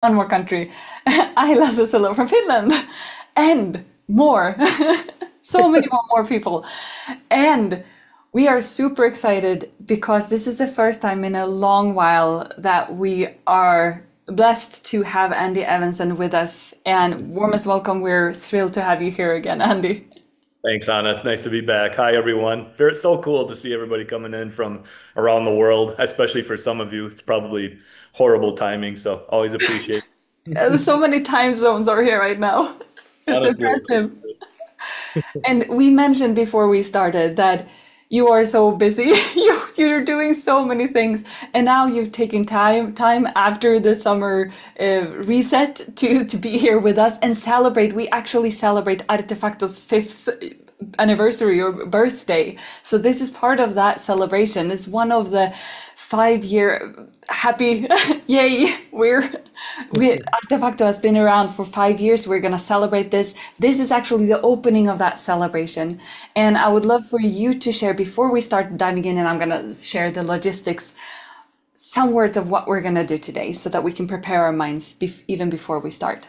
one more country. Ayla says hello from Finland. And more. So many more people. And we are super excited because this is the first time in a long while that we are blessed to have Andy Evansen with us. And warmest welcome. We're thrilled to have you here again, Andy. Thanks, Anna. It's nice to be back. Hi, everyone. It's so cool to see everybody coming in from around the world, especially for some of you. It's probably horrible timing, so always appreciate it. So many time zones are here right now. It's Honestly, impressive. And we mentioned before we started that you are so busy. You're doing so many things, and now you've taken time after the summer reset to be here with us and celebrate. We actually celebrate Artefacto's fifth anniversary or birthday. So this is part of that celebration. It's one of the 5 year happy yay we Artefacto has been around for 5 years. We're gonna celebrate this. This is actually the opening of that celebration, and I would love for you to share before we start diving in, and I'm gonna share the logistics, some words of what we're gonna do today so that we can prepare our minds even before we start.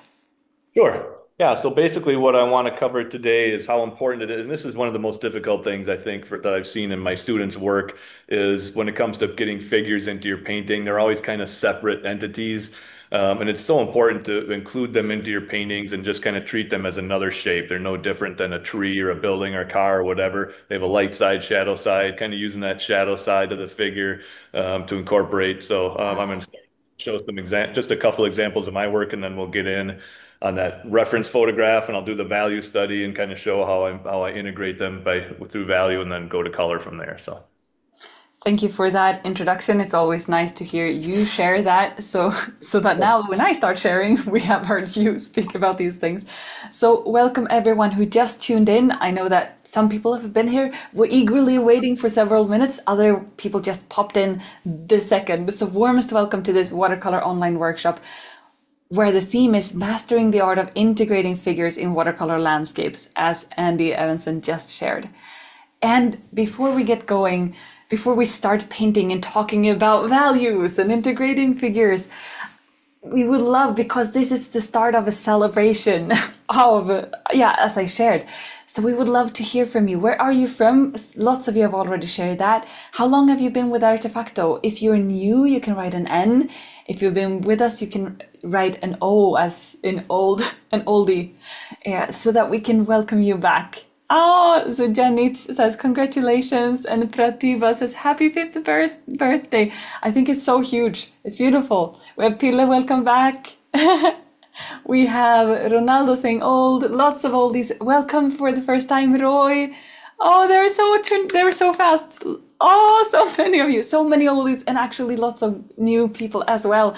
sure. Yeah, so basically what I want to cover today is how important it is. And this is one of the most difficult things I think that I've seen in my students' work is when it comes to getting figures into your painting, they're always kind of separate entities. And it's so important to include them into your paintings and just kind of treat them as another shape. They're no different than a tree or a building or a car or whatever. They have a light side, shadow side, kind of using that shadow side of the figure to incorporate. So I'm going to show some just a couple examples of my work, and then we'll get in on that reference photograph, and I'll do the value study and kind of show how I integrate them through value, and then go to color from there. So Thank you for that introduction. It's always nice to hear you share that. So that now when I start sharing, we have heard you speak about these things. So welcome everyone who just tuned in. I know that some people have been here. We're eagerly waiting for several minutes. Other people just popped in the second. So warmest welcome to this watercolor online workshop where the theme is mastering the art of integrating figures in watercolor landscapes, as Andy Evansen just shared. And before we get going, before we start painting and talking about values and integrating figures, we would love, because this is the start of a celebration of, yeah, as I shared. So we would love to hear from you. Where are you from? Lots of you have already shared that. How long have you been with Artefacto? If you're new, you can write an N. If you've been with us, you can write an O as in old, an oldie, yeah, so that we can welcome you back. Oh, so Janit says congratulations, and Pratibha says happy fifth birthday. I think it's so huge. It's beautiful. We have Pille, welcome back. We have Ronaldo saying old, lots of oldies. Welcome for the first time, Roy. Oh, they're so fast. Oh, so many of you, so many oldies, and actually lots of new people as well.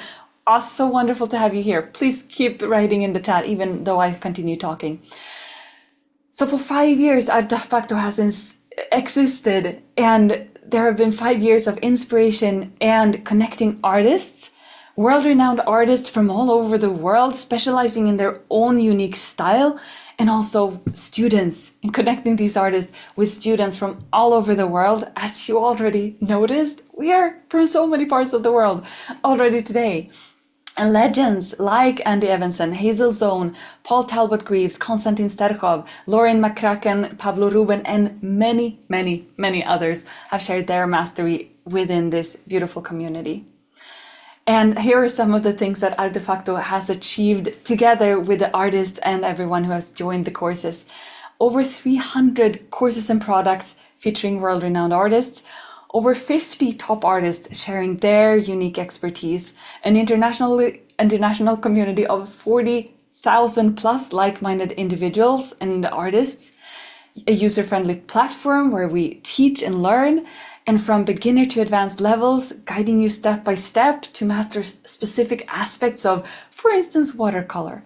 Oh, so wonderful to have you here. Please keep writing in the chat, even though I continue talking. So for 5 years, Artefacto has existed, and there have been 5 years of inspiration and connecting artists, world-renowned artists from all over the world, specializing in their own unique style, and also students, and connecting these artists with students from all over the world. As you already noticed, we are from so many parts of the world already today. And legends like Andy Evansen, Hazel Zone, Paul Talbot Greaves, Konstantin Sterkov, Lauren McCracken, Pablo Ruben, and many, many, many others have shared their mastery within this beautiful community. And here are some of the things that Artefacto has achieved together with the artists and everyone who has joined the courses. Over 300 courses and products featuring world-renowned artists, over 50 top artists sharing their unique expertise, an international community of 40,000 plus like-minded individuals and artists, a user-friendly platform where we teach and learn, and from beginner to advanced levels, guiding you step by step to master specific aspects of, for instance, watercolor,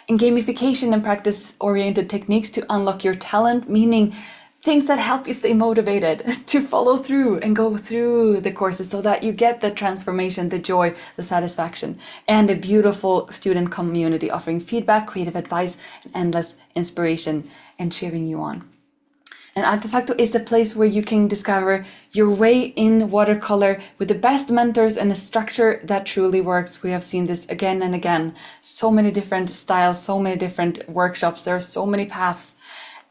and gamification and practice-oriented techniques to unlock your talent, meaning things that help you stay motivated to follow through and go through the courses so that you get the transformation, the joy, the satisfaction, and a beautiful student community offering feedback, creative advice, and endless inspiration and cheering you on. And Artefacto is a place where you can discover your way in watercolor with the best mentors and a structure that truly works. We have seen this again and again. So many different styles, so many different workshops. There are so many paths,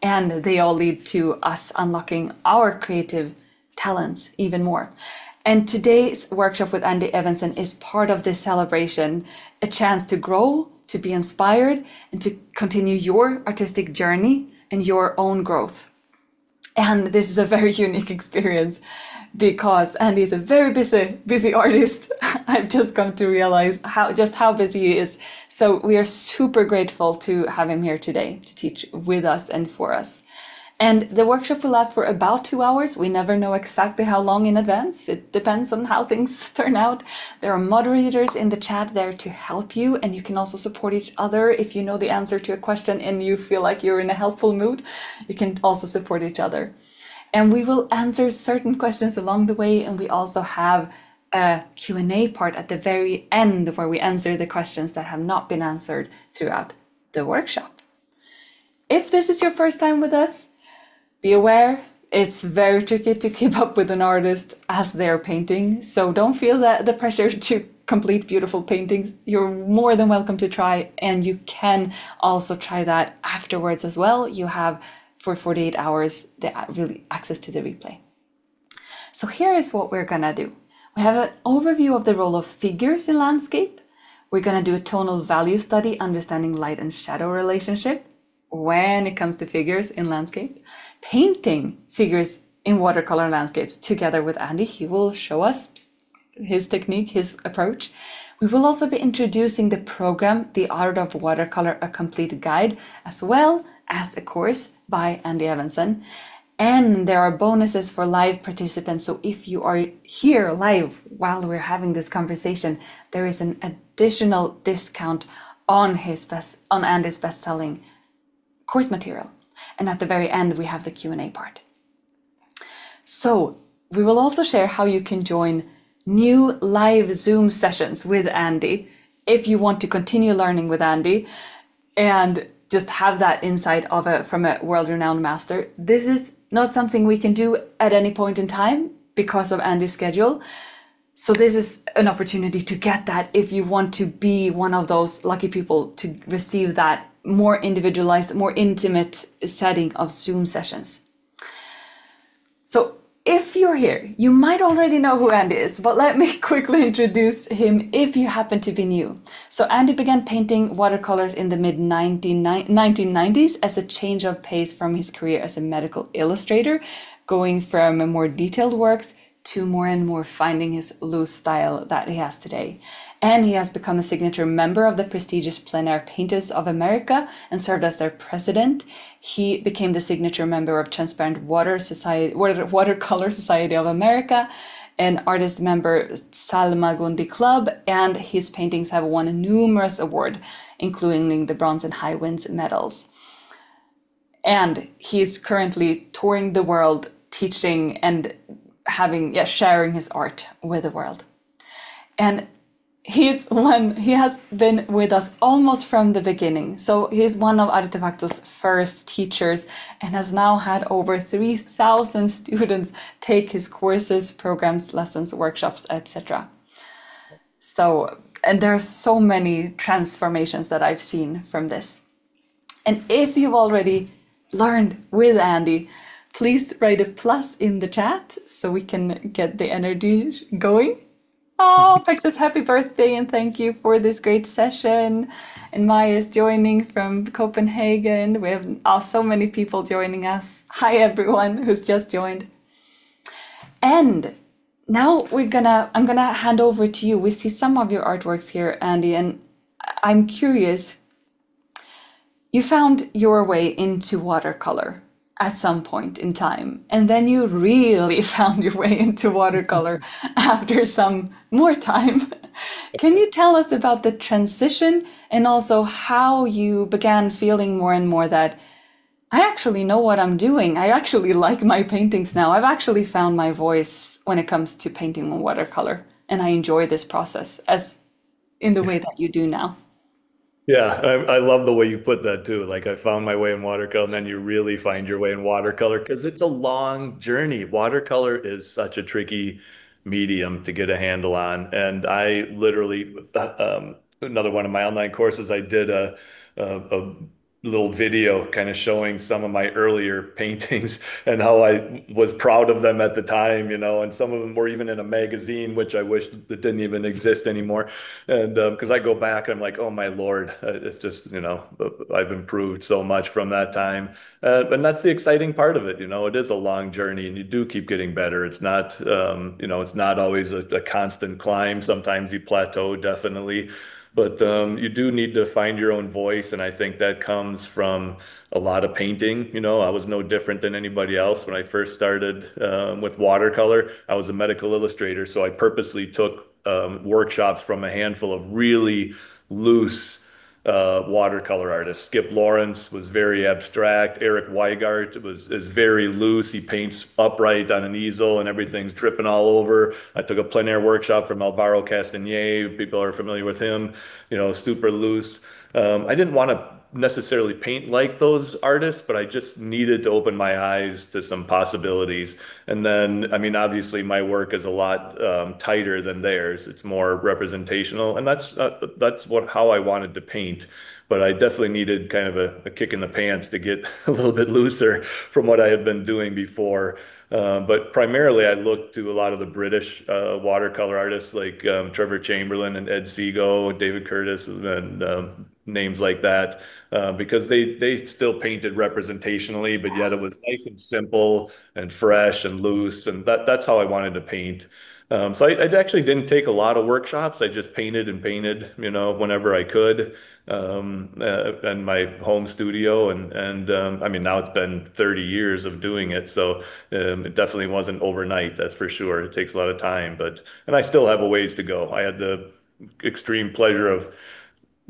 and they all lead to us unlocking our creative talents even more. And today's workshop with Andy Evansen is part of this celebration, a chance to grow, to be inspired, and to continue your artistic journey and your own growth. And this is a very unique experience because Andy is a very busy artist. I've just come to realize how busy he is. So we are super grateful to have him here today to teach with us and for us. And the workshop will last for about 2 hours. We never know exactly how long in advance. It depends on how things turn out. There are moderators in the chat there to help you, and you can also support each other. If you know the answer to a question and you feel like you're in a helpful mood, you can also support each other. And we will answer certain questions along the way, and we also have a Q&A part at the very end where we answer the questions that have not been answered throughout the workshop. If this is your first time with us, be aware, it's very tricky to keep up with an artist as they're painting, so don't feel the pressure to complete beautiful paintings. You're more than welcome to try, and you can also try that afterwards as well. You have, for 48 hours, really access to the replay. So here is what we're gonna do. We have an overview of the role of figures in landscape. We're gonna do a tonal value study, understanding light and shadow relationship when it comes to figures in landscape. Painting figures in watercolor landscapes together with Andy. He will show us his technique, his approach. We will also be introducing the program, The Art of Watercolor, a complete guide, as well as a course by Andy Evansen. And there are bonuses for live participants. So if you are here live while we're having this conversation, there is an additional discount on Andy's best-selling course material. And at the very end, we have the Q&A part. So we will also share how you can join new live Zoom sessions with Andy if you want to continue learning with Andy and just have that insight from a world-renowned master. This is not something we can do at any point in time because of Andy's schedule. So this is an opportunity to get that if you want to be one of those lucky people to receive that more individualized, more intimate setting of Zoom sessions. So if you're here, you might already know who Andy is, but let me quickly introduce him if you happen to be new. So Andy began painting watercolors in the mid-1990s as a change of pace from his career as a medical illustrator, going from more detailed works to more and more finding his loose style that he has today. And he has become a signature member of the prestigious Plein Air Painters of America and served as their president. He became the signature member of Transparent Watercolor Society of America, an artist member Salma Gundi Club, and his paintings have won numerous awards, including the Bronze and High Winds medals. And he's currently touring the world, teaching and sharing his art with the world. And he has been with us almost from the beginning. So he's one of Artefacto's first teachers and has now had over 3,000 students take his courses, programs, lessons, workshops, etc. So, and there are so many transformations that I've seen from this. And if you've already learned with Andy, please write a plus in the chat so we can get the energy going. Oh, Pexis, happy birthday and thank you for this great session. And Maya is joining from Copenhagen. We have so many people joining us. Hi, everyone who's just joined. And now I'm gonna hand over to you. We see some of your artworks here, Andy, and I'm curious. You found your way into watercolor at some point in time, and then you really found your way into watercolor after some more time. Can you tell us about the transition and also how you began feeling more and more that I actually know what I'm doing. I actually like my paintings now. I've actually found my voice when it comes to painting on watercolor, and I enjoy this process as in the way that you do now. Yeah, I love the way you put that too. Like I found my way in watercolor, and then you really find your way in watercolor because it's a long journey. Watercolor is such a tricky medium to get a handle on. And I literally, another one of my online courses, I did a little video kind of showing some of my earlier paintings and how I was proud of them at the time, and some of them were even in a magazine, which I wish that didn't even exist anymore. And because I go back, I'm like, oh my Lord, it's just, I've improved so much from that time. And that's the exciting part of it. It is a long journey and you do keep getting better. It's not, it's not always a constant climb. Sometimes you plateau, definitely. But you do need to find your own voice. And I think that comes from a lot of painting. I was no different than anybody else when I first started with watercolor. I was a medical illustrator, so I purposely took workshops from a handful of really loose watercolor artists. Skip Lawrence was very abstract. Eric Weigart is very loose. He paints upright on an easel and everything's dripping all over. I took a plein air workshop from Alvaro Castañeda. People are familiar with him, super loose. I didn't want to necessarily paint like those artists, but I just needed to open my eyes to some possibilities. And then, I mean, obviously, my work is a lot tighter than theirs. It's more representational, and that's what how I wanted to paint. But I definitely needed kind of a kick in the pants to get a little bit looser from what I had been doing before. But primarily, I looked to a lot of the British watercolor artists like Trevor Chamberlain and Ed Seago, David Curtis, and names like that, because they still painted representationally, but yet it was nice and simple and fresh and loose, and that's how I wanted to paint. So I actually didn't take a lot of workshops. I just painted and painted, whenever I could, in my home studio, and I mean now it's been 30 years of doing it, so it definitely wasn't overnight, that's for sure. It takes a lot of time, and I still have a ways to go. I had the extreme pleasure of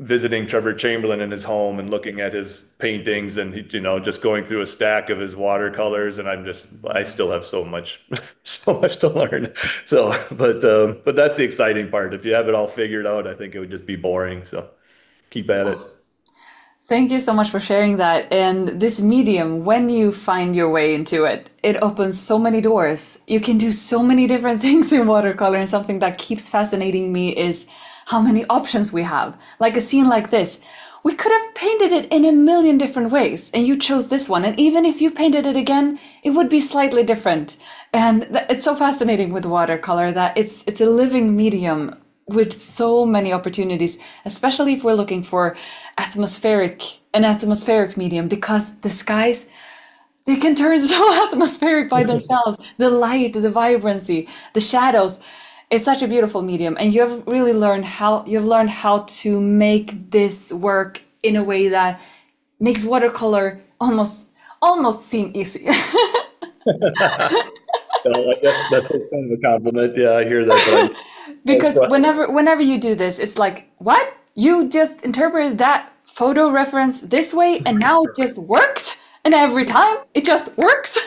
visiting Trevor Chamberlain in his home and looking at his paintings and just going through a stack of his watercolors, and I still have so much so much to learn. So but that's the exciting part. If you have it all figured out, I think it would just be boring. So keep at it. Thank you so much for sharing that. And this medium, when you find your way into it, it opens so many doors. You can do so many different things in watercolor. And something that keeps fascinating me is how many options we have. Like a scene like this, we could have painted it in a million different ways, and you chose this one. And even if you painted it again, it would be slightly different. And it's so fascinating with watercolor that it's a living medium with so many opportunities, especially if we're looking for an atmospheric medium, because the skies, they can turn so atmospheric by themselves. The light, the vibrancy, the shadows. It's such a beautiful medium, and you've learned how to make this work in a way that makes watercolor almost seem easy. So I guess that's kind of a compliment. Yeah, I hear that, Because but whenever you do this, it's like, what? You just interpreted that photo reference this way and now it just works? And every time it just works?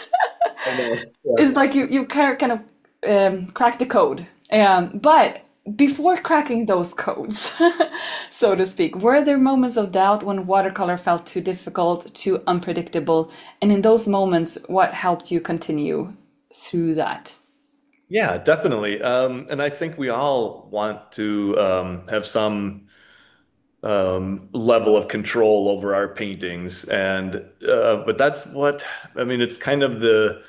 I know. It's like you kind of crack the code. But before cracking those codes, so to speak, were there moments of doubt when watercolor felt too difficult, too unpredictable? And in those moments, what helped you continue through that? Yeah, definitely. And I think we all want to have some level of control over our paintings, and but that's what I mean. It's kind of the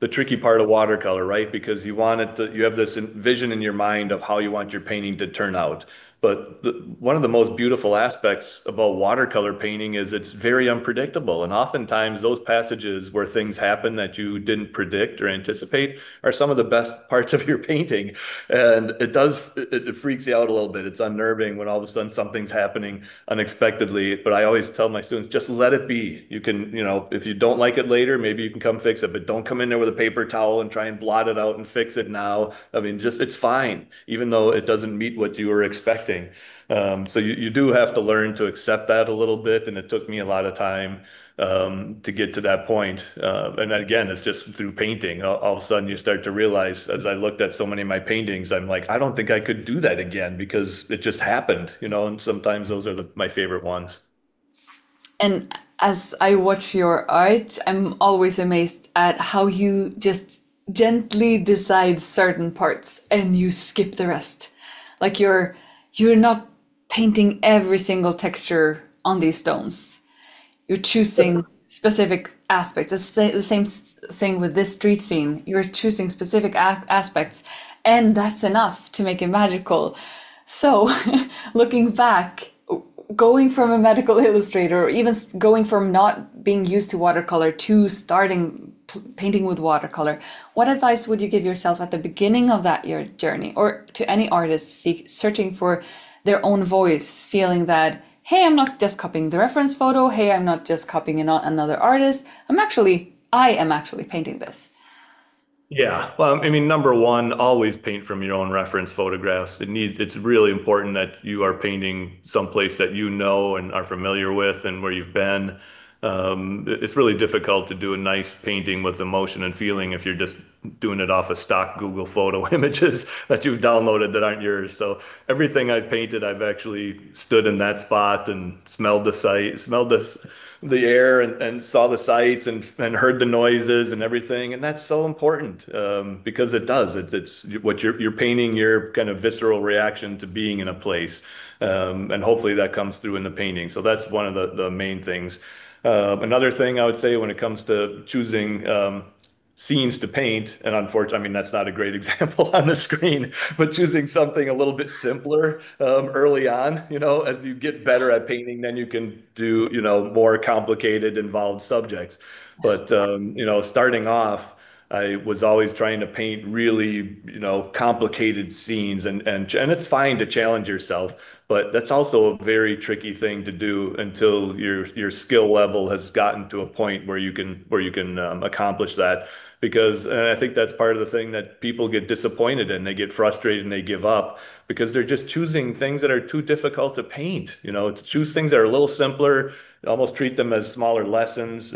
tricky part of watercolor, right? Because you have this vision in your mind of how you want your painting to turn out. But one of the most beautiful aspects about watercolor painting is it's very unpredictable. And oftentimes, those passages where things happen that you didn't predict or anticipate are some of the best parts of your painting. And it freaks you out a little bit. It's unnerving when all of a sudden something's happening unexpectedly. But I always tell my students, just let it be. You can, if you don't like it later, maybe you can come fix it, but don't come in there with a paper towel and try and blot it out and fix it now. I mean, just it's fine, even though it doesn't meet what you were expecting. expecting. So you do have to learn to accept that a little bit, and it took me a lot of time to get to that point. And again, it's just through painting. All of a sudden, you start to realize, as I looked at so many of my paintings, I'm like, I don't think I could do that again because it just happened, you know. And sometimes those are my favorite ones. And as I watch your art, I'm always amazed at how you just gently decide certain parts and you skip the rest. Like you're not painting every single texture on these stones. You're choosing specific aspects. The same thing with this street scene. You're choosing specific aspects, and that's enough to make it magical. So, looking back, going from a medical illustrator, or even going from not being used to watercolor to starting painting with watercolor, what advice would you give yourself at the beginning of that your journey, or to any artist searching for their own voice, feeling that, hey, I'm not just copying the reference photo, hey, I'm not just copying another artist, I am actually painting this. Yeah, well, I mean, number one, always paint from your own reference photographs. It's really important that you are painting someplace that you know and are familiar with and where you've been. It's really difficult to do a nice painting with emotion and feeling if you're just doing it off of stock Google photo images that you've downloaded that aren't yours. So everything I've painted, I've actually stood in that spot and smelled the site, smelled the air and saw the sights and heard the noises and everything. And that's so important because it does. It's what you're painting your kind of visceral reaction to being in a place. And hopefully that comes through in the painting. So that's one of the main things. Another thing I would say when it comes to choosing scenes to paint, and unfortunately, I mean, that's not a great example on the screen, but choosing something a little bit simpler early on, you know, as you get better at painting, then you can do, you know, more complicated, involved subjects. But, you know, starting off, I was always trying to paint really, you know, complicated scenes and it's fine to challenge yourself, but that's also a very tricky thing to do until your skill level has gotten to a point where you can accomplish that. Because and I think that's part of the thing that people get disappointed in. They get frustrated and they give up because they're just choosing things that are too difficult to paint. You know, to choose things that are a little simpler, almost treat them as smaller lessons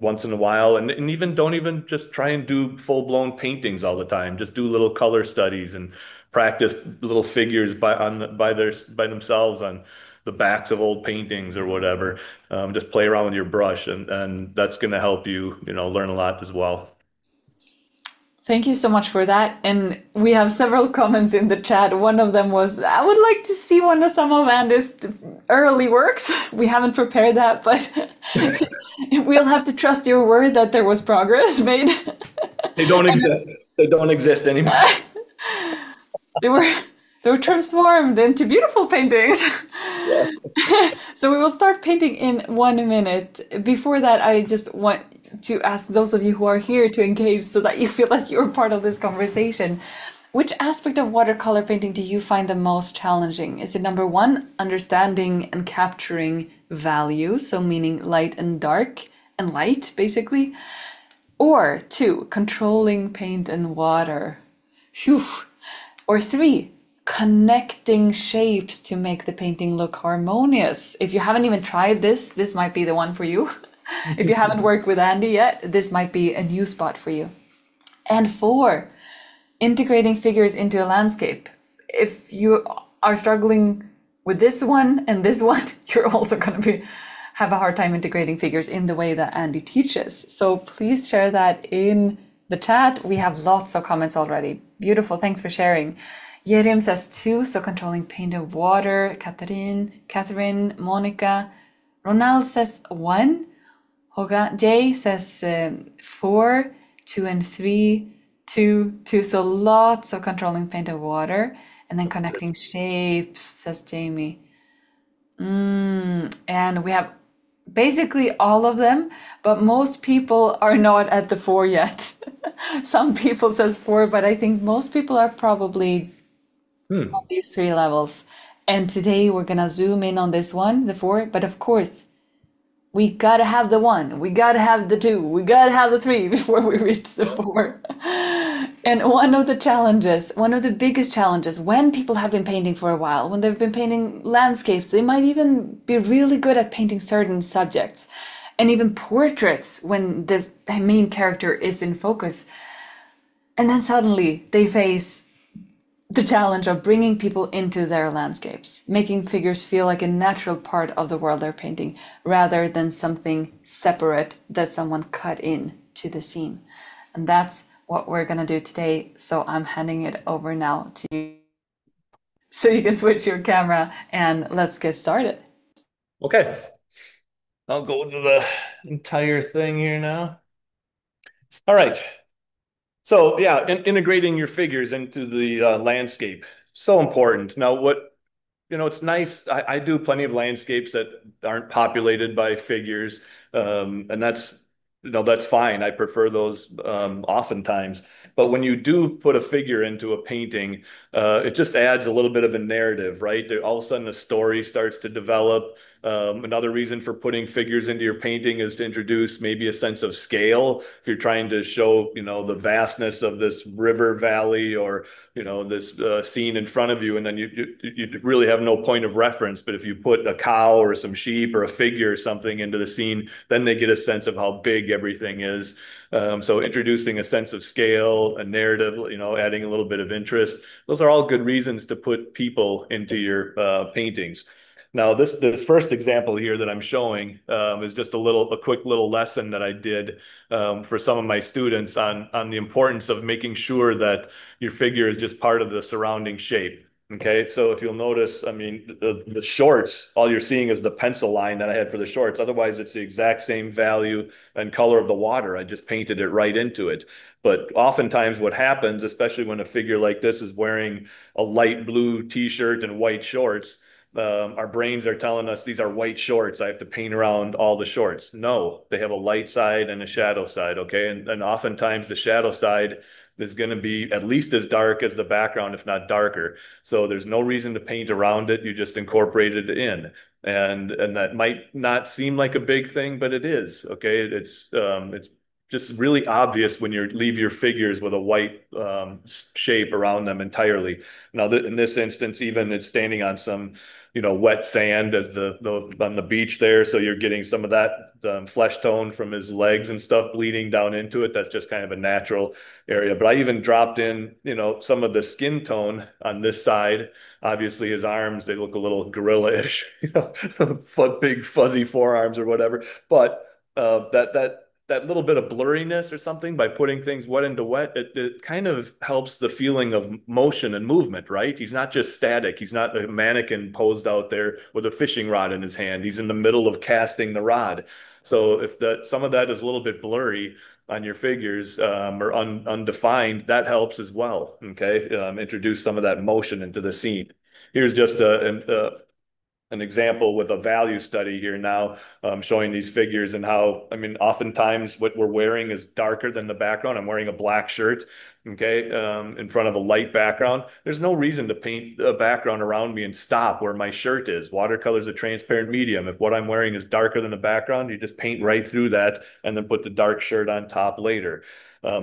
once in a while, and even don't even just try and do full-blown paintings all the time. Just do little color studies and practice little figures by themselves on the backs of old paintings or whatever. Just play around with your brush, and that's going to help you, you know, learn a lot as well. Thank you so much for that. And we have several comments in the chat. One of them was, I would like to see some of Andy's early works. We haven't prepared that, but we'll have to trust your word that there was progress made. They don't exist. They don't exist anymore. They were they were transformed into beautiful paintings. Yeah. So we will start painting in 1 minute. Before that, I just want to ask those of you who are here to engage so that you feel that you're part of this conversation. Which aspect of watercolor painting do you find the most challenging? Is it number one, understanding and capturing value, so meaning light and dark and light, basically? Or two, controlling paint and water? Phew. Or three, connecting shapes to make the painting look harmonious. If you haven't even tried this might be the one for you. If you haven't worked with Andy yet, this might be a new spot for you. And four, integrating figures into a landscape. If you are struggling with this one and this one, you're also going to have a hard time integrating figures in the way that Andy teaches. So please share that in the chat. We have lots of comments already. Beautiful. Thanks for sharing. Yerim says 2, so controlling paint and water. Catherine, Monica. Ronald says 1. Hoga Jay says 4, 2 and 3, 2, 2. So lots of controlling paint and water. And then connecting shapes, says Jamie. And we have basically all of them, but most people are not at the 4 yet. Some people says 4, but I think most people are probably on these 3 levels. And today we're gonna zoom in on this one, the 4, but of course, we gotta have the 1, we gotta have the 2, we gotta have the 3 before we reach the 4. And one of the challenges, one of the biggest challenges when people have been painting for a while, when they've been painting landscapes, they might even be really good at painting certain subjects and even portraits when the main character is in focus. And then suddenly they face the challenge of bringing people into their landscapes, making figures feel like a natural part of the world they're painting rather than something separate that someone cut in to the scene. And that's what we're going to do today. So I'm handing it over now to you so you can switch your camera and let's get started. Okay, I'll go into the entire thing here now. All right. So yeah, integrating your figures into the landscape, so important. Now, it's nice. I do plenty of landscapes that aren't populated by figures, and that's fine. I prefer those oftentimes. But when you do put a figure into a painting, it just adds a little bit of a narrative, right? All of a sudden, a story starts to develop. Another reason for putting figures into your painting is to introduce maybe a sense of scale. If you're trying to show, the vastness of this river valley or this scene in front of you, and then you really have no point of reference. But if you put a cow or some sheep or a figure or something into the scene, then they get a sense of how big everything is. So introducing a sense of scale, a narrative, adding a little bit of interest. Those are all good reasons to put people into your paintings. Now, this first example here that I'm showing is just a quick little lesson that I did for some of my students on the importance of making sure that your figure is just part of the surrounding shape. Okay, so if you'll notice, I mean, the shorts, all you're seeing is the pencil line that I had for the shorts. Otherwise, it's the exact same value and color of the water. I just painted it right into it. But oftentimes, what happens, especially when a figure like this is wearing a light blue t-shirt and white shorts, our brains are telling us these are white shorts. I have to paint around all the shorts. No, they have a light side and a shadow side. Okay. And oftentimes the shadow side is going to be at least as dark as the background, if not darker. So there's no reason to paint around it. You just incorporate it in. And that might not seem like a big thing, but it is. Okay. It's just really obvious when you leave your figures with a white shape around them entirely. Now, in this instance, even it's standing on some wet sand as the on the beach there. So you're getting some of that flesh tone from his legs and stuff bleeding down into it. That's just kind of a natural area. But I even dropped in, some of the skin tone on this side. Obviously, his arms, they look a little gorilla-ish, big fuzzy forearms or whatever. But that little bit of blurriness or something by putting things wet into wet, it kind of helps the feeling of motion and movement, right? He's not just static. He's not a mannequin posed out there with a fishing rod in his hand. He's in the middle of casting the rod. So if some of that is a little bit blurry on your figures or undefined, that helps as well. Okay, introduce some of that motion into the scene. Here's just an example with a value study here now, showing these figures and how, I mean, oftentimes what we're wearing is darker than the background. I'm wearing a black shirt, okay, in front of a light background. There's no reason to paint a background around me and stop where my shirt is. Watercolor is a transparent medium. If what I'm wearing is darker than the background, you just paint right through that and then put the dark shirt on top later.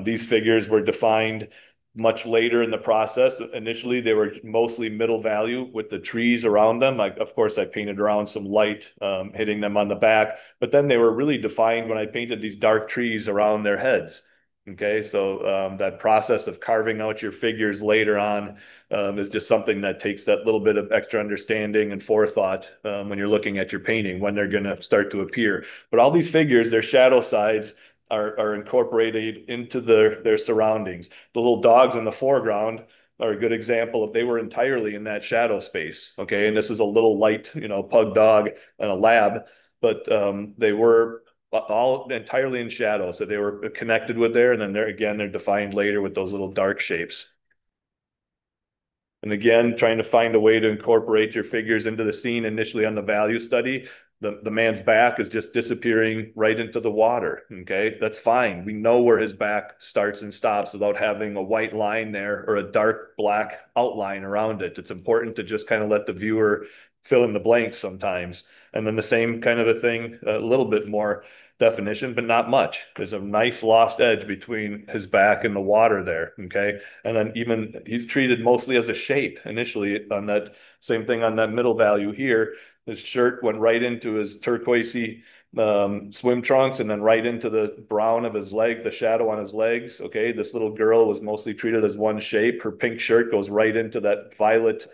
These figures were defined much later in the process. Initially, they were mostly middle value with the trees around them. Of course, I painted around some light hitting them on the back, but then they were really defined when I painted these dark trees around their heads. Okay, so that process of carving out your figures later on is just something that takes that little bit of extra understanding and forethought when you're looking at your painting, when they're going to start to appear. But all these figures, their shadow sides are incorporated into their surroundings. The little dogs in the foreground are a good example if they were entirely in that shadow space. Okay, and this is a little light, pug dog and a lab, but they were all entirely in shadow, so they were connected with there, and then they're defined later with those little dark shapes. And again, trying to find a way to incorporate your figures into the scene initially on the value study. the man's back is just disappearing right into the water. Okay, that's fine. We know where his back starts and stops without having a white line there or a dark black outline around it. It's important to just kind of let the viewer fill in the blanks sometimes. And then the same kind of a thing, a little bit more definition, but not much. There's a nice lost edge between his back and the water there. Okay. And then even he's treated mostly as a shape initially on that same thing on that middle value here. His shirt went right into his turquoisey swim trunks and then right into the brown of his leg, the shadow on his legs. Okay. This little girl was mostly treated as one shape. Her pink shirt goes right into that violet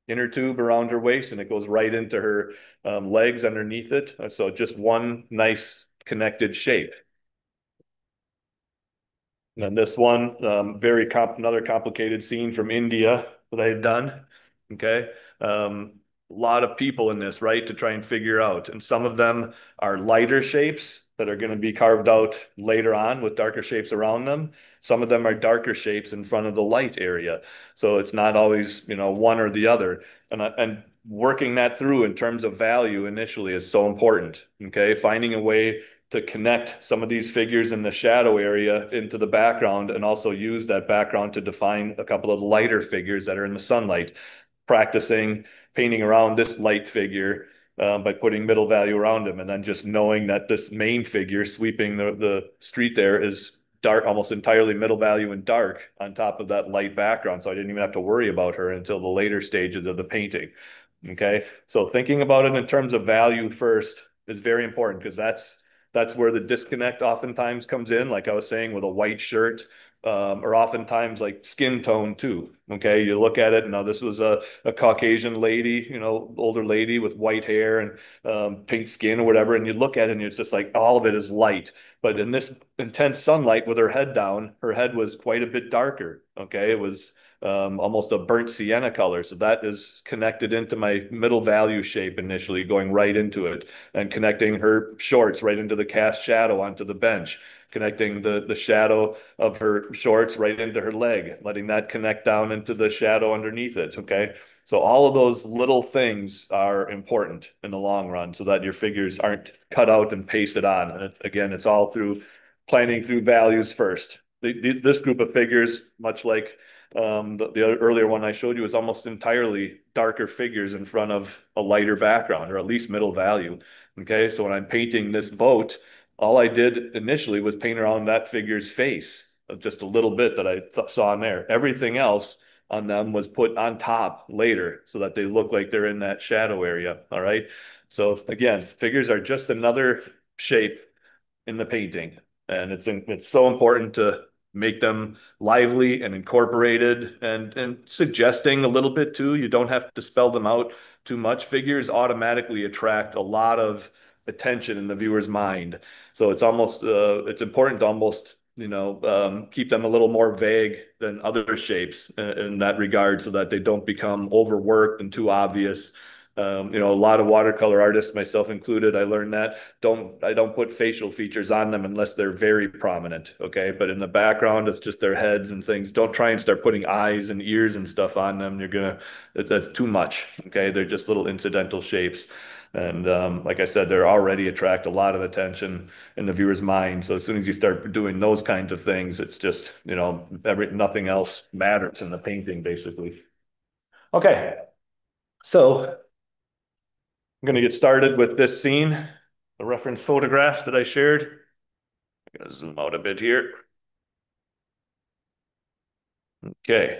inner tube around her waist and it goes right into her legs underneath it. So just one nice connected shape. And then this one, another complicated scene from India that I had done. Okay. A lot of people in this, right, to try and figure out. And some of them are lighter shapes that are going to be carved out later on with darker shapes around them. Some of them are darker shapes in front of the light area. So it's not always, one or the other. And working that through in terms of value initially is so important. Okay. Finding a way to connect some of these figures in the shadow area into the background and also use that background to define a couple of lighter figures that are in the sunlight. Practicing painting around this light figure by putting middle value around him and then just knowing that this main figure sweeping the street there is dark, almost entirely middle value and dark on top of that light background. So I didn't even have to worry about her until the later stages of the painting. Okay. So thinking about it in terms of value first is very important because that's where the disconnect oftentimes comes in. Like I was saying, with a white shirt, or oftentimes like skin tone too. Okay, you look at it. Now this was a Caucasian lady, older lady with white hair and pink skin or whatever, and you look at it and it's just like all of it is light. But in this intense sunlight with her head down, her head was quite a bit darker. Okay, it was almost a burnt sienna color. So that is connected into my middle value shape initially, going right into it and connecting her shorts right into the cast shadow onto the bench, connecting the shadow of her shorts right into her leg, letting that connect down into the shadow underneath it. Okay. So all of those little things are important in the long run so that your figures aren't cut out and pasted on. And again, it's all through planning through values first. This group of figures, much like the earlier one I showed you, is almost entirely darker figures in front of a lighter background, or at least middle value. Okay, so when I'm painting this boat, all I did initially was paint around that figure's face, just a little bit that I saw in there. Everything else on them was put on top later so that they look like they're in that shadow area. All right. So again, figures are just another shape in the painting. And it's so important to make them lively and incorporated and suggesting a little bit too. You don't have to spell them out too much. Figures automatically attract a lot of attention in the viewer's mind. So it's important to almost keep them a little more vague than other shapes in that regard so that they don't become overworked and too obvious. A lot of watercolor artists, myself included, I learned that I don't put facial features on them unless they're very prominent. Okay. But in the background, it's just their heads and things. Don't try and start putting eyes and ears and stuff on them. That's too much. Okay. They're just little incidental shapes. And like I said, they already attract a lot of attention in the viewer's mind. So as soon as you start doing those kinds of things, it's just, nothing else matters in the painting, basically. Okay. So I'm going to get started with this scene, the reference photograph that I shared. I'm going to zoom out a bit here. Okay.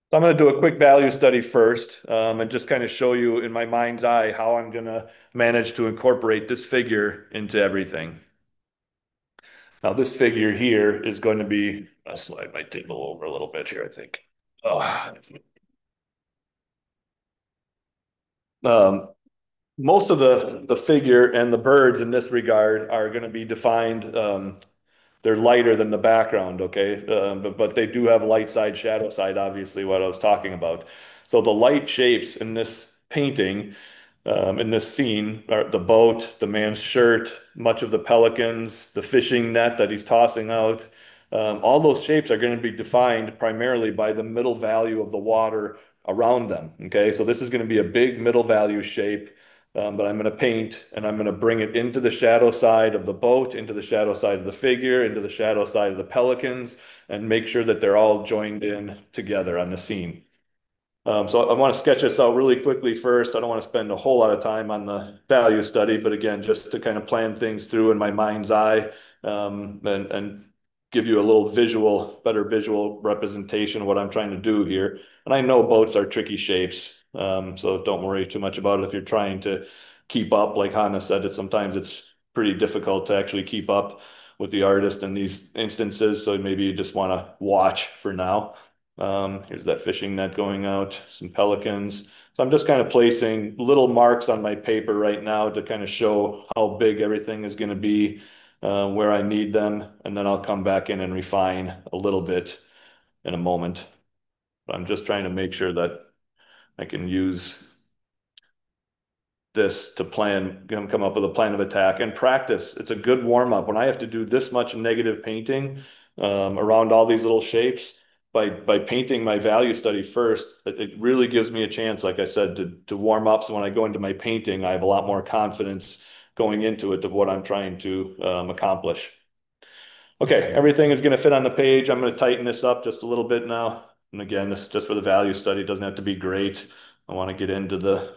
So I'm going to do a quick value study first and just kind of show you in my mind's eye how I'm going to manage to incorporate this figure into everything. Now, this figure here is going to be, I'll slide my table over a little bit here, I think. Oh. Most of the figure and the birds in this regard are going to be defined. They're lighter than the background, okay? But they do have light side, shadow side, obviously, what I was talking about. So the light shapes in this painting, in this scene, are the boat, the man's shirt, much of the pelicans, the fishing net that he's tossing out. All those shapes are going to be defined primarily by the middle value of the water around them, okay? So this is going to be a big middle value shape. but I'm going to paint and I'm going to bring it into the shadow side of the boat, into the shadow side of the figure, into the shadow side of the pelicans, and make sure that they're all joined in together on the scene. So I want to sketch this out really quickly first. I don't want to spend a whole lot of time on the value study, but again, just to kind of plan things through in my mind's eye, and give you a little better visual representation of what I'm trying to do here. And I know boats are tricky shapes, so don't worry too much about it if you're trying to keep up. Like Hannah said, sometimes it's pretty difficult to actually keep up with the artist in these instances. So maybe you just want to watch for now. Here's that fishing net going out, some pelicans. So I'm just kind of placing little marks on my paper right now to kind of show how big everything is going to be, where I need them, and then I'll come back in and refine a little bit in a moment. But I'm just trying to make sure that I can use this to come up with a plan of attack and practice. It's a good warm up. When I have to do this much negative painting around all these little shapes, by painting my value study first, it really gives me a chance, like I said, to warm up. So when I go into my painting, I have a lot more confidence going into it of what I'm trying to accomplish. Okay, everything is going to fit on the page. I'm going to tighten this up just a little bit now. And again, this is just for the value study. It doesn't have to be great. I want to get into the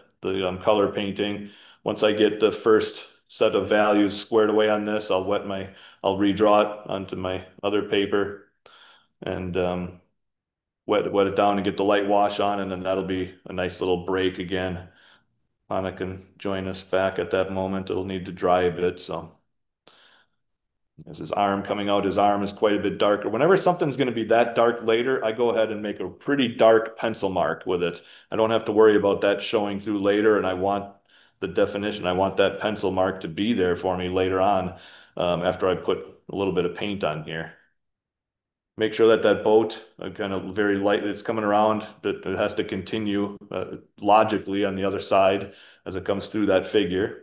color painting. Once I get the first set of values squared away on this, I'll redraw it onto my other paper and wet it down and get the light wash on, and then that'll be a nice little break again. Anna can join us back at that moment. It'll need to dry a bit, so. There's his arm coming out. His arm is quite a bit darker. Whenever something's going to be that dark later, I go ahead and make a pretty dark pencil mark with it. I don't have to worry about that showing through later, and I want the definition. I want that pencil mark to be there for me later on, after I put a little bit of paint on here. Make sure that that boat, kind of very lightly, it's coming around, that it has to continue logically on the other side as it comes through that figure.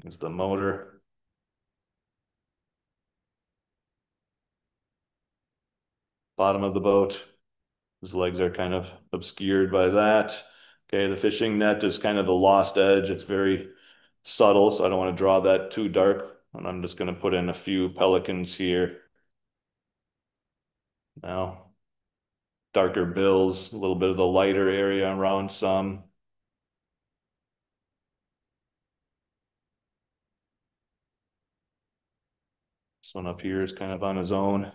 There's the motor. Bottom of the boat. His legs are kind of obscured by that. Okay, the fishing net is kind of the lost edge. It's very subtle, so I don't want to draw that too dark. And I'm just going to put in a few pelicans here. Now, darker bills, a little bit of the lighter area around some. This one up here is kind of on his own.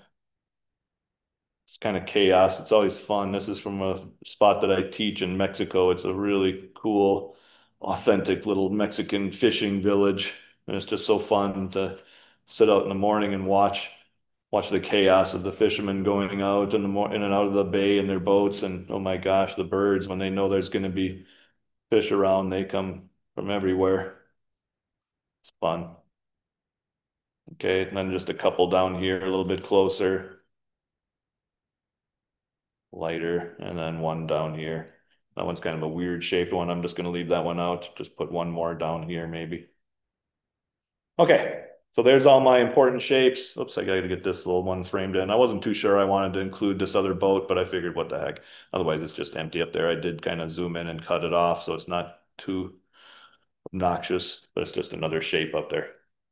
It's kind of chaos. It's always fun. This is from a spot that I teach in Mexico. It's a really cool, authentic little Mexican fishing village. And it's just so fun to sit out in the morning and watch the chaos of the fishermen going out in and out of the bay in their boats. And oh my gosh, the birds, when they know there's going to be fish around, they come from everywhere. It's fun. Okay, and then just a couple down here, a little bit closer. Lighter, and then one down here. That one's kind of a weird shaped one. I'm just going to leave that one out. Just put one more down here, maybe. Okay, so there's all my important shapes. Oops, I got to get this little one framed in. I wasn't too sure I wanted to include this other boat, but I figured what the heck. Otherwise, it's just empty up there. I did kind of zoom in and cut it off, so it's not too obnoxious, but it's just another shape up there.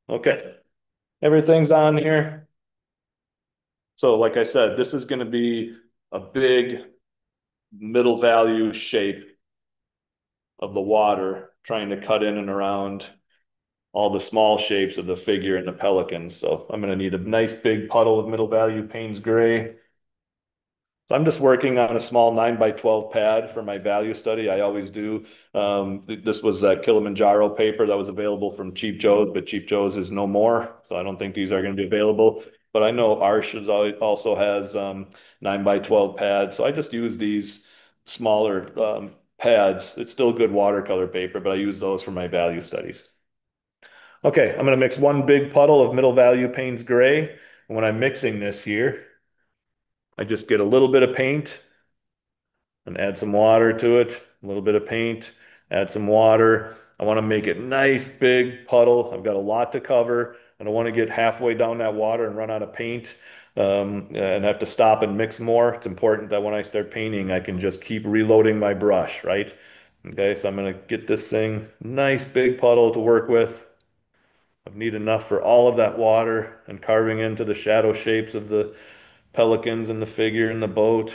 Okay, everything's on here. So like I said, this is going to be a big middle value shape of the water, trying to cut in and around all the small shapes of the figure and the pelicans. So I'm going to need a nice big puddle of middle value Payne's gray. So I'm just working on a small 9x12 pad for my value study. I always do. This was that Kilimanjaro paper that was available from Cheap Joe's, but Cheap Joe's is no more. So I don't think these are going to be available. But I know Arsh also has 9x12 pads. So I just use these smaller pads. It's still good watercolor paper, but I use those for my value studies. Okay, I'm going to mix one big puddle of middle value Payne's gray. And when I'm mixing this here, I just get a little bit of paint and add some water to it, a little bit of paint, add some water. I want to make it nice big puddle. I've got a lot to cover. I don't want to get halfway down that water and run out of paint, and have to stop and mix more. It's important that when I start painting, I can just keep reloading my brush, right? Okay, so I'm gonna get this thing nice big puddle to work with. I need enough for all of that water and carving into the shadow shapes of the pelicans and the figure and the boat.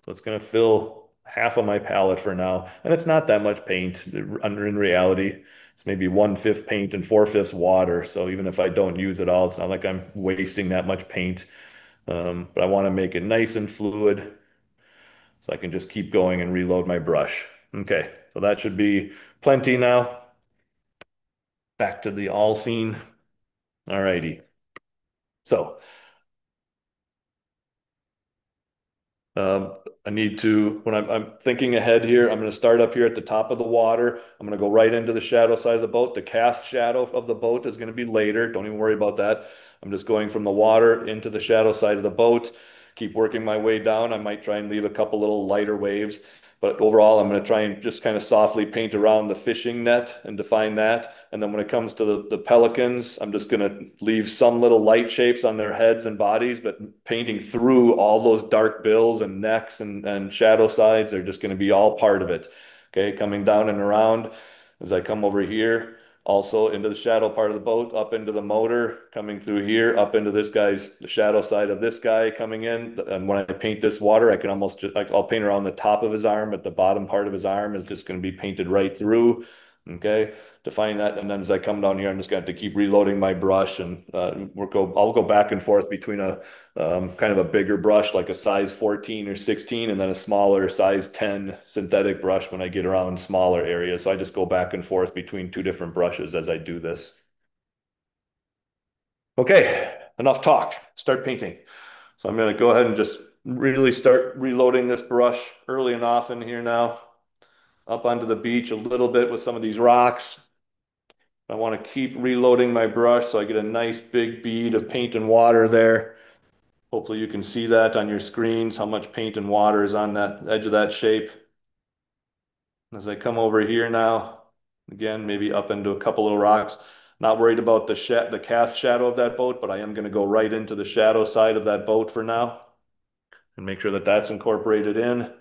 So it's going to fill half of my palette for now. And it's not that much paint. Under in reality, it's maybe 1/5 paint and 4/5 water. So even if I don't use it all, it's not like I'm wasting that much paint. But I want to make it nice and fluid so I can just keep going and reload my brush. Okay, so that should be plenty now. Back to the all scene. All righty. So Um, I need to, when I'm thinking ahead here, I'm going to start up here at the top of the water. I'm going to go right into the shadow side of the boat. The cast shadow of the boat is going to be later. Don't even worry about that. I'm just going from the water into the shadow side of the boat. Keep working my way down. I might try and leave a couple little lighter waves. But overall, I'm going to try and just kind of softly paint around the fishing net and define that. And then when it comes to the pelicans, I'm just going to leave some little light shapes on their heads and bodies, but painting through all those dark bills and necks and shadow sides are just going to be all part of it. Okay, coming down and around as I come over here also into the shadow part of the boat, up into the motor, coming through here, up into this guy's, the shadow side of this guy coming in. And when I paint this water, I can almost just, I'll paint around the top of his arm, but the bottom part of his arm is just going to be painted right through. Okay, define that. And then as I come down here, I'm just going to have to keep reloading my brush and I'll go back and forth between a kind of a bigger brush, like a size 14 or 16, and then a smaller size 10 synthetic brush when I get around smaller areas. So I just go back and forth between two different brushes as I do this. Okay, enough talk. Start painting. So I'm going to go ahead and just really start reloading this brush early and often here now. Up onto the beach a little bit with some of these rocks. I want to keep reloading my brush so I get a nice big bead of paint and water there. Hopefully you can see that on your screens, how much paint and water is on that edge of that shape. As I come over here now, again, maybe up into a couple of rocks, not worried about the cast shadow of that boat, but I am going to go right into the shadow side of that boat for now and make sure that that's incorporated in.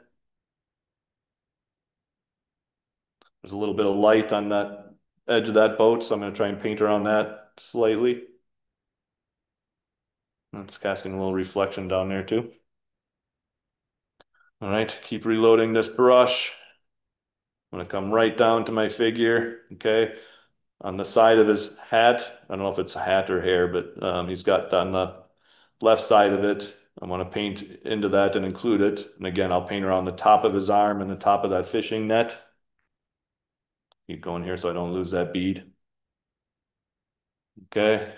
There's a little bit of light on that edge of that boat, so I'm going to try and paint around that slightly. It's casting a little reflection down there too. All right, keep reloading this brush. I'm going to come right down to my figure, okay? On the side of his hat, I don't know if it's a hat or hair, but he's got on the left side of it, I want to paint into that and include it. And again, I'll paint around the top of his arm and the top of that fishing net. Keep going here so I don't lose that bead. Okay.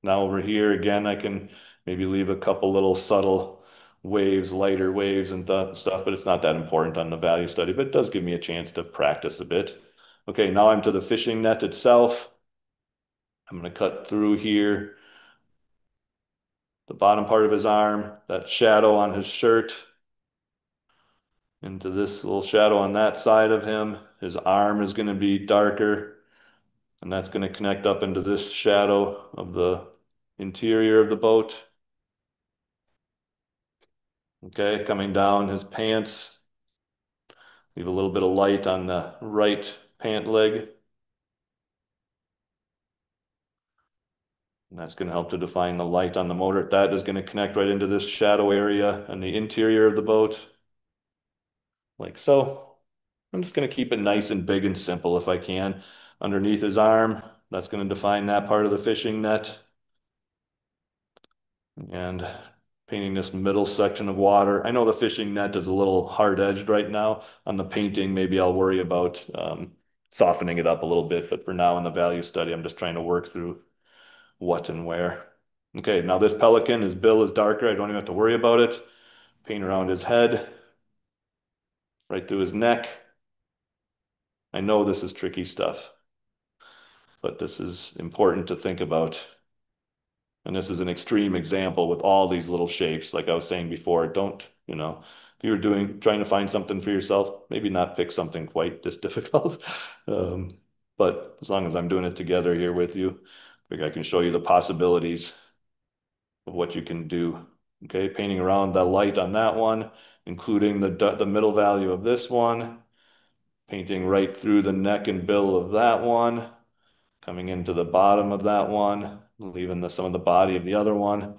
Now over here, again, I can maybe leave a couple little subtle waves, lighter waves and stuff, but it's not that important on the value study, but it does give me a chance to practice a bit. Okay, now I'm to the fishing net itself. I'm going to cut through here, the bottom part of his arm, that shadow on his shirt, into this little shadow on that side of him. His arm is going to be darker, and that's going to connect up into this shadow of the interior of the boat. Okay, coming down his pants, leave a little bit of light on the right pant leg. And that's going to help to define the light on the motor. That is going to connect right into this shadow area and the interior of the boat, like so. I'm just going to keep it nice and big and simple if I can. Underneath his arm, that's going to define that part of the fishing net. And painting this middle section of water. I know the fishing net is a little hard-edged right now. On the painting, maybe I'll worry about softening it up a little bit, but for now in the value study, I'm just trying to work through what and where. Okay, now this pelican, his bill is darker. I don't even have to worry about it. Paint around his head, right through his neck. I know this is tricky stuff, but this is important to think about. And this is an extreme example with all these little shapes. Like I was saying before, don't, if you were trying to find something for yourself, maybe not pick something quite this difficult. But as long as I'm doing it together here with you, I think I can show you the possibilities of what you can do. Okay, painting around the light on that one. including the middle value of this one, painting right through the neck and bill of that one, coming into the bottom of that one, leaving some of the body of the other one.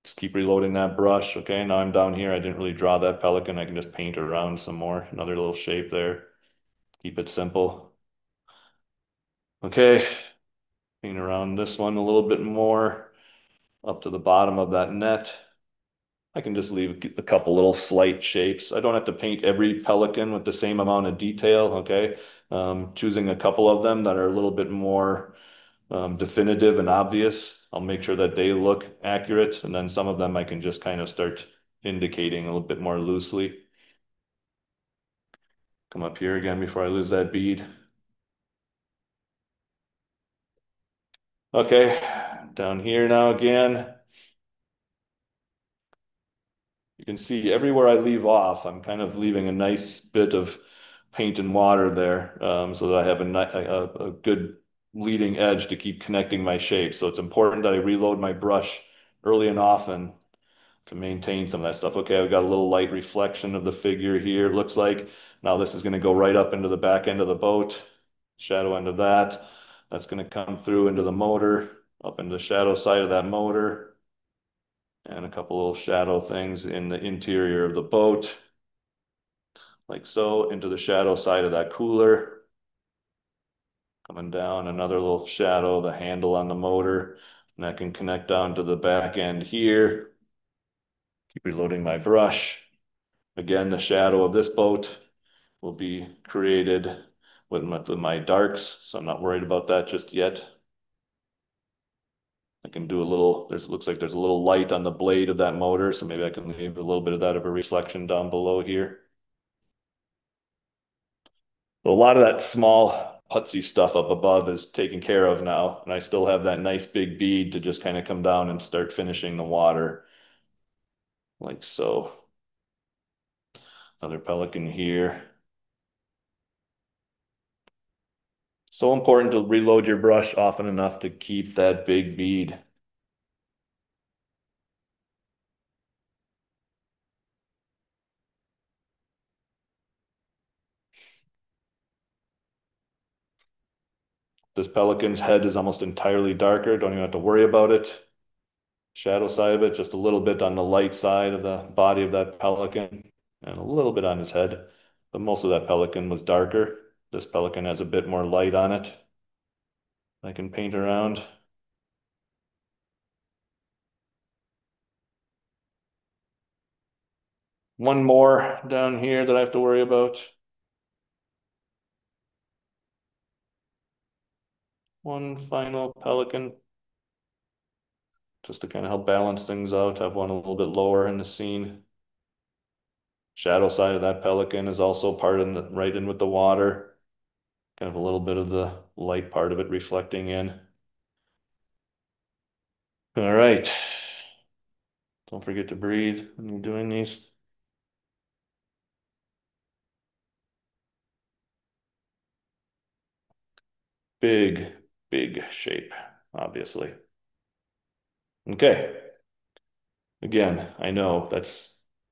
Just keep reloading that brush. Okay, now I'm down here. I didn't really draw that pelican. I can just paint around some more. Another little shape there. Keep it simple. Okay, paint around this one a little bit more up to the bottom of that net. I can just leave a couple little slight shapes. I don't have to paint every pelican with the same amount of detail, okay? Choosing a couple of them that are a little bit more definitive and obvious. I'll make sure that they look accurate, and then some of them I can just kind of start indicating a little bit more loosely. Come up here again before I lose that bead. Okay, down here now again. You can see everywhere I leave off, I'm kind of leaving a nice bit of paint and water there, so that I have a good leading edge to keep connecting my shapes. So it's important that I reload my brush early and often to maintain some of that stuff. Okay, I've got a little light reflection of the figure here, it looks like. Now this is going to go right up into the back end of the boat, shadow end of that. That's going to come through into the motor, up into the shadow side of that motor, and a couple little shadow things in the interior of the boat, like so, into the shadow side of that cooler. Coming down, another little shadow, the handle on the motor, and that can connect down to the back end here. Keep reloading my brush. Again, the shadow of this boat will be created with my darks, so I'm not worried about that just yet. I can do a little, looks like there's a little light on the blade of that motor, so maybe I can leave a little bit of that of a reflection down below here. So a lot of that small putsy stuff up above is taken care of now, and I still have that nice big bead to just kind of come down and start finishing the water, like so. Another pelican here. So important to reload your brush often enough to keep that big bead. This pelican's head is almost entirely darker. Don't even have to worry about it. Shadow side of it, just a little bit on the light side of the body of that pelican and a little bit on his head. But most of that pelican was darker. This pelican has a bit more light on it. I can paint around. One more down here that I have to worry about. One final pelican, just to kind of help balance things out. Have one a little bit lower in the scene. Shadow side of that pelican is also part in right in with the water. Kind of a little bit of the light part of it reflecting in. All right. Don't forget to breathe when you're doing these. Big, big shape, obviously. Okay. Again, I know that's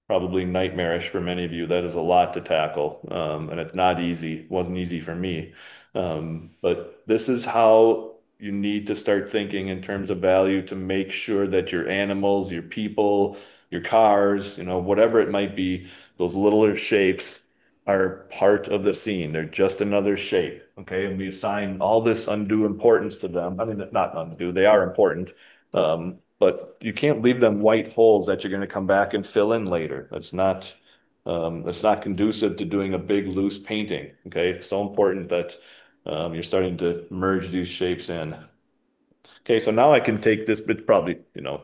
probably nightmarish for many of you. That is a lot to tackle, and it's not easy. It wasn't easy for me. But this is how you need to start thinking in terms of value to make sure that your animals, your people, your cars, whatever it might be, those littler shapes are part of the scene. They're just another shape, okay? And we assign all this undue importance to them. I mean, not undue, they are important. But you can't leave them white holes that you're going to come back and fill in later. That's not conducive to doing a big loose painting. Okay, it's so important that you're starting to merge these shapes in. Okay, so now I can take this, but probably way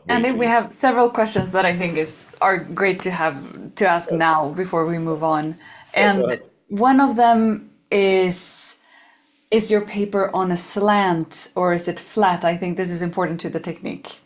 And then we too. have several questions that I think are great to have to ask now before we move on. Yeah, go And ahead. one of them is your paper on a slant or is it flat? I think this is important to the technique.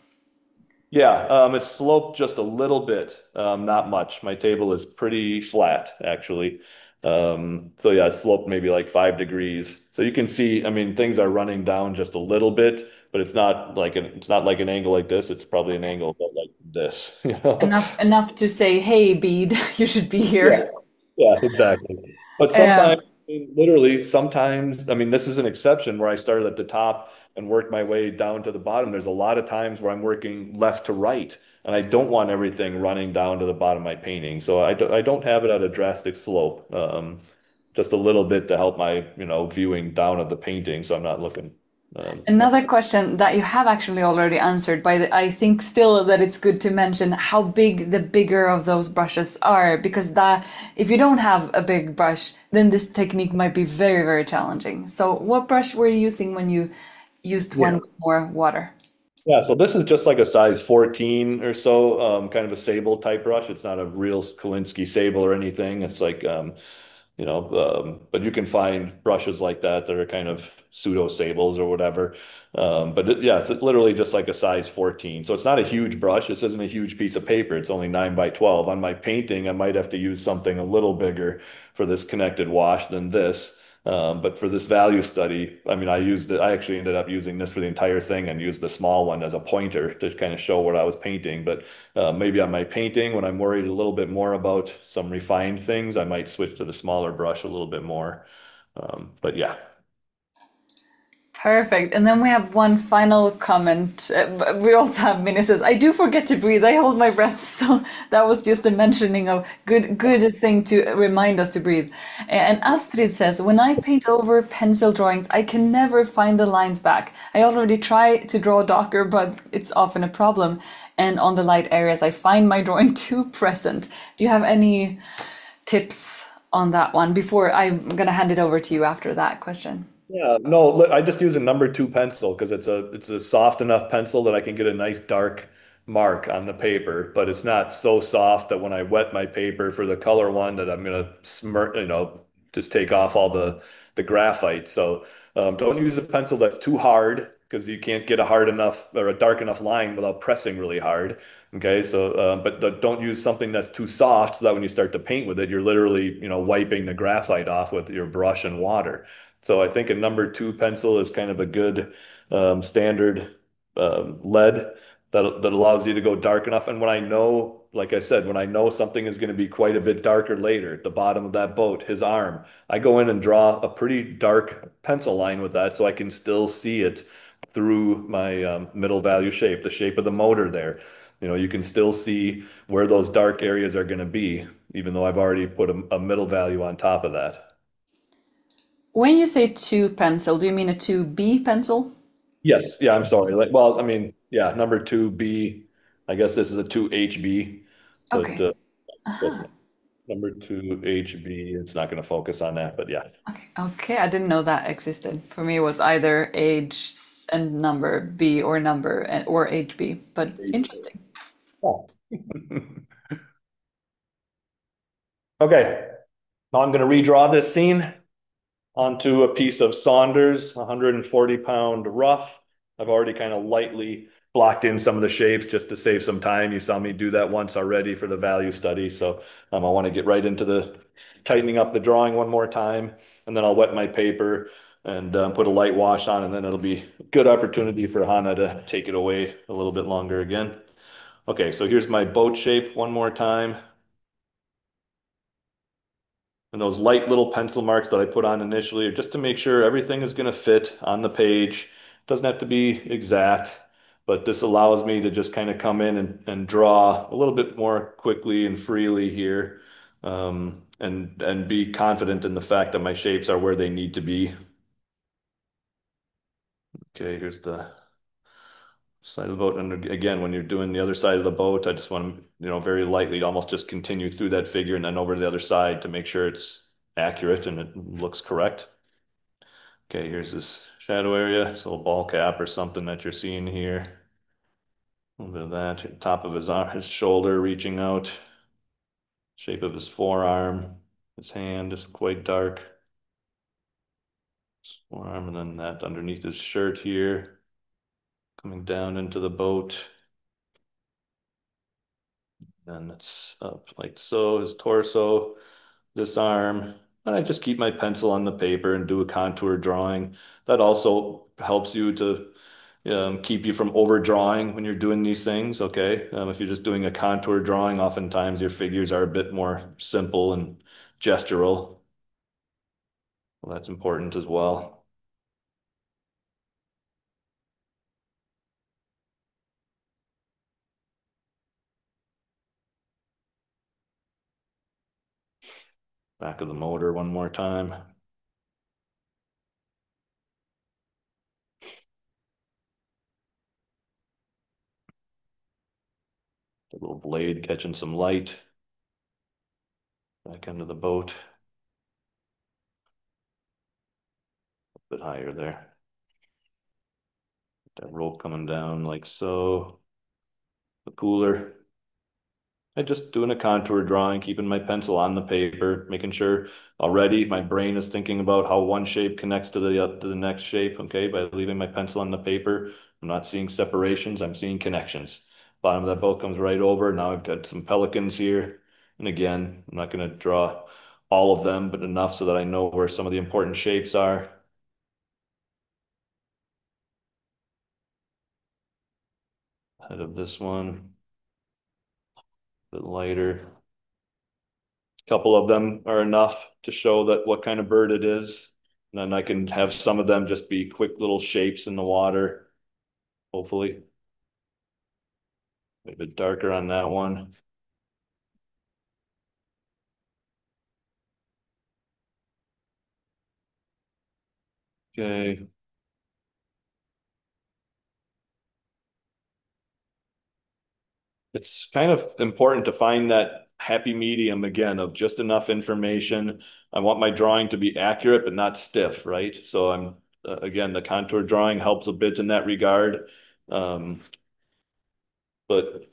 Yeah, it's sloped just a little bit, not much. My table is pretty flat, actually. So yeah, it's sloped maybe like 5 degrees. So you can see, I mean, things are running down just a little bit, but it's not like an angle like this. It's probably an angle about like this, you know? Enough to say, hey, bead, you should be Yeah. here. Yeah, exactly. But Um, sometimes, I mean, literally, sometimes, I mean, this is an exception where I started at the top and worked my way down to the bottom. There's a lot of times where I'm working left to right, and I don't want everything running down to the bottom of my painting. So I don't have it at a drastic slope, just a little bit to help my, viewing down of the painting. So I'm not looking. Yeah. Another question that you have actually already answered, but I think still that it's good to mention how big the bigger of those brushes are, because that if you don't have a big brush, then this technique might be very, very challenging. So what brush were you using when you used one Yeah. with more water? Yeah, so this is just like a size 14 or so, kind of a sable type brush. It's not a real Kolinsky sable or anything. It's like, but you can find brushes like that that are kind of pseudo sables or whatever. Yeah, it's literally just like a size 14. So it's not a huge brush. This isn't a huge piece of paper. It's only 9 by 12. On my painting, I might have to use something a little bigger for this connected wash than this. But for this value study, I mean, I actually ended up using this for the entire thing and used the small one as a pointer to kind of show what I was painting. But maybe on my painting, when I'm worried a little bit more about some refined things, I might switch to the smaller brush a little bit more. But yeah. Perfect. And then we have one final comment. We also have Minnie says, I do forget to breathe. I hold my breath. So that was just a mentioning of good thing to remind us to breathe. And Astrid says, when I paint over pencil drawings, I can never find the lines back. I already try to draw darker, but it's often a problem. And on the light areas, I find my drawing too present. Do you have any tips on that one before I'm going to hand it over to you after that question? Yeah, no, look, I just use a number two pencil because it's a soft enough pencil that I can get a nice dark mark on the paper, but it's not so soft that when I wet my paper for the color one that I'm gonna smirk, just take off all the graphite. So don't use a pencil that's too hard because you can't get a hard enough or a dark enough line without pressing really hard. Okay, so but don't use something that's too soft so that when you start to paint with it, you're literally, wiping the graphite off with your brush and water. So I think a number two pencil is kind of a good standard lead that allows you to go dark enough. And when I know, like I said, when I know something is going to be quite a bit darker later, at the bottom of that boat, his arm, I go in and draw a pretty dark pencil line with that so I can still see it through my middle value shape, the shape of the motor there. You can still see where those dark areas are going to be, even though I've already put a middle value on top of that. When you say two pencil, do you mean a 2B pencil? Yes, yeah, I'm sorry. Like, well, I mean, yeah, number two B. I guess this is a two HB, but Okay. that's not, number two HB. It's not going to focus on that, but yeah. Okay. Okay. I didn't know that existed. For me, it was either age and number B or number or HB, but interesting. Oh. Okay, now I'm going to redraw this scene onto a piece of Saunders 140-pound rough. I've already kind of lightly blocked in some of the shapes just to save some time. You saw me do that once already for the value study. So I want to get right into the tightening up the drawing one more time, and then I'll wet my paper and put a light wash on, and then it'll be a good opportunity for Hannah to take it away a little bit longer again. Okay, so here's my boat shape one more time. And those light little pencil marks that I put on initially are just to make sure everything is going to fit on the page. Doesn't have to be exact, but this allows me to just kind of come in and draw a little bit more quickly and freely here, and be confident in the fact that my shapes are where they need to be. Okay, here's the side of the boat. And again, when you're doing the other side of the boat, I just want to, very lightly almost just continue through that figure and then over to the other side to make sure it's accurate and it looks correct. Okay, here's this shadow area, this little ball cap or something that you're seeing here. A little bit of that, top of his arm, his shoulder reaching out, shape of his forearm, his hand is quite dark. His forearm, and then that underneath his shirt here, coming down into the boat. Then it's up like so, his torso, this arm. And I just keep my pencil on the paper and do a contour drawing. That also helps you to keep you from overdrawing when you're doing these things. Okay. If you're just doing a contour drawing, oftentimes your figures are a bit more simple and gestural. Well, that's important as well. Back of the motor one more time. The little blade catching some light. Back into the boat. A bit higher there. That rope coming down like so. The cooler. I just doing a contour drawing, keeping my pencil on the paper, making sure already my brain is thinking about how one shape connects to the next shape. Okay, by leaving my pencil on the paper, I'm not seeing separations, I'm seeing connections. Bottom of that boat comes right over. Now I've got some pelicans here. And again, I'm not going to draw all of them, but enough so that I know where some of the important shapes are. Head of this one, a bit lighter. Couple of them are enough to show that what kind of bird it is. And then I can have some of them just be quick little shapes in the water, hopefully. A bit darker on that one. Okay. It's kind of important to find that happy medium again of just enough information. I want my drawing to be accurate but not stiff, right? So I'm again, the contour drawing helps a bit in that regard. Um, but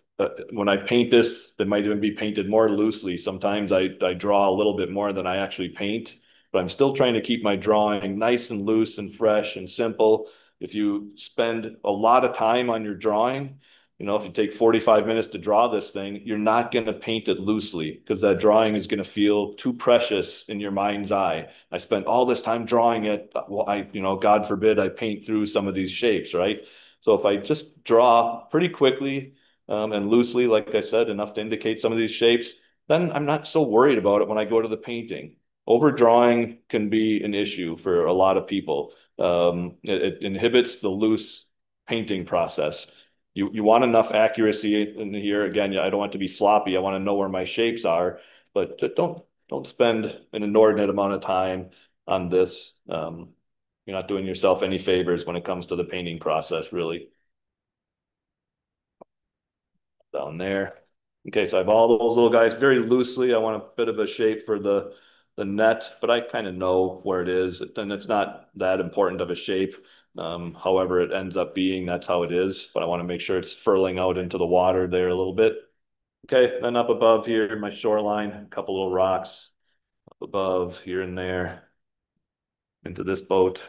when I paint this, it might even be painted more loosely. Sometimes I draw a little bit more than I actually paint, but I'm still trying to keep my drawing nice and loose and fresh and simple. If you spend a lot of time on your drawing, if you take 45 minutes to draw this thing, you're not going to paint it loosely because that drawing is going to feel too precious in your mind's eye. I spent all this time drawing it. Well, God forbid I paint through some of these shapes, right? So if I just draw pretty quickly, and loosely, like I said, enough to indicate some of these shapes, then I'm not so worried about it when I go to the painting. Overdrawing can be an issue for a lot of people. It inhibits the loose painting process. You want enough accuracy in here. Again, I don't want to be sloppy. I want to know where my shapes are, but don't spend an inordinate amount of time on this. You're not doing yourself any favors when it comes to the painting process, really. Down there. Okay, so I have all those little guys very loosely. I want a bit of a shape for the net, but I kind of know where it is, and it's not that important of a shape. However it ends up being, that's how it is. But I want to make sure it's furling out into the water there a little bit. Okay, then up above here, my shoreline, a couple little rocks up above here and there into this boat.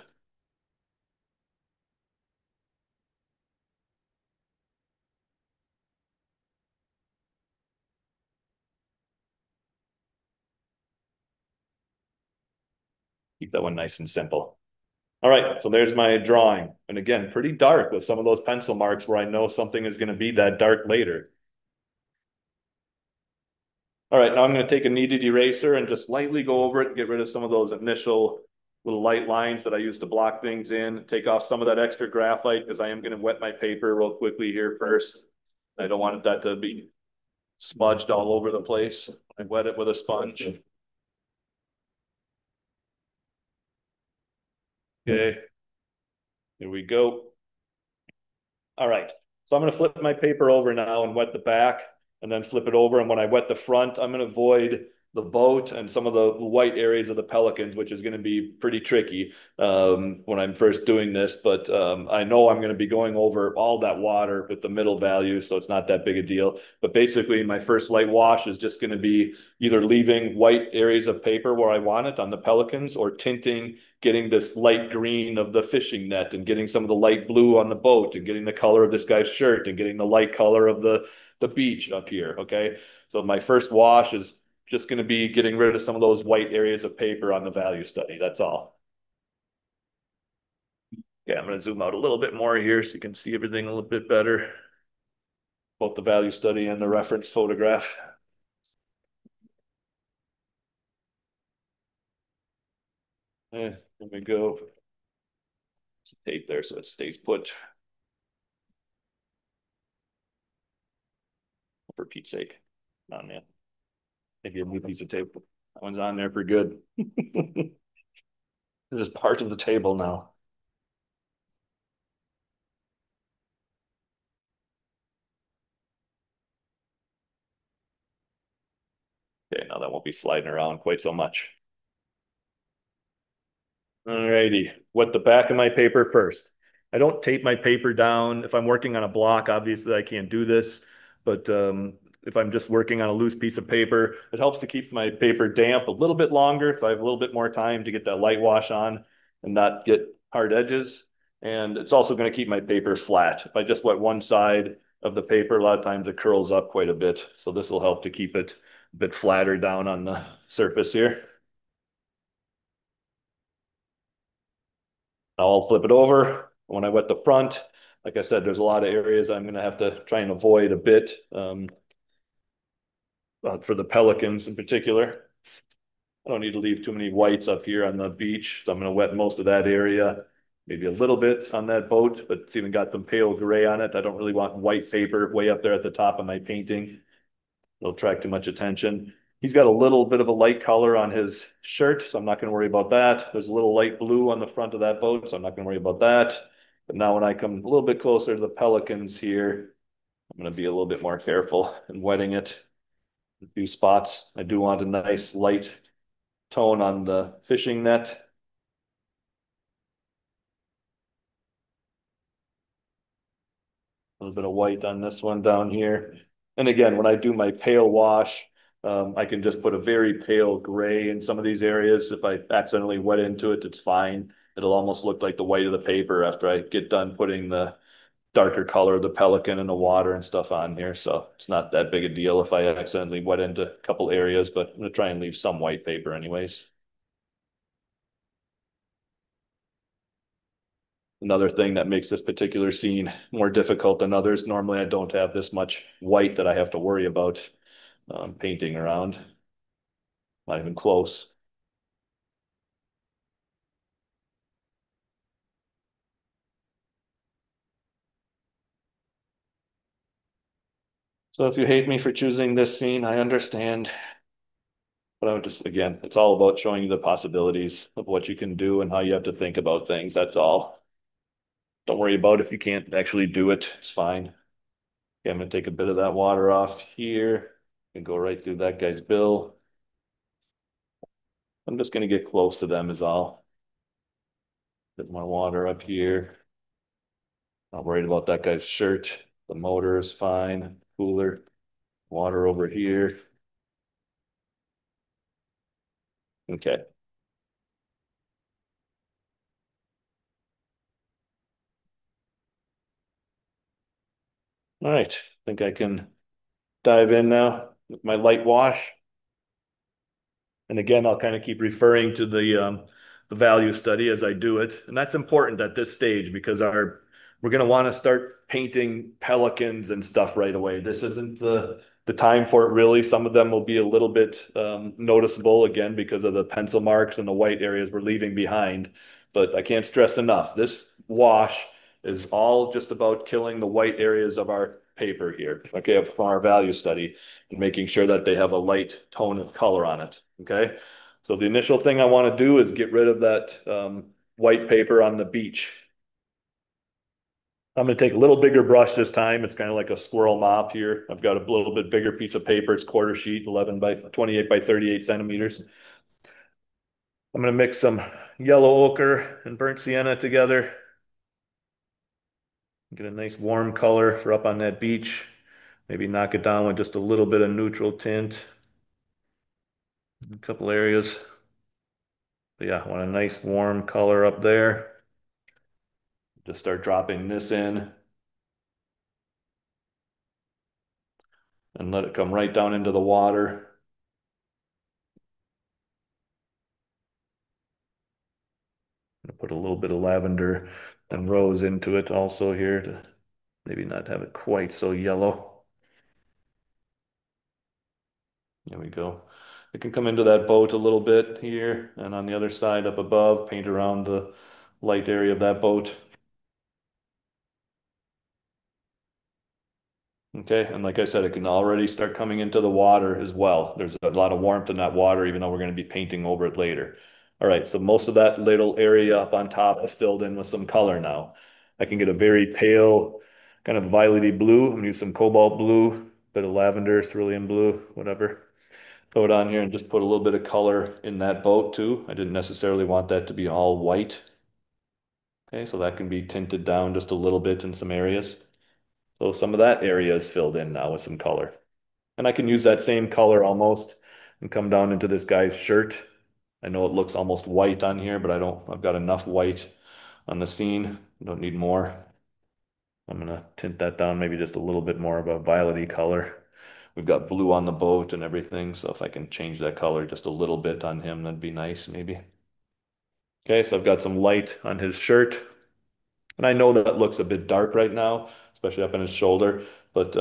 Keep that one nice and simple. All right, so there's my drawing. And again, pretty dark with some of those pencil marks where I know something is going to be that dark later. All right, now I'm going to take a kneaded eraser and just lightly go over it and get rid of some of those initial little light lines that I used to block things in. Take off some of that extra graphite because I am going to wet my paper real quickly here first. I don't want that to be smudged all over the place. I wet it with a sponge. Okay, here we go. All right. So I'm going to flip my paper over now and wet the back and then flip it over. And when I wet the front, I'm going to avoid the boat and some of the white areas of the pelicans, which is going to be pretty tricky when I'm first doing this. But I know I'm going to be going over all that water with the middle value, so it's not that big a deal. But basically, my first light wash is just going to be either leaving white areas of paper where I want it on the pelicans or tinting, getting this light green of the fishing net and getting some of the light blue on the boat and getting the color of this guy's shirt and getting the light color of the beach up here. Okay. So my first wash is just going to be getting rid of some of those white areas of paper on the value study. That's all. Okay, I'm going to zoom out a little bit more here so you can see everything a little bit better, both the value study and the reference photograph. There we go. Tape there so it stays put, for Pete's sake. Oh man, maybe a new piece of tape. That one's on there for good. This is part of the table now. Okay, now that won't be sliding around quite so much. Alrighty, wet the back of my paper first. I don't tape my paper down. If I'm working on a block, obviously I can't do this, but if I'm just working on a loose piece of paper, it helps to keep my paper damp a little bit longer, so I have a little bit more time to get that light wash on and not get hard edges. And it's also going to keep my paper flat. If I just wet one side of the paper, a lot of times it curls up quite a bit. So this will help to keep it a bit flatter down on the surface here. I'll flip it over. When I wet the front, like I said, there's a lot of areas I'm going to have to try and avoid a bit for the pelicans in particular. I don't need to leave too many whites up here on the beach, so I'm going to wet most of that area, maybe a little bit on that boat, but it's even got some pale gray on it. I don't really want white paper way up there at the top of my painting. It'll attract too much attention. He's got a little bit of a light color on his shirt, so I'm not going to worry about that. There's a little light blue on the front of that boat, so I'm not going to worry about that. But now when I come a little bit closer to the pelicans here, I'm going to be a little bit more careful in wetting it. A few spots. I do want a nice light tone on the fishing net. A little bit of white on this one down here. And again, when I do my pale wash, I can just put a very pale gray in some of these areas. If I accidentally wet into it, it's fine. It'll almost look like the white of the paper after I get done putting the darker color of the pelican and the water and stuff on here. So it's not that big a deal if I accidentally wet into a couple areas, but I'm gonna try and leave some white paper anyways. Another thing that makes this particular scene more difficult than others. Normally I don't have this much white that I have to worry about painting around. Not even close. So if you hate me for choosing this scene, I understand. But I would just, again, it's all about showing you the possibilities of what you can do and how you have to think about things. That's all. Don't worry about if you can't actually do it. It's fine. Okay, I'm going to take a bit of that water off here and go right through that guy's bill. I'm just going to get close to them is all. Bit more water up here. Not worried about that guy's shirt. The motor is fine. Cooler. Water over here. Okay. All right. I think I can dive in now with my light wash. And again, I'll kind of keep referring to the value study as I do it. And that's important at this stage because we're going to want to start painting pelicans and stuff right away. This isn't the time for it really. Some of them will be a little bit noticeable again because of the pencil marks and the white areas we're leaving behind. But I can't stress enough, this wash is all just about killing the white areas of our paper here, okay, from our value study and making sure that they have a light tone of color on it, okay? So the initial thing I want to do is get rid of that white paper on the beach. I'm going to take a little bigger brush this time. It's kind of like a squirrel mop here. I've got a little bit bigger piece of paper. It's quarter sheet, 11 by 28 by 38 centimeters. I'm going to mix some yellow ochre and burnt sienna together. Get a nice warm color for up on that beach. Maybe knock it down with just a little bit of neutral tint. A couple areas. But yeah, I want a nice warm color up there. Just start dropping this in and let it come right down into the water. gonna put a little bit of lavender and rose into it also here to maybe not have it quite so yellow. There we go. It can come into that boat a little bit here, and on the other side up above, paint around the light area of that boat. Okay, and like I said, it can already start coming into the water as well. There's a lot of warmth in that water, even though we're going to be painting over it later. All right, so most of that little area up on top is filled in with some color now. I can get a very pale, kind of violety blue. I'm gonna use some cobalt blue, bit of lavender, cerulean blue, whatever. Throw it on here and just put a little bit of color in that boat too. I didn't necessarily want that to be all white. Okay, so that can be tinted down just a little bit in some areas. So some of that area is filled in now with some color. And I can use that same color almost and come down into this guy's shirt. I know it looks almost white on here, but I've got enough white on the scene. I don't need more. I'm gonna tint that down maybe just a little bit more of a violety color. We've got blue on the boat and everything, so if I can change that color just a little bit on him, that'd be nice maybe. Okay, so I've got some light on his shirt. And I know that looks a bit dark right now, especially up in his shoulder. But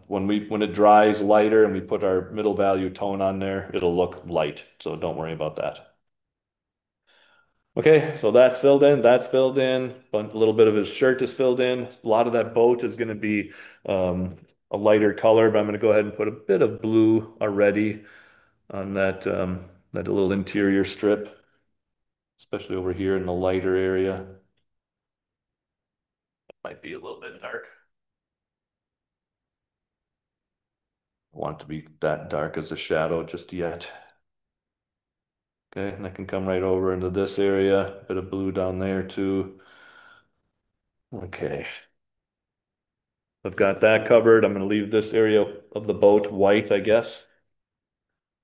when it dries lighter and we put our middle value tone on there, it'll look light. So don't worry about that. Okay, so that's filled in. That's filled in. But a little bit of his shirt is filled in. A lot of that boat is going to be a lighter color, but I'm going to go ahead and put a bit of blue already on that little interior strip, especially over here in the lighter area. Might be a little bit dark. Want it to be that dark as a shadow just yet. Okay, and I can come right over into this area, bit of blue down there too. Okay, I've got that covered. I'm going to leave this area of the boat white, I guess.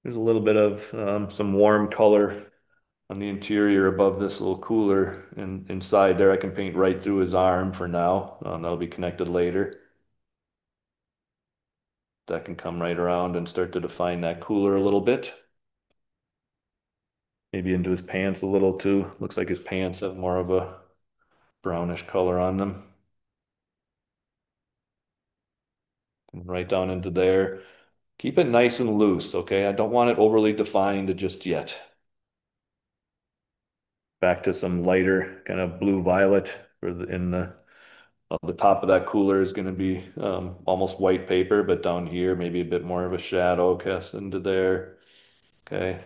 There's a little bit of some warm color on the interior above this little cooler, and inside there I can paint right through his arm for now. That'll be connected later. That can come right around and start to define that cooler a little bit. Maybe into his pants a little too. Looks like his pants have more of a brownish color on them. And right down into there. Keep it nice and loose, okay? I don't want it overly defined just yet. Back to some lighter kind of blue violet for in the top of that cooler is going to be almost white paper, but down here maybe a bit more of a shadow cast into there. Okay.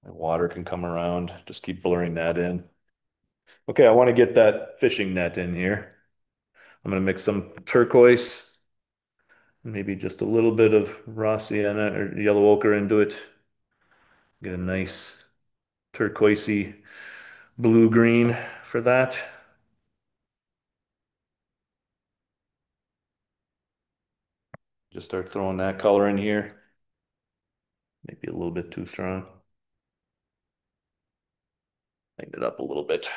And water can come around. Just keep blurring that in. Okay, I want to get that fishing net in here. I'm going to mix some turquoise, maybe just a little bit of raw sienna or yellow ochre into it. Get a nice turquoisey blue green for that. Just start throwing that color in here. Maybe a little bit too strong. Lighten it up a little bit.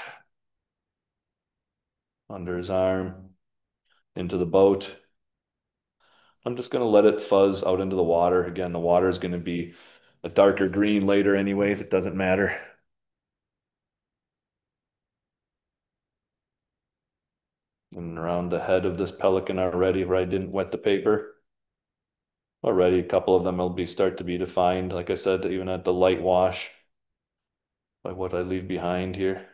Under his arm, into the boat. I'm just going to let it fuzz out into the water. Again, the water is going to be a darker green later anyways. It doesn't matter. And around the head of this pelican already where I didn't wet the paper. Already a couple of them will start to be defined. Like I said, even at the light wash by what I leave behind here.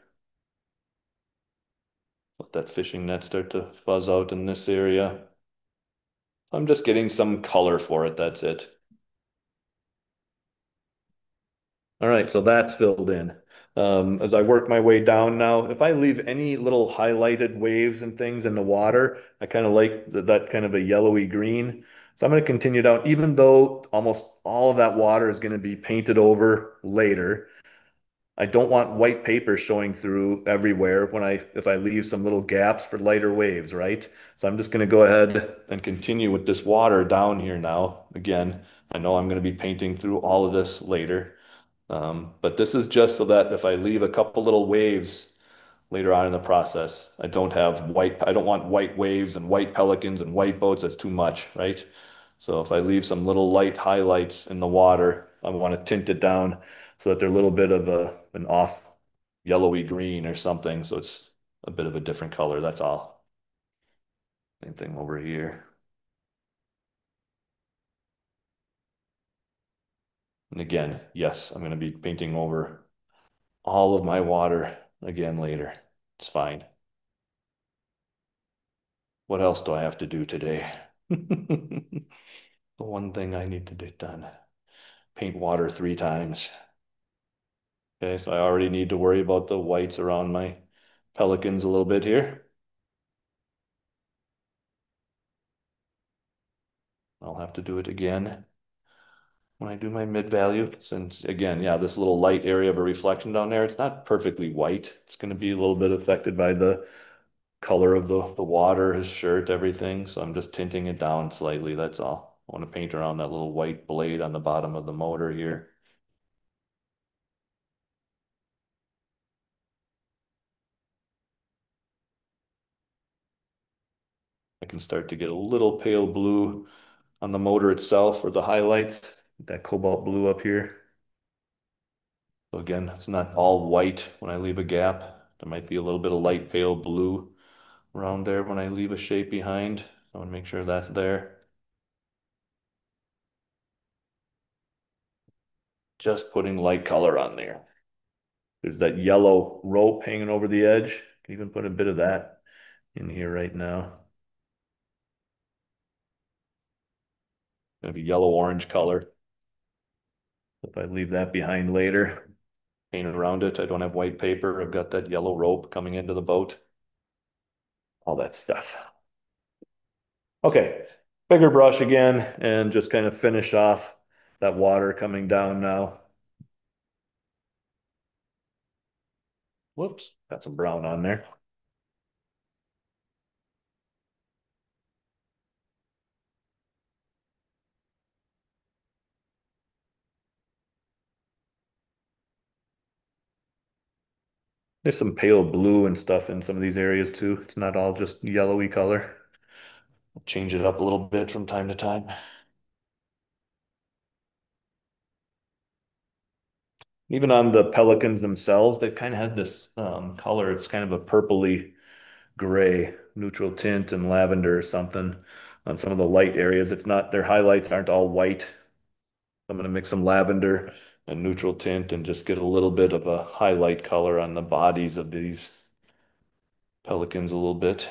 Let that fishing net start to fuzz out in this area. I'm just getting some color for it. That's it. All right, so that's filled in. As I work my way down now, if I leave any little highlighted waves and things in the water, I kind of like that kind of a yellowy green. So I'm going to continue down, even though almost all of that water is going to be painted over later. I don't want white paper showing through everywhere if I leave some little gaps for lighter waves, right? So I'm just going to go ahead and continue with this water down here now. Again, I know I'm going to be painting through all of this later. But this is just so that if I leave a couple little waves later on in the process, I don't want white waves and white pelicans and white boats. That's too much, right? So if I leave some little light highlights in the water, I want to tint it down so that they're a little bit of an off yellowy green or something. So it's a bit of a different color. That's all. Same thing over here. And again, yes, I'm going to be painting over all of my water again later. It's fine. What else do I have to do today? The one thing I need to get done. Paint water 3 times. Okay, so I already need to worry about the whites around my pelicans a little bit here. I'll have to do it again when I do my mid value, since again, yeah, this little light area of a reflection down there, it's not perfectly white. It's going to be a little bit affected by the color of the water, his shirt, everything. So I'm just tinting it down slightly. That's all. I want to paint around that little white blade on the bottom of the motor here. I can start to get a little pale blue on the motor itself for the highlights, that cobalt blue up here. So again, it's not all white when I leave a gap. There might be a little bit of light pale blue around there when I leave a shape behind. I want to make sure that's there. Just putting light color on there. There's that yellow rope hanging over the edge. Can even put a bit of that in here right now. Gonna be yellow orange color. If I leave that behind later, paint around it. I don't have white paper. I've got that yellow rope coming into the boat. All that stuff. Okay, bigger brush again and just kind of finish off that water coming down now. Whoops, got some brown on there. There's some pale blue and stuff in some of these areas too. It's not all just yellowy color. I'll change it up a little bit from time to time. Even on the pelicans themselves, they kind of had this color. It's kind of a purpley gray, neutral tint and lavender or something on some of the light areas. It's not, their highlights aren't all white. I'm going to mix some lavender and neutral tint and just get a little bit of a highlight color on the bodies of these pelicans a little bit.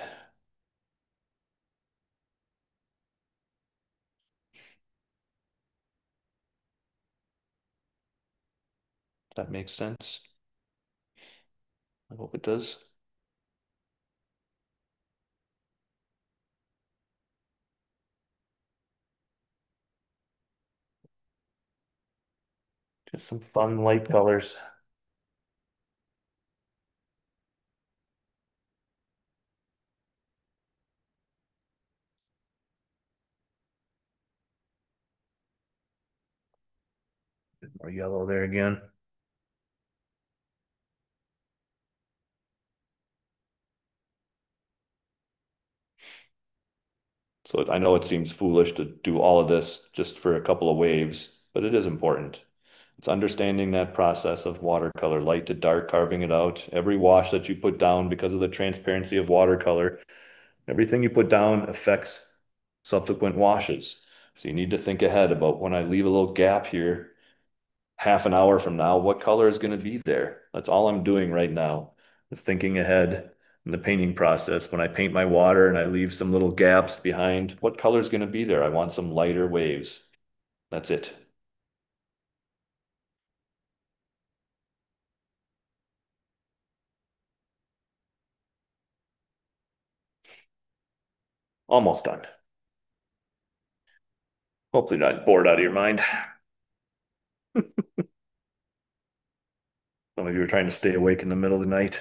That makes sense. I hope it does. Just some fun light colors. Bit more yellow there again. So I know it seems foolish to do all of this just for a couple of waves, but it is important. It's understanding that process of watercolor, light to dark, carving it out. Every wash that you put down, because of the transparency of watercolor, everything you put down affects subsequent washes. So you need to think ahead about when I leave a little gap here, half an hour from now, what color is going to be there? That's all I'm doing right now, is thinking ahead in the painting process. When I paint my water and I leave some little gaps behind, what color is going to be there? I want some lighter waves. That's it. Almost done. Hopefully not bored out of your mind. Some of you are trying to stay awake in the middle of the night.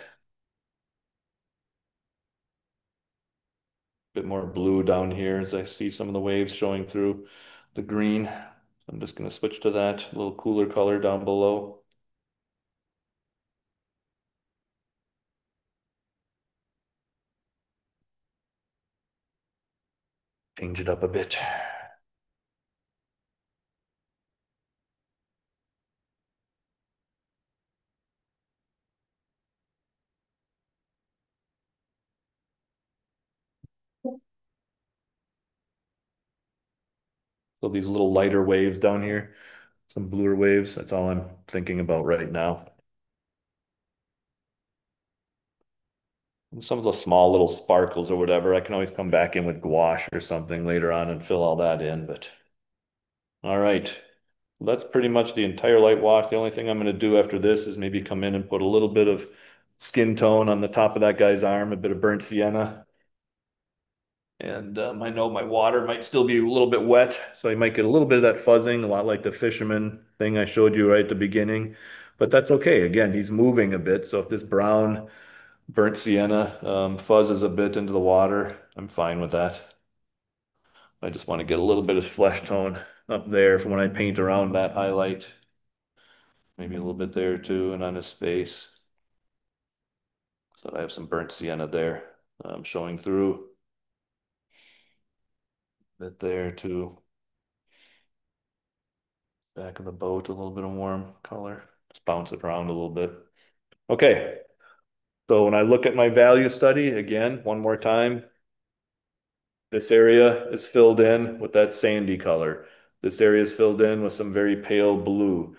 Bit more blue down here as I see some of the waves showing through the green. I'm just going to switch to that a little cooler color down below. Change it up a bit. So these little lighter waves down here, some bluer waves, that's all I'm thinking about right now. Some of the small little sparkles or whatever, I can always come back in with gouache or something later on and fill all that in, but all right. That's pretty much the entire light wash. The only thing I'm going to do after this is maybe come in and put a little bit of skin tone on the top of that guy's arm, a bit of burnt sienna. And I know my water might still be a little bit wet, so you might get a little bit of that fuzzing, a lot like the fisherman thing I showed you right at the beginning. But that's okay. Again, he's moving a bit. So if this brown burnt sienna fuzzes a bit into the water, I'm fine with that. I just want to get a little bit of flesh tone up there from when I paint around that highlight. Maybe a little bit there too, and on his face. So I have some burnt sienna there showing through. A bit there too. Back of the boat, a little bit of warm color. Just bounce it around a little bit. Okay, so when I look at my value study, again, one more time, this area is filled in with that sandy color. This area is filled in with some very pale blue.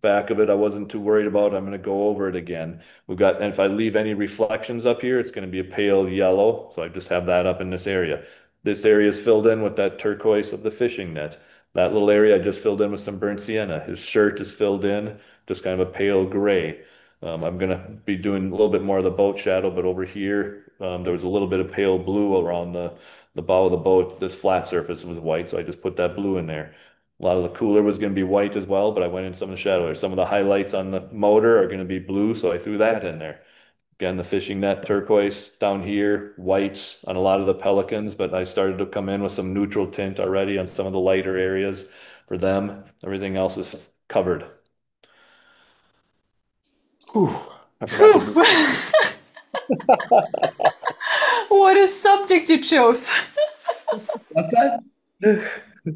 Back of it, I wasn't too worried about. I'm going to go over it again. We've got, and if I leave any reflections up here, it's going to be a pale yellow. So I just have that up in this area. This area is filled in with that turquoise of the fishing net. That little area I just filled in with some burnt sienna. His shirt is filled in, just kind of a pale gray. I'm going to be doing a little bit more of the boat shadow, but over here, there was a little bit of pale blue around the bow of the boat. This flat surface was white, so I just put that blue in there. A lot of the cooler was going to be white as well, but I went in some of the shadow. Some of the highlights on the motor are going to be blue, so I threw that in there. Again, the fishing net turquoise down here, whites on a lot of the pelicans, but I started to come in with some neutral tint already on some of the lighter areas for them. Everything else is covered. Whew, I forgot to do. Phew. What a subject you chose. What's that?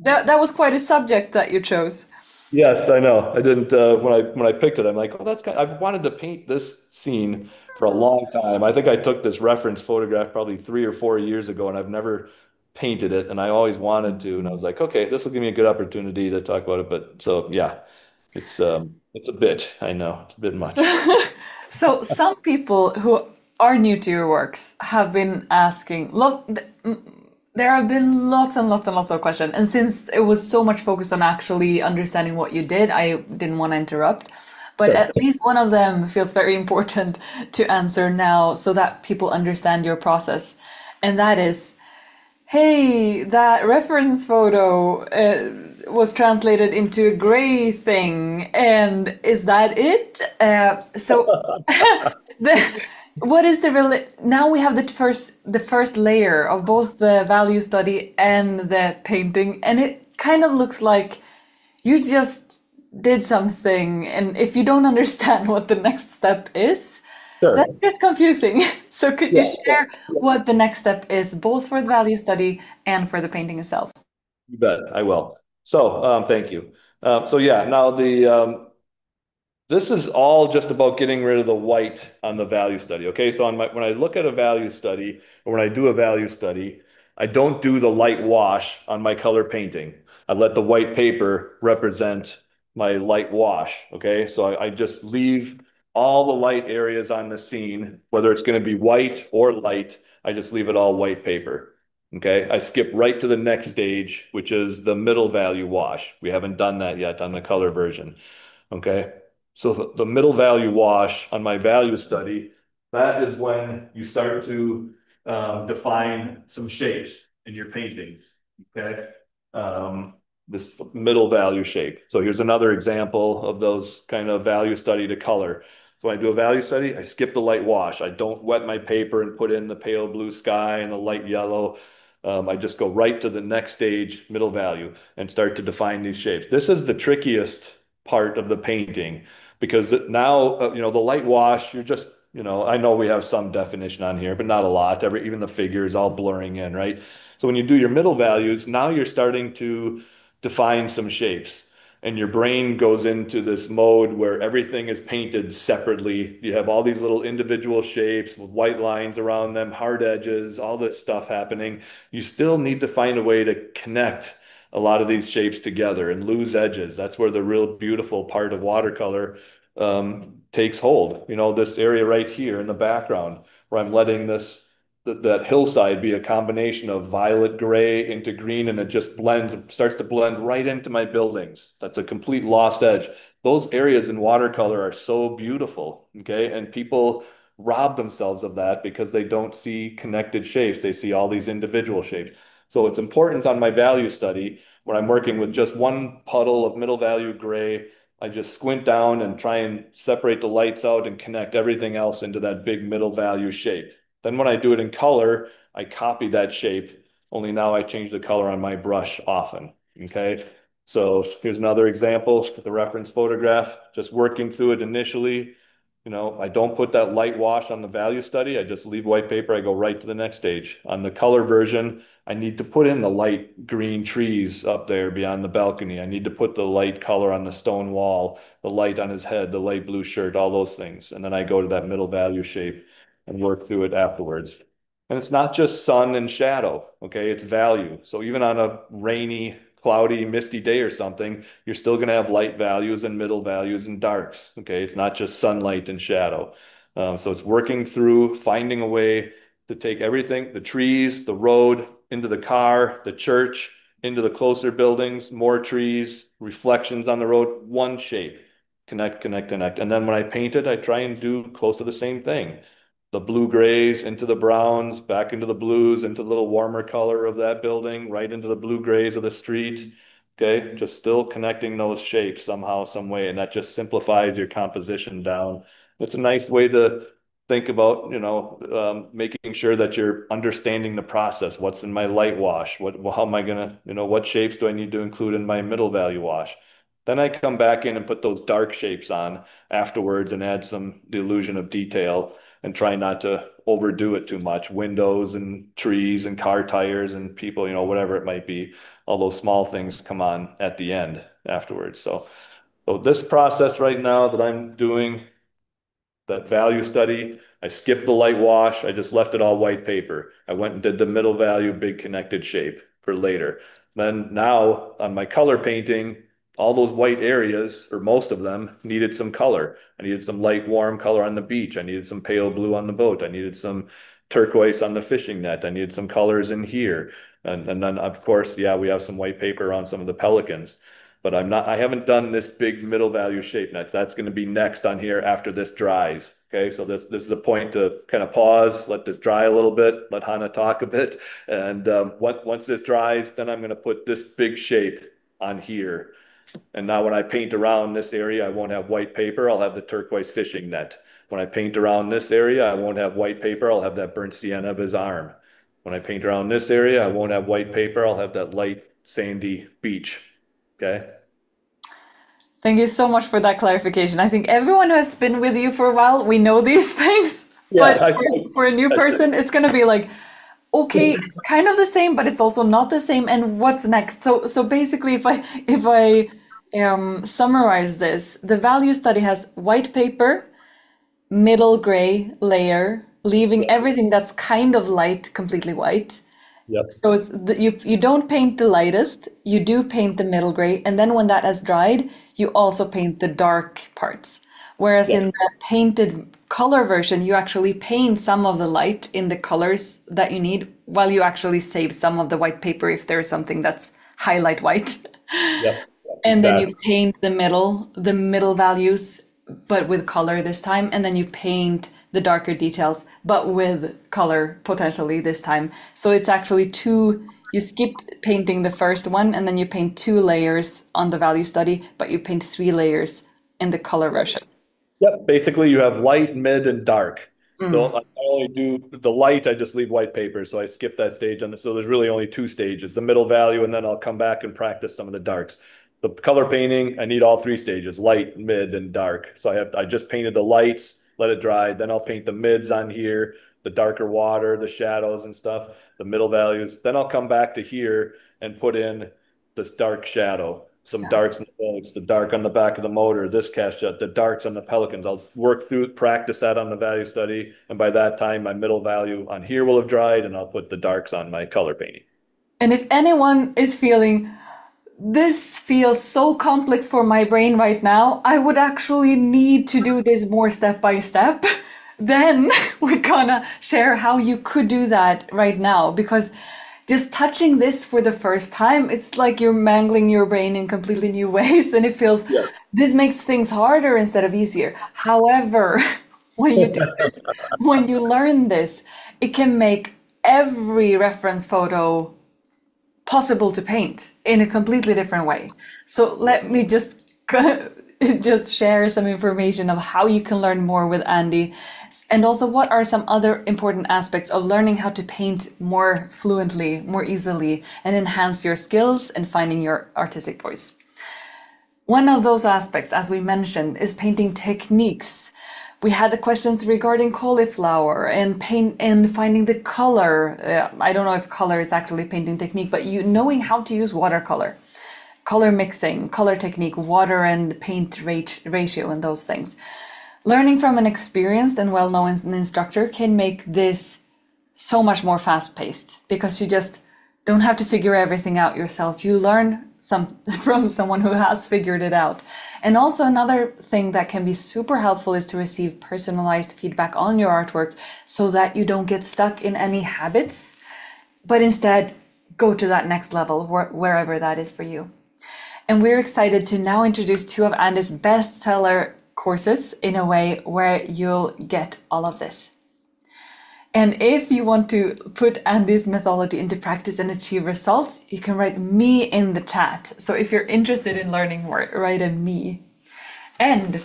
That was quite a subject that you chose. Yes, I know. I didn't when I picked it, I'm like, oh, that's kind I've wanted to paint this scene for a long time. I think I took this reference photograph probably 3 or 4 years ago, and I've never painted it, and I always wanted to. And I was like, okay, this will give me a good opportunity to talk about it. But so yeah, it's a bit, I know, it's a bit much. So some people who are new to your works have been asking there have been lots and lots and lots of questions. And since it was so much focused on actually understanding what you did, I didn't want to interrupt. But Sure. at least one of them feels very important to answer now so that people understand your process. And that is, hey, that reference photo was translated into a gray thing, and is that it? So the, what is the real? Now we have the first layer of both the value study and the painting, and it kind of looks like you just did something, and if you don't understand what the next step is, Sure. that's just confusing. So could you Yeah, yeah, share yeah. what the next step is, both for the value study and for the painting itself? You bet, I will. So, thank you. So yeah, now the this is all just about getting rid of the white on the value study. Okay, so when I look at a value study or when I do a value study, I don't do the light wash on my color painting. I let the white paper represent my light wash. Okay, so I just leave all the light areas on the scene, whether it's going to be white or light, I just leave it all white paper. Okay, I skip right to the next stage, which is the middle value wash. We haven't done that yet on the color version. Okay. So the middle value wash on my value study, that is when you start to define some shapes in your paintings. Okay. This middle value shape. So here's another example of those kind of value study to color. So when I do a value study, I skip the light wash. I don't wet my paper and put in the pale blue sky and the light yellow. I just go right to the next stage, middle value, and start to define these shapes. This is the trickiest part of the painting because now, the light wash, you're just, I know we have some definition on here, but not a lot. Even the figures all blurring in, right? So when you do your middle values, now you're starting to define some shapes. And your brain goes into this mode where everything is painted separately. You have all these little individual shapes with white lines around them, hard edges, all this stuff happening. You still need to find a way to connect a lot of these shapes together and lose edges. That's where the real beautiful part of watercolor takes hold. You know, this area right here in the background where I'm letting that hillside be a combination of violet gray into green, and it just starts to blend right into my buildings. That's a complete lost edge. Those areas in watercolor are so beautiful, okay? And people rob themselves of that because they don't see connected shapes. They see all these individual shapes. So it's important on my value study when I'm working with just one puddle of middle value gray. I just squint down and try and separate the lights out and connect everything else into that big middle value shape. Then when I do it in color, I copy that shape, only now I change the color on my brush often. Okay. So here's another example, the reference photograph, just working through it initially. You know, I don't put that light wash on the value study. I just leave white paper. I go right to the next stage. On the color version, I need to put in the light green trees up there beyond the balcony. I need to put the light color on the stone wall, the light on his head, the light blue shirt, all those things. And then I go to that middle value shape and work through it afterwards. And it's not just sun and shadow, okay? It's value. So even on a rainy, cloudy, misty day or something, you're still going to have light values and middle values and darks, okay? It's not just sunlight and shadow. So it's working through finding a way to take everything, the trees, the road, into the car, the church, into the closer buildings, more trees, reflections on the road, one shape. Connect, connect, connect. And then when I paint it, I try and do close to the same thing. The blue grays into the browns, back into the blues, into the little warmer color of that building, right into the blue grays of the street. Okay, just still connecting those shapes somehow, some way, and that just simplifies your composition down. It's a nice way to think about, making sure that you're understanding the process. What's in my light wash? How am I gonna, what shapes do I need to include in my middle value wash? Then I come back in and put those dark shapes on afterwards and add the illusion of detail and try not to overdo it too much. Windows and trees and car tires and people, whatever it might be. All those small things come on at the end afterwards. So this process right now that I'm doing, that value study, I skipped the light wash. I just left it all white paper. I went and did the middle value, big connected shape for later. Then now on my color painting, all those white areas, or most of them, needed some color. I needed some light, warm color on the beach. I needed some pale blue on the boat. I needed some turquoise on the fishing net. I needed some colors in here. And then, of course, yeah, we have some white paper on some of the pelicans. But I haven't done this big middle value shape net. That's going to be next on here after this dries. Okay, so this is a point to kind of pause, let this dry a little bit, let Hannah talk a bit. And once this dries, then I'm going to put this big shape on here. And now when I paint around this area, I won't have white paper. I'll have the turquoise fishing net. When I paint around this area, I won't have white paper. I'll have that burnt sienna of his arm. When I paint around this area, I won't have white paper. I'll have that light sandy beach. Okay. Thank you so much for that clarification. I think everyone who has been with you for a while, we know these things. Yeah, But for a new person, it's going to be like, okay, it's kind of the same, but it's also not the same. And what's next? So basically, if I summarize this, the value study has white paper, middle gray layer, leaving everything that's kind of light completely white. yep, So you don't paint the lightest, you do paint the middle gray, and then when that has dried, you also paint the dark parts. Whereas yep, in the painted color version, you actually paint some of the light in the colors that you need, while you actually save some of the white paper if there's something that's highlight white. yep, yep, And then you exactly. paint the middle values, but with color this time. And then you paint the darker details, but with color potentially this time. So it's actually you skip painting the first one and then you paint two layers on the value study, but you paint three layers in the color version. Yep. Basically, you have light, mid, and dark. Mm. So I only do the light, I just leave white paper. So I skip that stage on so there's really only two stages, the middle value, and then I'll come back and practice some of the darks. The color painting, I need all three stages, light, mid, and dark. So I just painted the lights, let it dry. Then I'll paint the mids on here, the darker water, the shadows and stuff, the middle values. Then I'll come back to here and put in this dark shadow, some Yeah. darks in the boats, the dark on the back of the motor, this cast jet, the darks on the Pelicans. I'll work through, practice that on the value study. And by that time, my middle value on here will have dried and I'll put the darks on my color painting. And if anyone is feeling, this feels so complex for my brain right now. I would actually need to do this more step by step. Then we're gonna share how you could do that right now, because just touching this for the first time, it's like you're mangling your brain in completely new ways, and it feels Yeah. this makes things harder instead of easier. However, when you do this, when you learn this, it can make every reference photo possible to paint in a completely different way. So let me just just share some information of how you can learn more with Andy, and also what are some other important aspects of learning how to paint more fluently, more easily, and enhance your skills and finding your artistic voice. One of those aspects, as we mentioned, is painting techniques. We had the questions regarding cauliflower and paint and finding the color. I don't know if color is actually painting technique, but you knowing how to use watercolor, color mixing, color technique, water and paint ratio, and those things. Learning from an experienced and well-known instructor can make this so much more fast-paced, because you just don't have to figure everything out yourself. You learn from someone who has figured it out. And also another thing that can be super helpful is to receive personalized feedback on your artwork, so that you don't get stuck in any habits, but instead go to that next level, wherever that is for you. And we're excited to now introduce two of Andy's bestseller courses in a way where you'll get all of this. And if you want to put Andy's methodology into practice and achieve results, you can write me in the chat. So if you're interested in learning more, write a me. And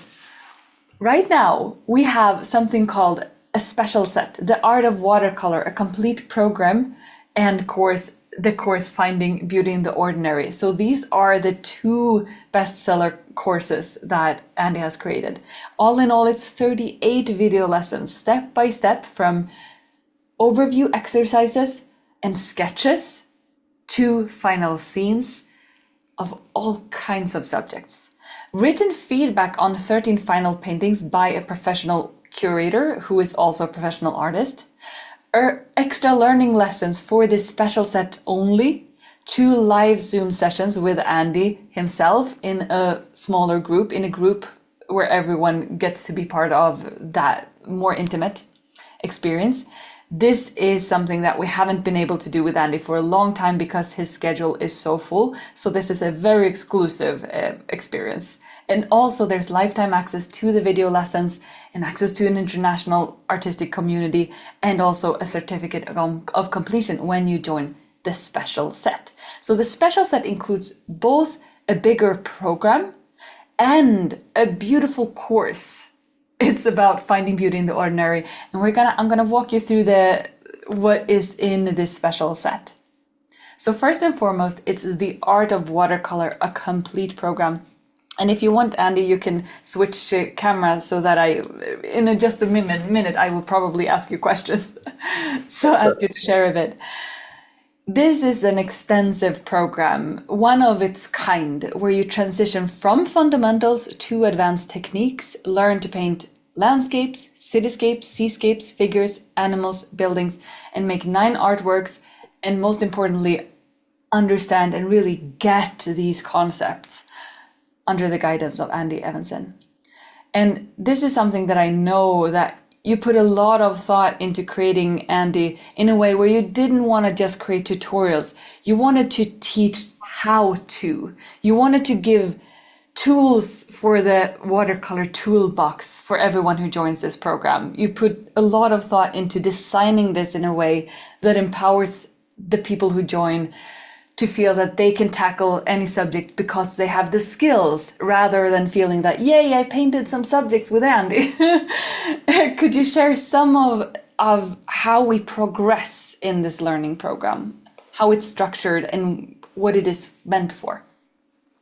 right now we have something called a special set, The Art of Watercolor, a complete program and course, the course Finding Beauty in the Ordinary. So these are the two bestseller courses that Andy has created. All in all, it's 38 video lessons, step by step, from overview exercises and sketches to final scenes of all kinds of subjects. Written feedback on 13 final paintings by a professional curator who is also a professional artist. Extra learning lessons for this special set only. 2 live Zoom sessions with Andy himself in a smaller group, in a group where everyone gets to be part of that more intimate experience. This is something that we haven't been able to do with Andy for a long time because his schedule is so full. So this is a very exclusive experience. And also there's lifetime access to the video lessons and access to an international artistic community, and also a certificate of completion when you join the special set. So the special set includes both a bigger program and a beautiful course. It's about finding beauty in the ordinary, and I'm gonna walk you through what is in this special set. So first and foremost, it's The Art of Watercolor, a complete program. And if you want, Andy, you can switch cameras so that in just a minute, I will probably ask you questions. So ask you to share a bit. This is an extensive program, one of its kind, where you transition from fundamentals to advanced techniques, learn to paint landscapes, cityscapes, seascapes, figures, animals, buildings, and make 9 artworks, and most importantly, understand and really get these concepts under the guidance of Andy Evansen. And this is something that I know that you put a lot of thought into creating, Andy, in a way where you didn't want to just create tutorials. You wanted to teach how to. You wanted to give tools for the watercolor toolbox for everyone who joins this program. You put a lot of thought into designing this in a way that empowers the people who join to feel that they can tackle any subject because they have the skills, rather than feeling that, yay, I painted some subjects with Andy. Could you share some of how we progress in this learning program, how it's structured and what it is meant for?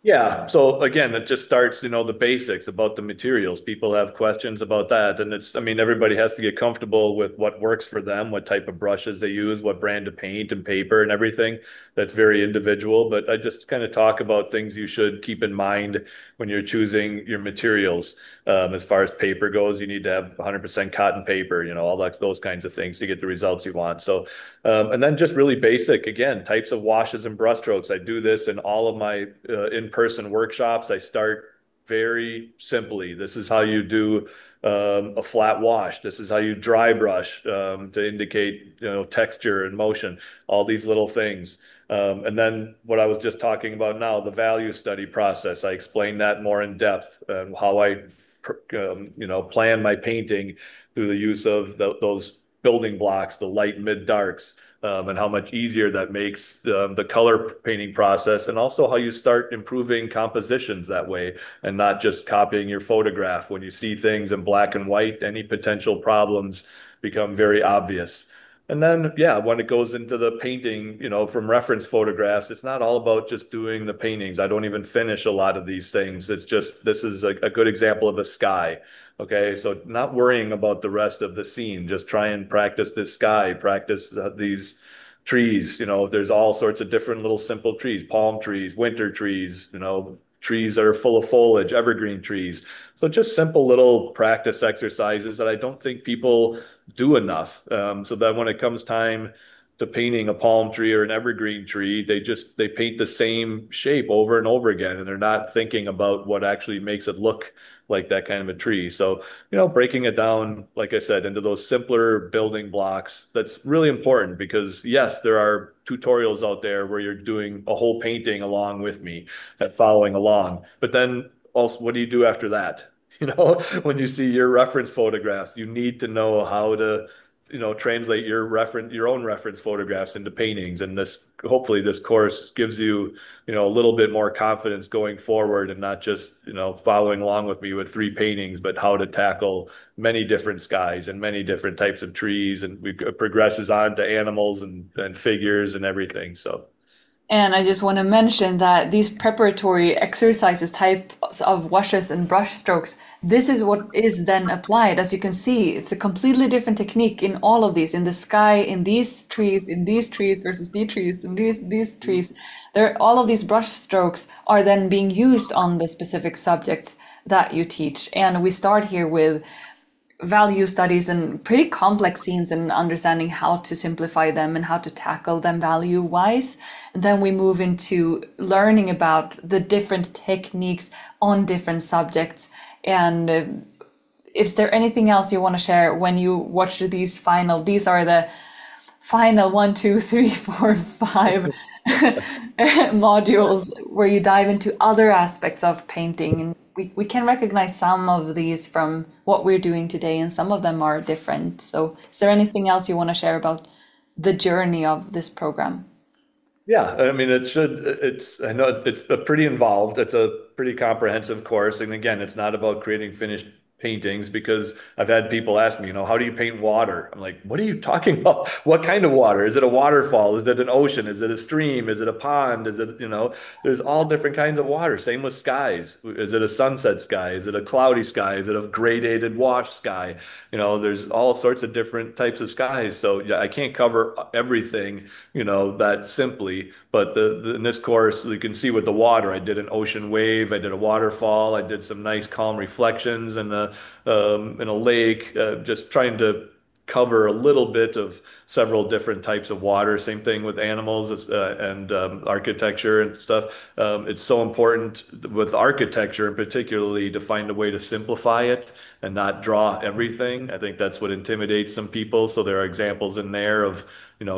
Yeah. So again, it just starts, the basics about the materials. People have questions about that. And I mean, everybody has to get comfortable with what works for them, what type of brushes they use, what brand of paint and paper and everything. That's very individual. But I just kind of talk about things you should keep in mind when you're choosing your materials. As far as paper goes, you need to have 100% cotton paper, all those kinds of things to get the results you want. So and then just really basic, again, types of washes and brushstrokes. I do this in all of my in-person workshops. I start very simply. This is how you do a flat wash. This is how you dry brush to indicate, texture and motion, all these little things. And then what I was just talking about now, the value study process. I explain that more in depth and how I, plan my painting through the use of those building blocks, the light, mid, darks, and how much easier that makes the color painting process, and also how you start improving compositions that way and not just copying your photograph. When you see things in black and white, any potential problems become very obvious. And then, yeah, when it goes into the painting, from reference photographs, it's not all about just doing the paintings. I don't even finish a lot of these things. It's just, this is a good example of a sky. Okay, so not worrying about the rest of the scene, just try and practice this sky, practice these trees. There's all sorts of different little simple trees, palm trees, winter trees, trees that are full of foliage, evergreen trees. So just simple little practice exercises that I don't think people do enough. So that when it comes time to painting a palm tree or an evergreen tree, they paint the same shape over and over again, and they're not thinking about what actually makes it look like that kind of a tree. So, breaking it down, like I said, into those simpler building blocks, that's really important because yes, there are tutorials out there where you're doing a whole painting along with me and following along. But then also, what do you do after that? When you see your reference photographs, you need to know how to, translate your own reference photographs into paintings. And hopefully this course gives you, a little bit more confidence going forward and not just, following along with me with three paintings, but how to tackle many different skies and many different types of trees. And it progresses on to animals and figures and everything. So. And I just want to mention that these preparatory exercises, types of washes and brush strokes, this is what is then applied. As you can see, it's a completely different technique in all of these, in the sky, in these trees versus these trees, and these trees. There, all of these brush strokes are then being used on the specific subjects that you teach. And we start here with value studies and pretty complex scenes and understanding how to simplify them and how to tackle them value wise. And then we move into learning about the different techniques on different subjects. And is there anything else you want to share when you watch these are the final one, two, three, four, five modules where you dive into other aspects of painting. And we can recognize some of these from what we're doing today, and some of them are different. So, is there anything else you want to share about the journey of this program? Yeah, I mean, I know it's a pretty involved, it's a pretty comprehensive course. And again, it's not about creating finished paintings because I've had people ask me, how do you paint water? I'm like, what are you talking about? What kind of water? Is it a waterfall? Is it an ocean? Is it a stream? Is it a pond? Is it, there's all different kinds of water. Same with skies. Is it a sunset sky? Is it a cloudy sky? Is it a gradated wash sky? There's all sorts of different types of skies. So yeah, I can't cover everything, that simply. But in this course, you can see with the water, I did an ocean wave, I did a waterfall, I did some nice calm reflections in a lake, just trying to cover a little bit of several different types of water. Same thing with animals and architecture and stuff. It's so important with architecture, particularly, to find a way to simplify it and not draw everything. I think that's what intimidates some people. So there are examples in there of,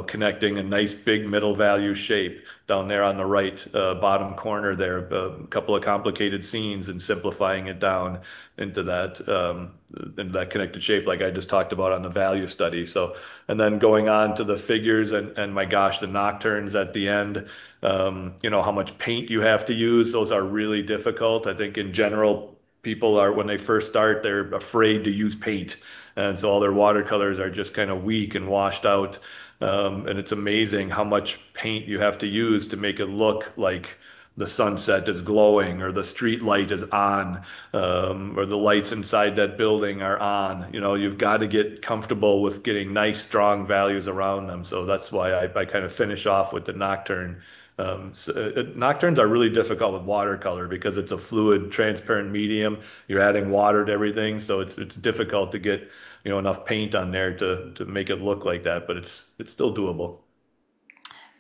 connecting a nice big middle value shape down there on the right bottom corner there, a couple of complicated scenes and simplifying it down into that connected shape like I just talked about on the value study. So, and then going on to the figures and my gosh, the nocturnes at the end, how much paint you have to use. Those are really difficult. I think in general, people are, when they first start, they're afraid to use paint. And so all their watercolors are just kind of weak and washed out. And it's amazing how much paint you have to use to make it look like the sunset is glowing or the street light is on, or the lights inside that building are on. You've got to get comfortable with getting nice, strong values around them. So that's why I kind of finish off with the nocturne. Nocturnes are really difficult with watercolor because it's a fluid, transparent medium. You're adding water to everything, so it's difficult to get, enough paint on there to make it look like that, but it's still doable.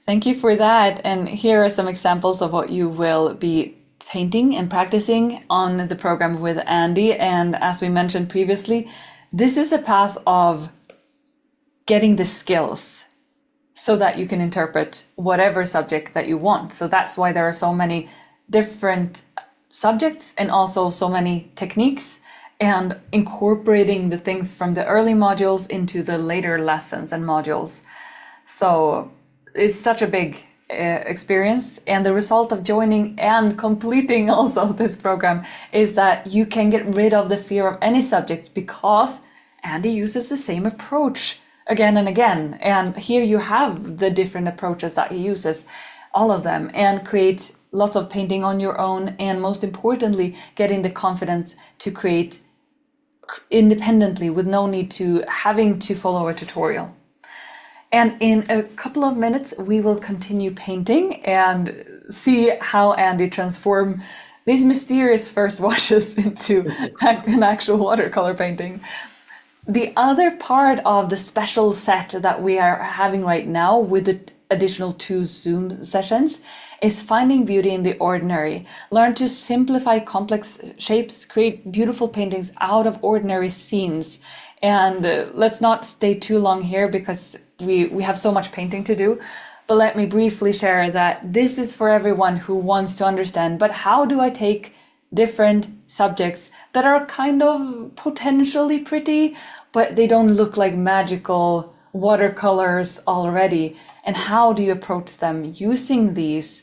Thank you for that. And here are some examples of what you will be painting and practicing on the program with Andy. And as we mentioned previously, this is a path of getting the skills so that you can interpret whatever subject that you want. So that's why there are so many different subjects and also so many techniques, and incorporating the things from the early modules into the later lessons and modules. So it's such a big experience, and the result of joining and completing also this program is that you can get rid of the fear of any subject because Andy uses the same approach again and again. And here you have the different approaches that he uses, all of them, and create lots of painting on your own, and most importantly, getting the confidence to create independently with no need to having to follow a tutorial. And in a couple of minutes, we will continue painting and see how Andy transform these mysterious first washes into an actual watercolor painting. The other part of the special set that we are having right now with the additional 2 Zoom sessions is finding beauty in the ordinary. Learn to simplify complex shapes, create beautiful paintings out of ordinary scenes. And let's not stay too long here because we have so much painting to do. But let me briefly share that this is for everyone who wants to understand, but how do I take different subjects that are kind of potentially pretty, but they don't look like magical watercolors already? And how do you approach them using this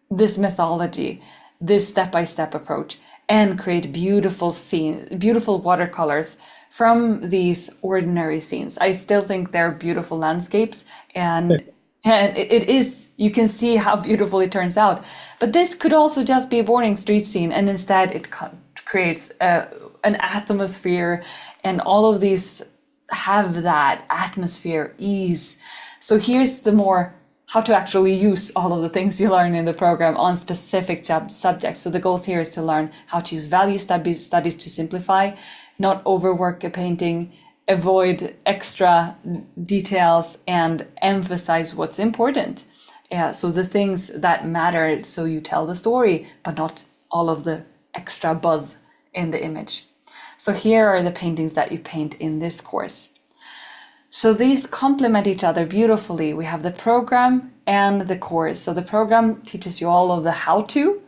mythology, this step-by-step approach, and create beautiful scenes, beautiful watercolors from these ordinary scenes? I still think they're beautiful landscapes, and it is, you can see how beautiful it turns out. But this could also just be a boring street scene, and instead it creates an atmosphere, and all of these have that atmosphere ease. So here's the more how to actually use all of the things you learn in the program on specific subjects. So the goals here is to learn how to use value studies to simplify, not overwork a painting, avoid extra details, and emphasize what's important. Yeah, so the things that matter, so you tell the story, but not all of the extra buzz in the image. So here are the paintings that you paint in this course. So these complement each other beautifully. We have the program and the course. So the program teaches you all of the how-to,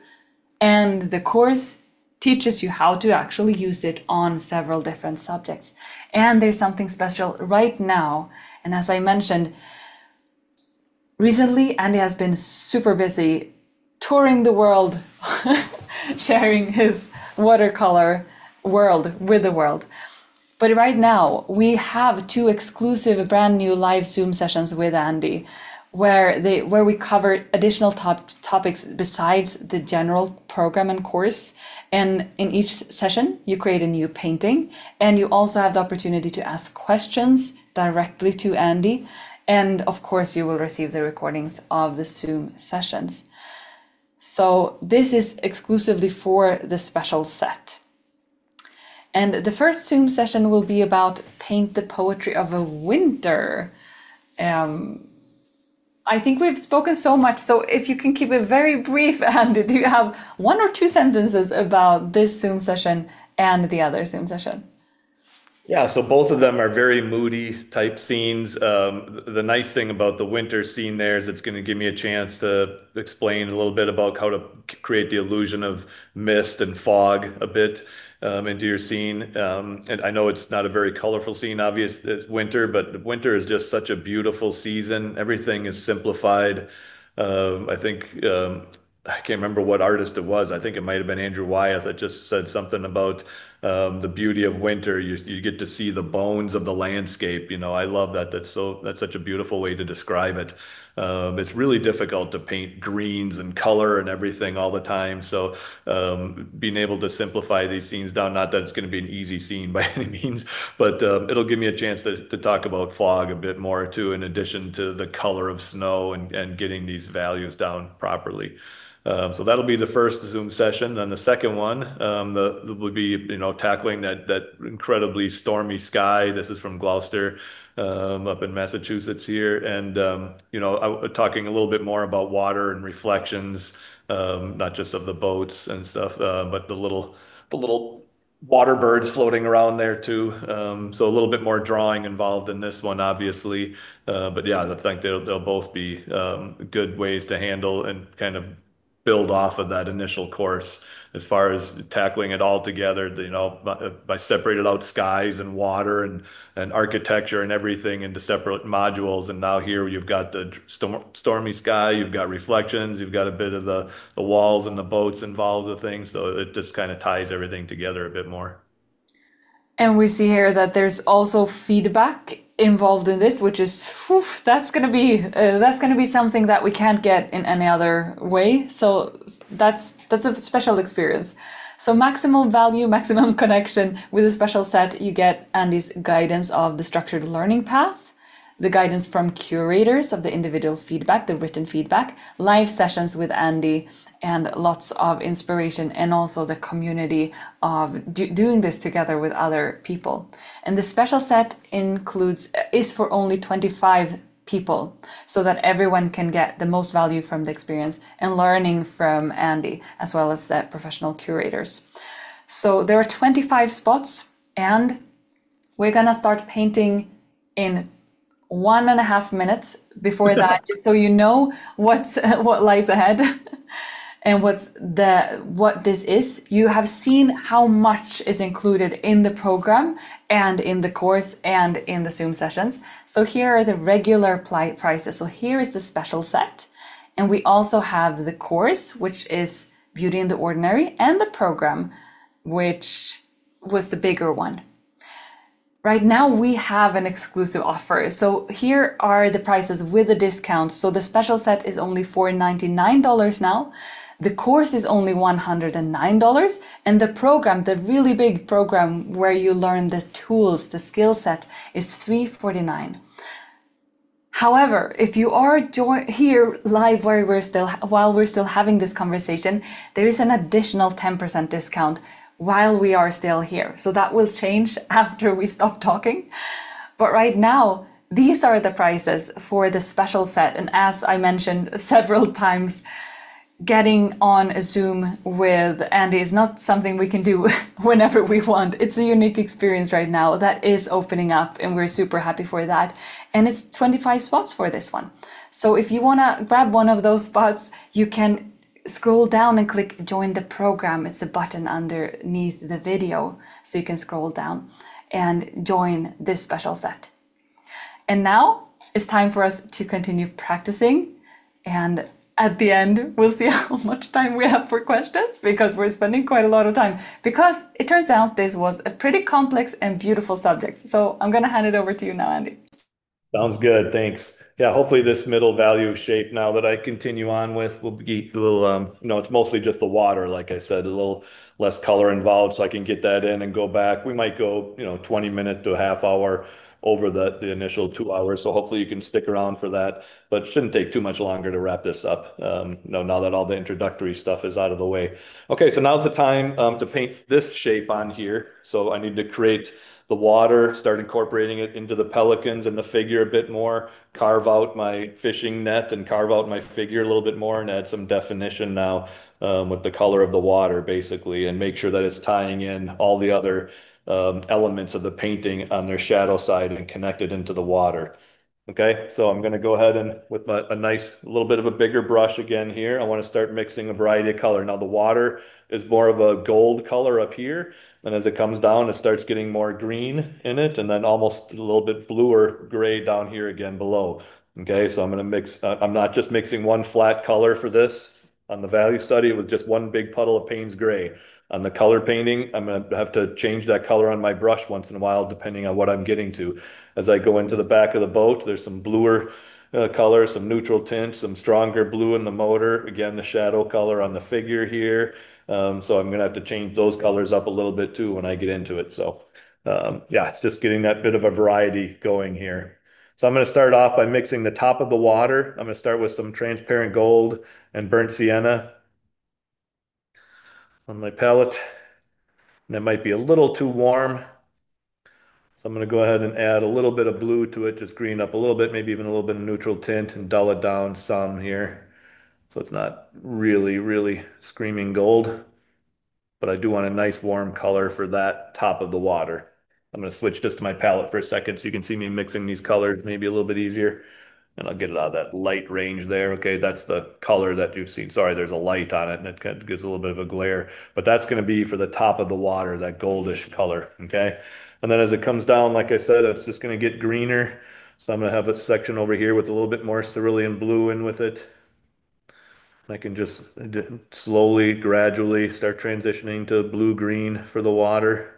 and the course teaches you how to actually use it on several different subjects. And there's something special right now. And as I mentioned, recently, Andy has been super busy touring the world, sharing his watercolor world with the world. But right now, we have 2 exclusive brand new live Zoom sessions with Andy, where we cover additional topics besides the general program and course. And in each session, you create a new painting, and you also have the opportunity to ask questions directly to Andy. And of course, you will receive the recordings of the Zoom sessions. So this is exclusively for the special set. And the first Zoom session will be about paint the poetry of a winter. I think we've spoken so much, so if you can keep it very brief, Andy, do you have 1 or 2 sentences about this Zoom session and the other Zoom session? Yeah, so both of them are very moody type scenes. The nice thing about the winter scene there is it's going to give me a chance to explain a little bit about how to create the illusion of mist and fog a bit into your scene. And I know it's not a very colorful scene, obvious it's winter, but winter is just such a beautiful season. Everything is simplified. I think I can't remember what artist it was. I think it might have been Andrew Wyeth that just said something about the beauty of winter. You get to see the bones of the landscape. I love that. That's such a beautiful way to describe it. It's really difficult to paint greens and color and everything all the time. So being able to simplify these scenes down, not that it's going to be an easy scene by any means, but it'll give me a chance to talk about fog a bit more too, in addition to the color of snow and getting these values down properly. So that'll be the first Zoom session. Then the second one, will be, tackling that incredibly stormy sky. This is from Gloucester, up in Massachusetts here, and talking a little bit more about water and reflections, not just of the boats and stuff, but the little water birds floating around there too. So a little bit more drawing involved in this one, obviously. But yeah, I think they'll both be good ways to handle and kind of build off of that initial course as far as tackling it all together, by separated out skies and water and architecture and everything into separate modules. And now here you've got the stormy sky, you've got reflections, you've got a bit of the walls and the boats involved with things. So it just kind of ties everything together a bit more. And we see here that there's also feedback involved in this, which is whew, that's gonna be something that we can't get in any other way. So that's a special experience. So maximum value, maximum connection with a special set, you get Andy's guidance of the structured learning path, the guidance from curators of the individual feedback, the written feedback, live sessions with Andy, and lots of inspiration, and also the community of doing this together with other people. And the special set is for only 25 people, so that everyone can get the most value from the experience and learning from Andy, as well as the professional curators. So there are 25 spots, and we're gonna start painting in 1.5 minutes. Before that, so you know what lies ahead. And what this is. You have seen how much is included in the program and in the course and in the Zoom sessions. So here are the regular prices. So here is the special set. And we also have the course, which is Beauty in the Ordinary, and the program, which was the bigger one. Right now we have an exclusive offer. So here are the prices with the discount. So the special set is only $499 now. The course is only $109, and the program, the really big program where you learn the tools, the skill set, is $349. However, if you are here live while we're still having this conversation, there is an additional 10% discount while we are still here. So that will change after we stop talking. But right now, these are the prices for the special set. And as I mentioned several times, getting on a Zoom with Andy is not something we can do whenever we want. It's a unique experience right now that is opening up, and we're super happy for that. And it's 25 spots for this one. So if you want to grab one of those spots, you can scroll down and click join the program. It's a button underneath the video, so you can scroll down and join this special set. And now it's time for us to continue practicing, and at the end, we'll see how much time we have for questions, because we're spending quite a lot of time, because it turns out this was a pretty complex and beautiful subject. So I'm going to hand it over to you now, Andy. Sounds good. Thanks. Yeah, hopefully this middle value shape now that I continue on with it's mostly just the water, like I said, a little less color involved, so I can get that in and go back. We might go, 20 minutes to a half hour over the initial 2 hours. So hopefully you can stick around for that, but it shouldn't take too much longer to wrap this up. Now that all the introductory stuff is out of the way. Okay, so now's the time to paint this shape on here. So I need to create the water, start incorporating it into the pelicans and the figure a bit more, carve out my fishing net and carve out my figure a little bit more, and add some definition now with the color of the water, basically, and make sure that it's tying in all the other elements of the painting on their shadow side and connect it into the water. Okay, so I'm going to go ahead and with a nice little bit of a bigger brush again here, I want to start mixing a variety of color. Now the water is more of a gold color up here, and as it comes down, it starts getting more green in it, and then almost a little bit bluer gray down here again below. Okay, so I'm going to mix, I'm not just mixing one flat color for this on the value study with just one big puddle of Payne's gray. On the color painting, I'm going to have to change that color on my brush once in a while, depending on what I'm getting to. As I go into the back of the boat, there's some bluer color, some neutral tint, some stronger blue in the motor. Again, the shadow color on the figure here. So I'm going to have to change those colors up a little bit too when I get into it. So yeah, it's just getting that bit of a variety going here. So I'm going to start off by mixing the top of the water. I'm going to start with some transparent gold and burnt sienna on my palette. And that might be a little too warm. So I'm going to go ahead and add a little bit of blue to it, just green up a little bit, maybe even a little bit of neutral tint and dull it down some here. So it's not really, really screaming gold, but I do want a nice warm color for that top of the water. I'm going to switch just to my palette for a second so you can see me mixing these colors maybe a little bit easier. And I'll get it out of that light range there. Okay, that's the color that you've seen. Sorry, there's a light on it and it kind of gives a little bit of a glare, but that's going to be for the top of the water, that goldish color. Okay, and then as it comes down, like I said, it's just going to get greener. So I'm going to have a section over here with a little bit more cerulean blue in with it. I can just slowly, gradually start transitioning to blue-green for the water.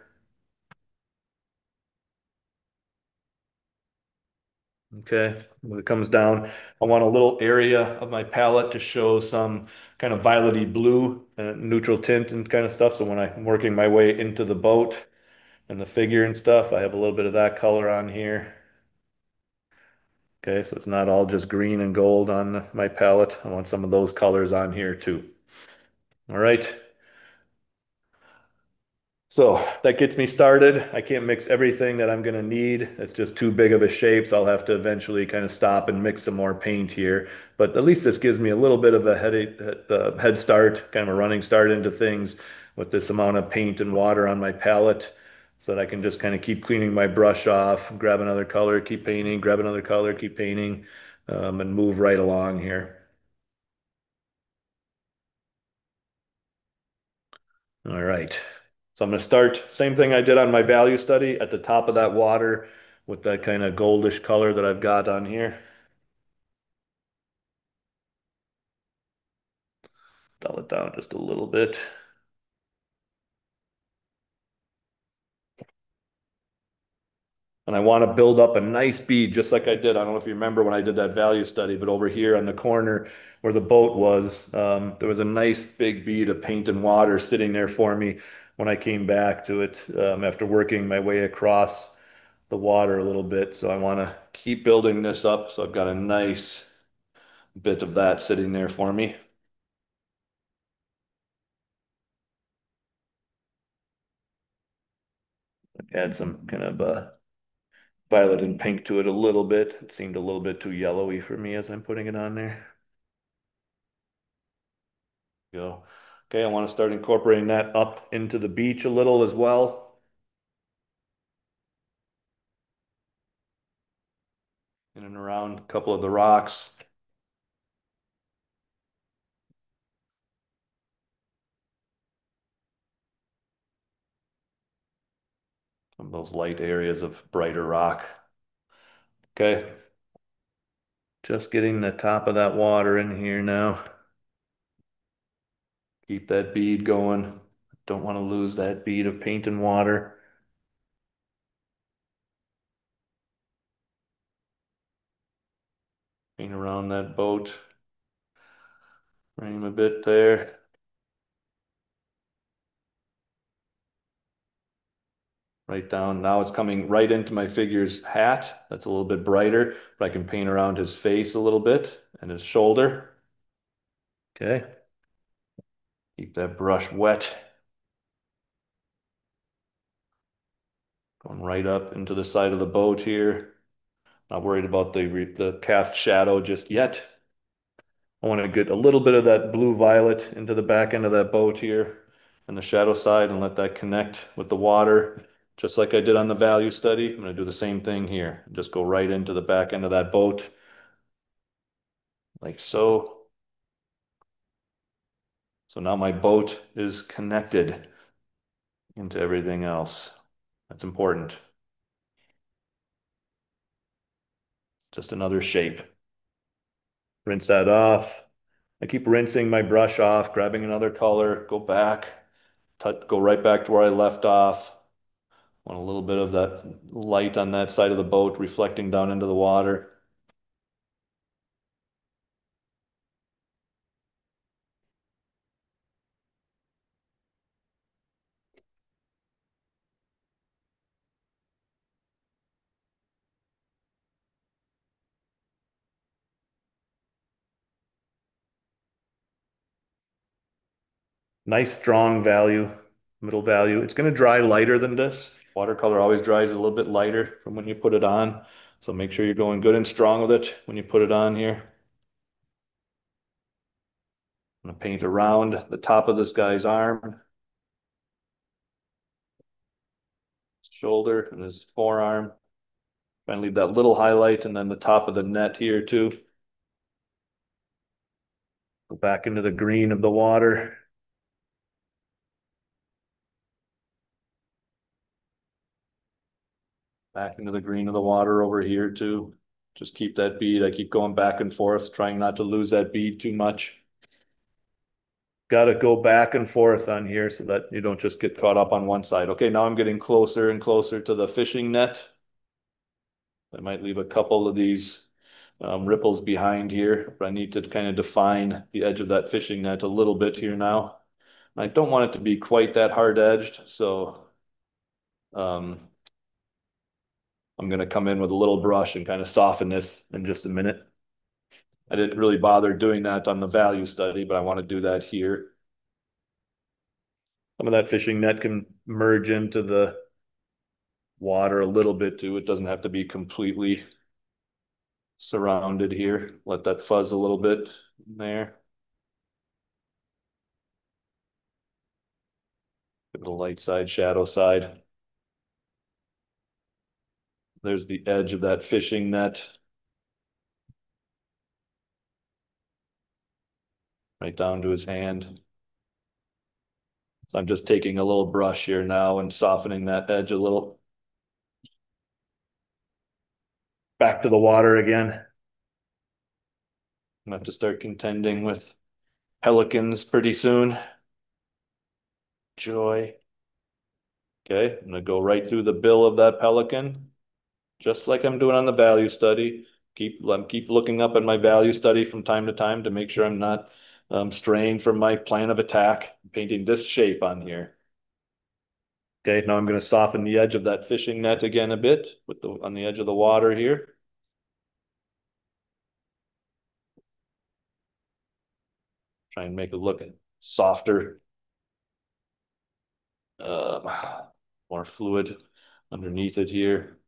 Okay, when it comes down, I want a little area of my palette to show some kind of violety blue and neutral tint and kind of stuff. So when I'm working my way into the boat and the figure and stuff, I have a little bit of that color on here. Okay, so it's not all just green and gold on my palette. I want some of those colors on here too. All right. So that gets me started. I can't mix everything that I'm going to need. It's just too big of a shape, so I'll have to eventually kind of stop and mix some more paint here. But at least this gives me a little bit of a head start, kind of a running start into things with this amount of paint and water on my palette so that I can just kind of keep cleaning my brush off, grab another color, keep painting, grab another color, keep painting, and move right along here. All right. So I'm going to start, same thing I did on my value study at the top of that water with that kind of goldish color that I've got on here. Dull it down just a little bit. And I want to build up a nice bead just like I did. I don't know if you remember when I did that value study, but over here on the corner where the boat was, there was a nice big bead of paint and water sitting there for me when I came back to it after working my way across the water a little bit. So I want to keep building this up. So I've got a nice bit of that sitting there for me. Add some kind of violet and pink to it a little bit. It seemed a little bit too yellowy for me as I'm putting it on there. Go. Okay, I want to start incorporating that up into the beach a little as well. In and around a couple of the rocks. Some of those light areas of brighter rock. Okay, just getting the top of that water in here now. Keep that bead going. Don't want to lose that bead of paint and water. Paint around that boat. Frame a bit there. Right down. Now it's coming right into my figure's hat. That's a little bit brighter, but I can paint around his face a little bit and his shoulder. Okay. Keep that brush wet. Going right up into the side of the boat here. Not worried about the cast shadow just yet. I want to get a little bit of that blue violet into the back end of that boat here and the shadow side and let that connect with the water. Just like I did on the value study, I'm going to do the same thing here. Just go right into the back end of that boat, like so. So now my boat is connected into everything else. That's important. Just another shape. Rinse that off. I keep rinsing my brush off, grabbing another color, go back, go right back to where I left off. Want a little bit of that light on that side of the boat reflecting down into the water. Nice strong value, middle value. It's going to dry lighter than this. Watercolor always dries a little bit lighter from when you put it on. So make sure you're going good and strong with it when you put it on here. I'm going to paint around the top of this guy's arm, shoulder, and his forearm. Try and leave that little highlight and then the top of the net here too. Go back into the green of the water. Back into the green of the water over here too. Just keep that bead. I keep going back and forth, trying not to lose that bead too much. Got to go back and forth on here so that you don't just get caught up on one side. Okay, now I'm getting closer and closer to the fishing net. I might leave a couple of these ripples behind here, but I need to kind of define the edge of that fishing net a little bit here now. I don't want it to be quite that hard edged, so um, I'm going to come in with a little brush and kind of soften this in just a minute. I didn't really bother doing that on the value study, but I want to do that here. Some of that fishing net can merge into the water a little bit too. It doesn't have to be completely surrounded here. Let that fuzz a little bit there. Give it a light side, shadow side. There's the edge of that fishing net. Right down to his hand. So I'm just taking a little brush here now and softening that edge a little. Back to the water again. I'm gonna have to start contending with pelicans pretty soon. Joy. Okay, I'm gonna go right through the bill of that pelican, just like I'm doing on the value study. Keep looking up at my value study from time to time to make sure I'm not straying from my plan of attack. I'm painting this shape on here. Okay, now I'm going to soften the edge of that fishing net again a bit with on the edge of the water here. Try and make it look softer, more fluid underneath it here,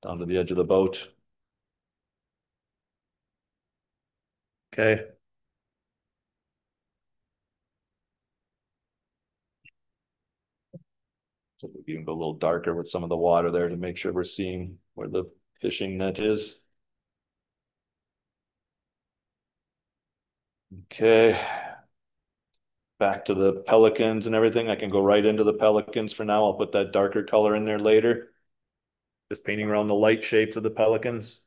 down to the edge of the boat. Okay. So we can go a little darker with some of the water there to make sure we're seeing where the fishing net is. Okay. Back to the pelicans and everything. I can go right into the pelicans for now. I'll put that darker color in there later. Just painting around the light shapes of the pelicans.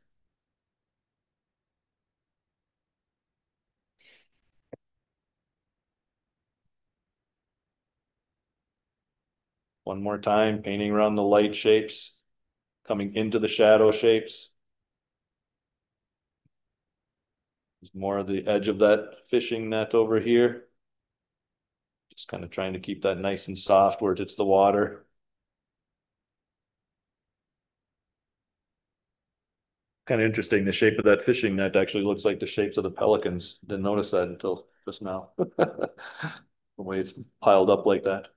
One more time, painting around the light shapes, coming into the shadow shapes. There's more of the edge of that fishing net over here. Just kind of trying to keep that nice and soft where it hits the water. Kind of interesting. The shape of that fishing net actually looks like the shapes of the pelicans. Didn't notice that until just now. The way it's piled up like that.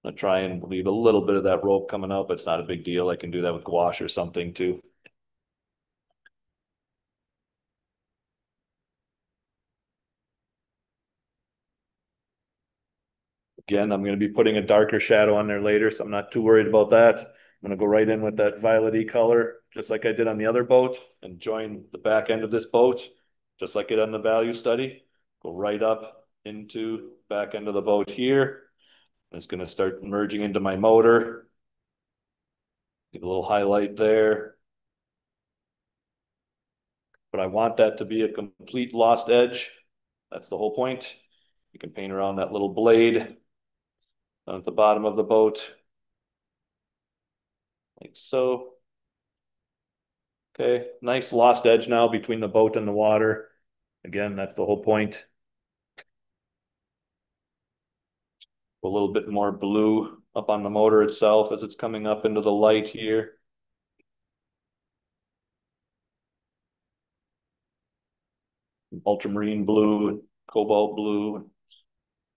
I'm gonna try and leave a little bit of that rope coming up. It's not a big deal. I can do that with gouache or something too. Again, I'm going to be putting a darker shadow on there later, so I'm not too worried about that. I'm going to go right in with that violet color, just like I did on the other boat, and join the back end of this boat, just like it on the value study. Go right up into back end of the boat here. It's going to start merging into my motor. Get a little highlight there. But I want that to be a complete lost edge. That's the whole point. You can paint around that little blade at the bottom of the boat, like so. Okay, nice lost edge now between the boat and the water. Again, that's the whole point. A little bit more blue up on the motor itself as it's coming up into the light here. Ultramarine blue, cobalt blue.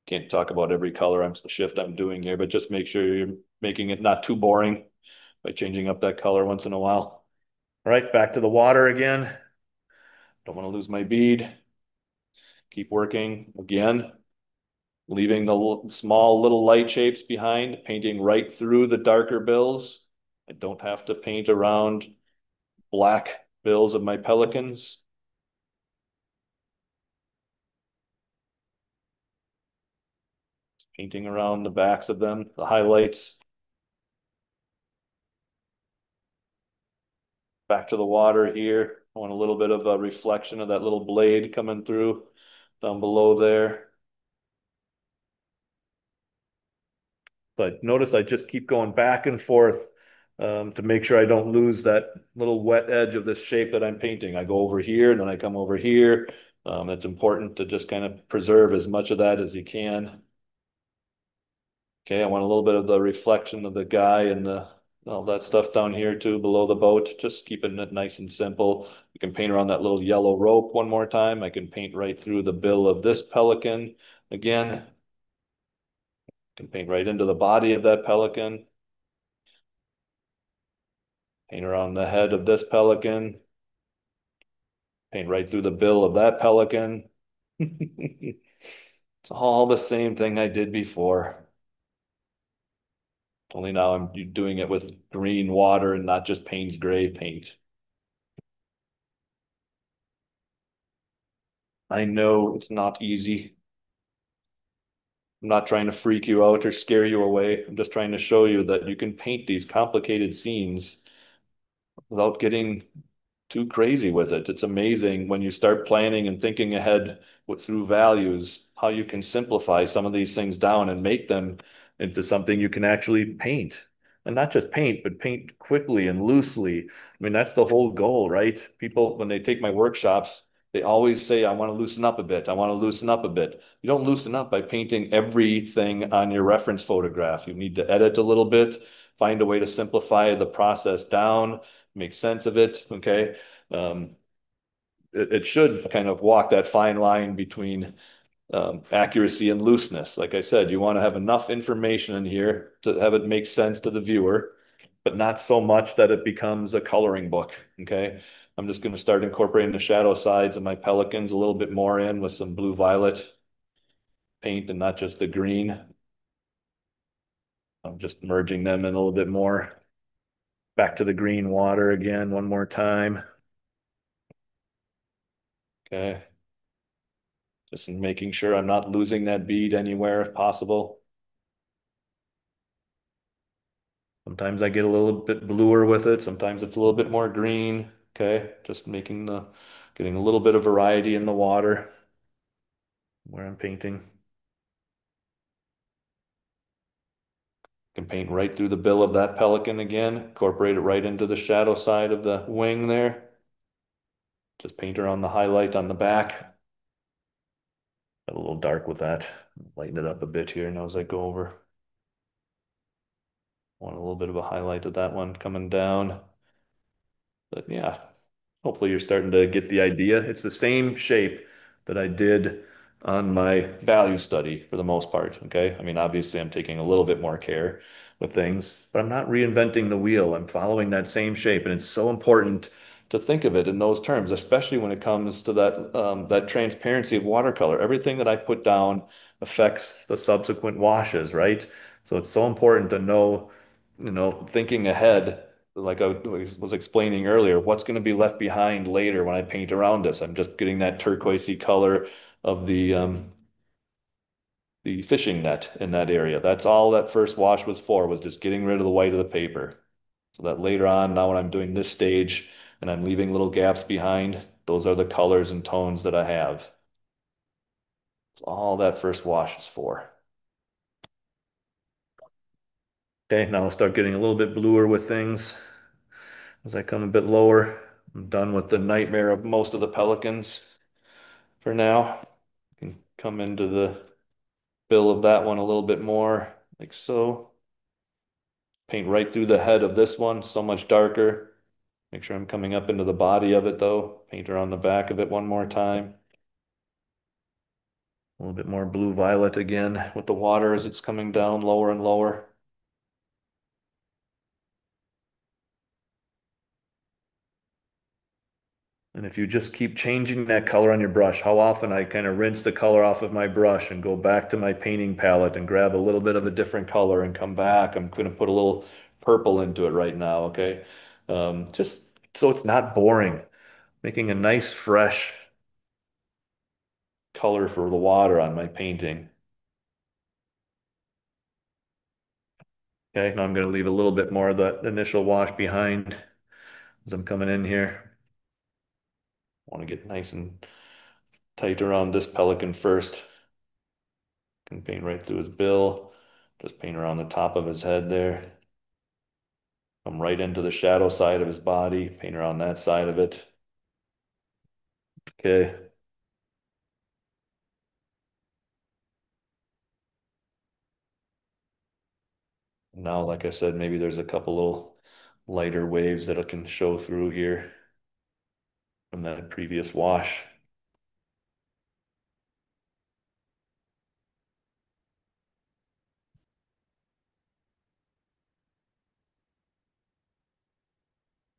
Can't talk about every color shift I'm doing here, but just make sure you're making it not too boring by changing up that color once in a while. All right, back to the water again. Don't want to lose my bead. Keep working again, leaving the small little light shapes behind, painting right through the darker bills. I don't have to paint around black bills of my pelicans. Painting around the backs of them, the highlights. Back to the water here. I want a little bit of a reflection of that little blade coming through down below there. But notice I just keep going back and forth to make sure I don't lose that little wet edge of this shape that I'm painting. I go over here and then I come over here. It's important to just kind of preserve as much of that as you can. Okay, I want a little bit of the reflection of the guy and all that stuff down here too below the boat. Just keeping it nice and simple. You can paint around that little yellow rope one more time. I can paint right through the bill of this pelican again. Can paint right into the body of that pelican. Paint around the head of this pelican. Paint right through the bill of that pelican. It's all the same thing I did before. Only now I'm doing it with green water and not just Payne's gray paint. I know it's not easy. I'm not trying to freak you out or scare you away. I'm just trying to show you that you can paint these complicated scenes without getting too crazy with it. It's amazing when you start planning and thinking ahead through values, how you can simplify some of these things down and make them into something you can actually paint. And not just paint, but paint quickly and loosely. I mean, that's the whole goal, right? People, when they take my workshops, they always say, I want to loosen up a bit. I want to loosen up a bit. You don't loosen up by painting everything on your reference photograph. You need to edit a little bit, find a way to simplify the process down, make sense of it. Okay. Um, it should kind of walk that fine line between accuracy and looseness. Like I said, you want to have enough information in here to have it make sense to the viewer, but not so much that it becomes a coloring book. Okay. I'm just going to start incorporating the shadow sides of my pelicans a little bit more in with some blue violet paint and not just the green. I'm just merging them in a little bit more. Back to the green water again, one more time. Okay. Just making sure I'm not losing that bead anywhere if possible. Sometimes I get a little bit bluer with it. Sometimes it's a little bit more green. Okay. Just getting a little bit of variety in the water where I'm painting. Can paint right through the bill of that pelican again, incorporate it right into the shadow side of the wing there. Just paint around the highlight on the back. Got a little dark with that. Lighten it up a bit here now as I go over. Want a little bit of a highlight of that one coming down. But yeah, hopefully you're starting to get the idea. It's the same shape that I did on my value study for the most part. Okay. I mean, obviously I'm taking a little bit more care with things, but I'm not reinventing the wheel. I'm following that same shape. And it's so important to think of it in those terms, especially when it comes to that transparency of watercolor. Everything that I put down affects the subsequent washes, right? So it's so important to know, thinking ahead, like I was explaining earlier, what's going to be left behind later when I paint around this. I'm just getting that turquoisey color of the fishing net in that area. That's all that first wash was just getting rid of the white of the paper. So that later on, now when I'm doing this stage and I'm leaving little gaps behind, those are the colors and tones that I have. That's all that first wash is for. Okay, now I'll start getting a little bit bluer with things as I come a bit lower. I'm done with the nightmare of most of the pelicans for now. Can come into the bill of that one a little bit more, like so. Paint right through the head of this one, so much darker. Make sure I'm coming up into the body of it though. Paint around the back of it one more time. A little bit more blue violet again with the water as it's coming down lower and lower. And if you just keep changing that color on your brush, how often I kind of rinse the color off of my brush and go back to my painting palette and grab a little bit of a different color and come back. I'm going to put a little purple into it right now, okay? Just so it's not boring, making a nice fresh color for the water on my painting. Okay, now I'm going to leave a little bit more of the initial wash behind as I'm coming in here. I want to get nice and tight around this pelican first. Can paint right through his bill. Just paint around the top of his head there. Come right into the shadow side of his body. Paint around that side of it. Okay. Now, like I said, maybe there's a couple little lighter waves that I can show through here from that previous wash.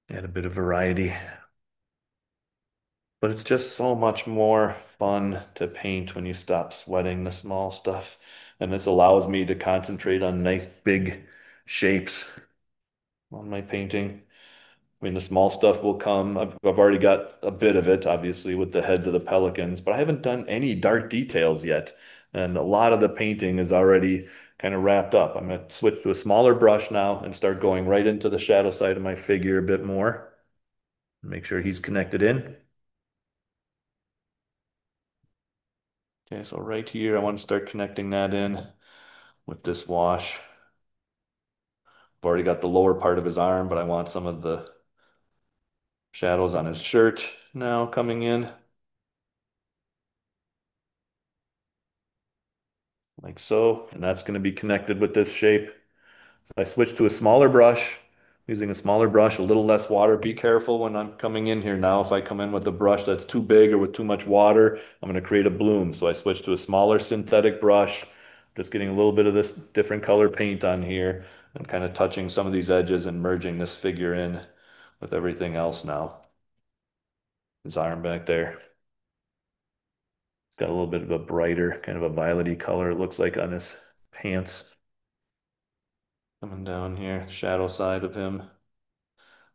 Add a bit of variety. But it's just so much more fun to paint when you stop sweating the small stuff. And this allows me to concentrate on nice big shapes on my painting. I mean, the small stuff will come. I've already got a bit of it, obviously, with the heads of the pelicans, but I haven't done any dark details yet. And a lot of the painting is already kind of wrapped up. I'm going to switch to a smaller brush now and start going right into the shadow side of my figure a bit more. Make sure he's connected in. Okay, so right here, I want to start connecting that in with this wash. I've already got the lower part of his arm, but I want some of the shadows on his shirt now coming in, like so. And that's going to be connected with this shape. So I switched to a smaller brush, using a smaller brush, a little less water. Be careful when I'm coming in here now. If I come in with a brush that's too big or with too much water, I'm going to create a bloom. So I switched to a smaller synthetic brush, just getting a little bit of this different color paint on here and kind of touching some of these edges and merging this figure in with everything else now. His arm back there. It's got a little bit of a brighter, kind of a violety color, it looks like on his pants. Coming down here, shadow side of him. And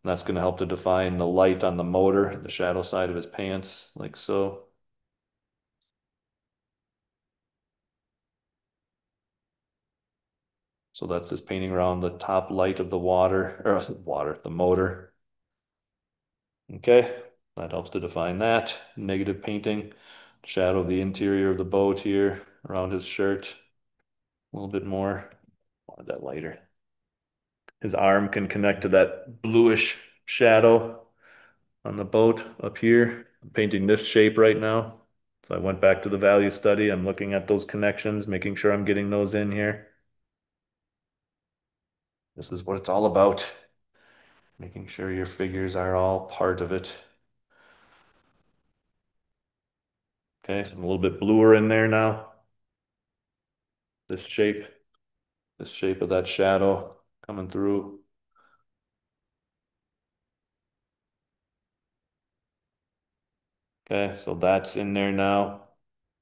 that's going to help to define the light on the motor, the shadow side of his pants, like so. So that's just painting around the top light of the the motor. Okay, that helps to define that. Negative painting, shadow of the interior of the boat here around his shirt. A little bit more. Wanted that lighter. His arm can connect to that bluish shadow on the boat up here. I'm painting this shape right now. So I went back to the value study. I'm looking at those connections, making sure I'm getting those in here. This is what it's all about. Making sure your figures are all part of it. Okay, so I'm a little bit bluer in there now. This shape, this shape of that shadow coming through. Okay, so that's in there now.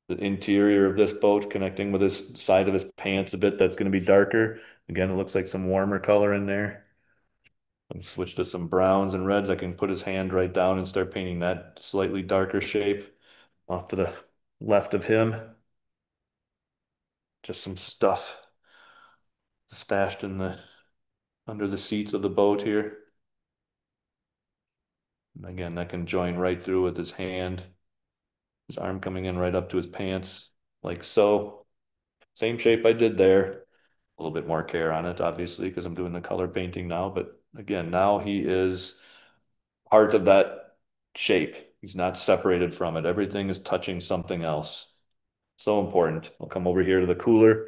The interior of this boat connecting with his side of his pants a bit. That's going to be darker. Again, it looks like some warmer color in there. I'll switch to some browns and reds. I can put his hand right down and start painting that slightly darker shape off to the left of him. Just some stuff stashed in the under the seats of the boat here. And again, that can join right through with his hand, his arm coming in right up to his pants. like so. Same shape I did there. A little bit more care on it, obviously, because I'm doing the color painting now. But again, now he is part of that shape. He's not separated from it. Everything is touching something else. So important. I'll come over here to the cooler.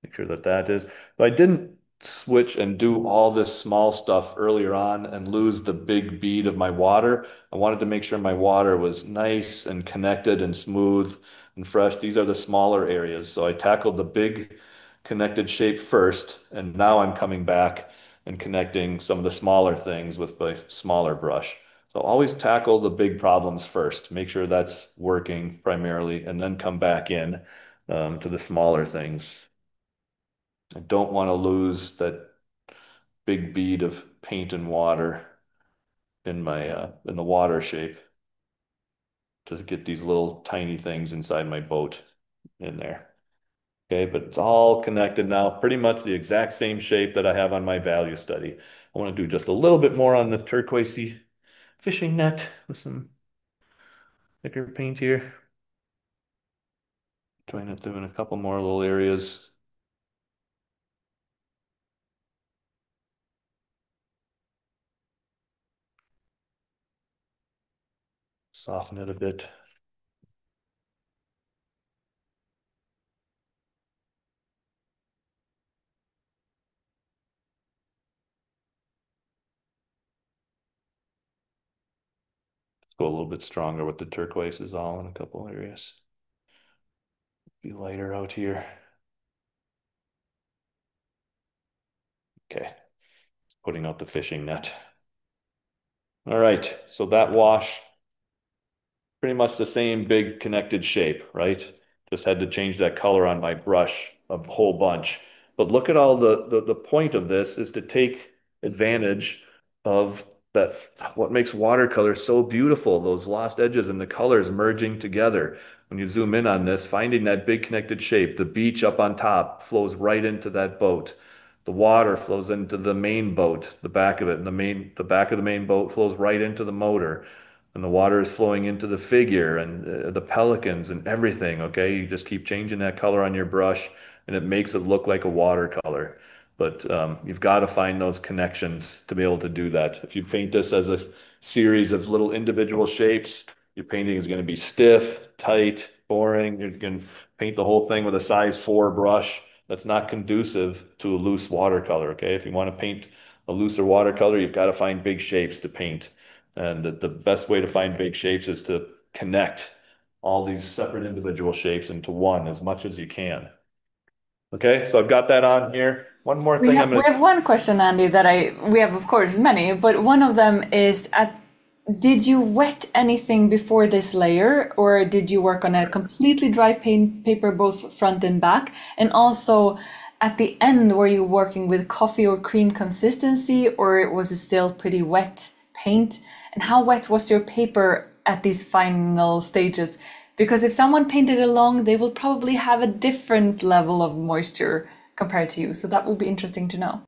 Make sure that that is. But I didn't switch and do all this small stuff earlier on and lose the big bead of my water. I wanted to make sure my water was nice and connected and smooth and fresh. These are the smaller areas. So I tackled the big connected shape first, and now I'm coming back and connecting some of the smaller things with my smaller brush. So always tackle the big problems first. Make sure that's working primarily, and then come back in to the smaller things. I don't want to lose that big bead of paint and water in my in the water shape to get these little tiny things inside my boat in there. Okay, but it's all connected now, pretty much the exact same shape that I have on my value study. I want to do just a little bit more on the turquoisey fishing net with some thicker paint here. Trying to do in a couple more little areas. Soften it a bit. Go a little bit stronger with the turquoise is all in a couple areas. Be lighter out here. Okay, putting out the fishing net. All right, so that wash, pretty much the same big connected shape, right? Just had to change that color on my brush a whole bunch. But look at all the point of this is to take advantage of that, what makes watercolor so beautiful, those lost edges and the colors merging together. When you zoom in on this, finding that big connected shape, the beach up on top flows right into that boat. The water flows into the main boat, the back of it, and the back of the main boat flows right into the motor, and the water is flowing into the figure and the pelicans and everything. Okay, you just keep changing that color on your brush, and it makes it look like a watercolor. But you've got to find those connections to be able to do that. If you paint this as a series of little individual shapes, your painting is going to be stiff, tight, boring. You can paint the whole thing with a size 4 brush. That's not conducive to a loose watercolor. Okay, if you want to paint a looser watercolor, you've got to find big shapes to paint. And the best way to find big shapes is to connect all these separate individual shapes into one as much as you can. Okay, so I've got that on here. One more thing I'm We going to, have one question, Andy, that we have of course many, but one of them is did you wet anything before this layer, or did you work on a completely dry paint paper both front and back? And also at the end, were you working with coffee or cream consistency, or was it still pretty wet paint? And how wet was your paper at these final stages? Because if someone painted along, they will probably have a different level of moisture compared to you. So that will be interesting to know.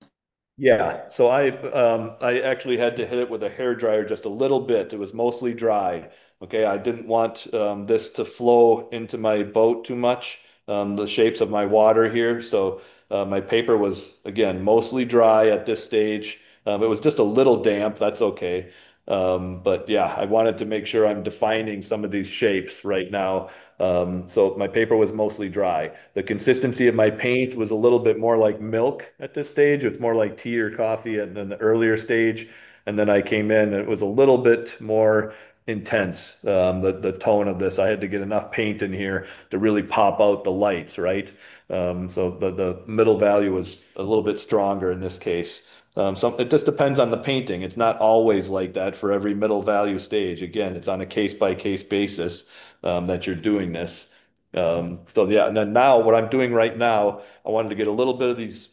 yeah, so I actually had to hit it with a hair dryer just a little bit. It was mostly dry. Okay, I didn't want this to flow into my boat too much, the shapes of my water here. So my paper was, again, mostly dry at this stage. It was just a little damp. That's okay. But yeah, I wanted to make sure I'm defining some of these shapes right now. So my paper was mostly dry. The consistency of my paint was a little bit more like milk at this stage. It's more like tea or coffee and then the earlier stage. And then I came in, it was a little bit more intense, the tone of this. I had to get enough paint in here to really pop out the lights, right? So the middle value was a little bit stronger in this case. So it just depends on the painting. It's not always like that for every middle value stage. Again, it's on a case by case basis that you're doing this. So yeah, and then now what I'm doing right now, I wanted to get a little bit of these,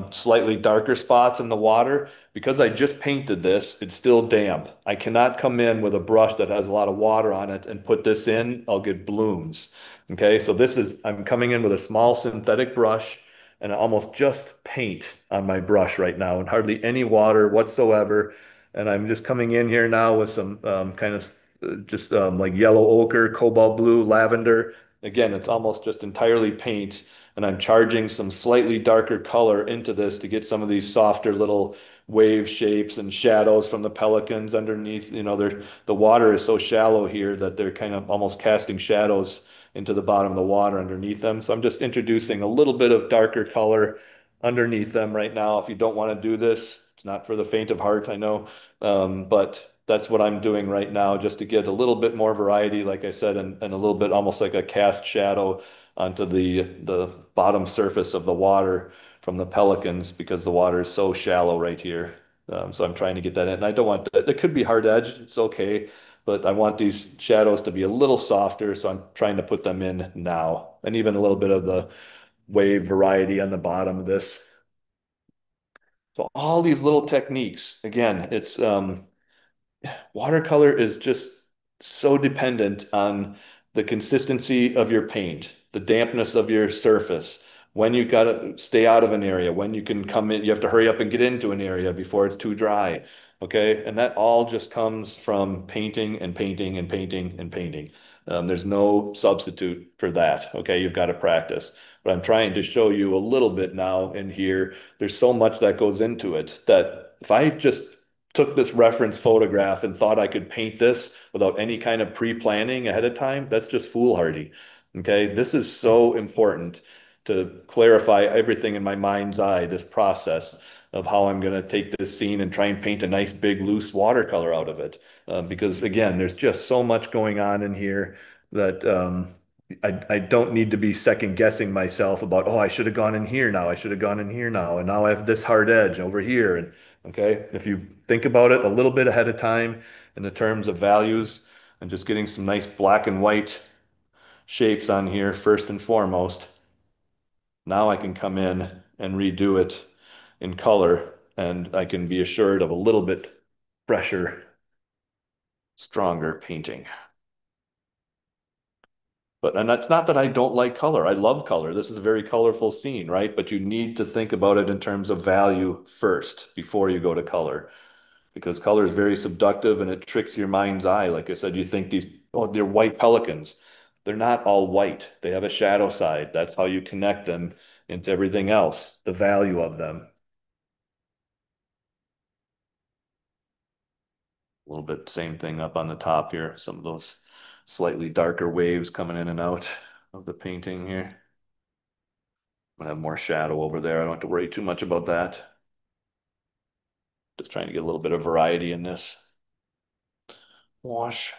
slightly darker spots in the water. Because I just painted this, it's still damp. I cannot come in with a brush that has a lot of water on it and put this in. I'll get blooms. Okay, so I'm coming in with a small synthetic brush and I almost just paint on my brush right now and hardly any water whatsoever. And I'm just coming in here now with some kind of just like yellow ochre, cobalt blue, lavender. Again, it's almost just entirely paint, and I'm charging some slightly darker color into this to get some of these softer little wave shapes and shadows from the pelicans underneath. The water is so shallow here that they're kind of almost casting shadows into the bottom of the water underneath them. So I'm just introducing a little bit of darker color underneath them right now. If you don't want to do this, it's not for the faint of heart, I know. But that's what I'm doing right now, just to get a little bit more variety, like I said, and a little bit almost like a cast shadow onto the bottom surface of the water from the pelicans because the water is so shallow right here. So I'm trying to get that in. And I don't want that. It could be hard edge. It's okay. But I want these shadows to be a little softer, so I'm trying to put them in now. And even a little bit of the wave variety on the bottom of this. So all these little techniques, again, it's watercolor is just so dependent on the consistency of your paint, the dampness of your surface, when you got to stay out of an area, when you can come in, you have to hurry up and get into an area before it's too dry. Okay. And that all just comes from painting and painting and painting and painting. There's no substitute for that. Okay. You've got to practice. But I'm trying to show you a little bit now in here. There's so much that goes into it that if I just took this reference photograph and thought I could paint this without any kind of pre-planning ahead of time, that's just foolhardy. Okay, this is so important to clarify everything in my mind's eye, this process of how I'm going to take this scene and try and paint a nice big loose watercolor out of it. Because again, there's just so much going on in here that I don't need to be second guessing myself about, oh, I should have gone in here now. I should have gone in here now. And now I have this hard edge over here. And okay, if you think about it a little bit ahead of time in the terms of values and just getting some nice black and white shapes on here first and foremost, now I can come in and redo it in color and I can be assured of a little bit fresher, stronger painting. And that's not that I don't like color. I love color. This is a very colorful scene, right? But you need to think about it in terms of value first before you go to color, because color is very subductive and it tricks your mind's eye. Like I said, you think these, oh, they're white pelicans. They're not all white. They have a shadow side. That's how you connect them into everything else, the value of them. A little bit same thing up on the top here. Some of those slightly darker waves coming in and out of the painting here. I'm gonna have more shadow over there. I don't have to worry too much about that. Just trying to get a little bit of variety in this wash.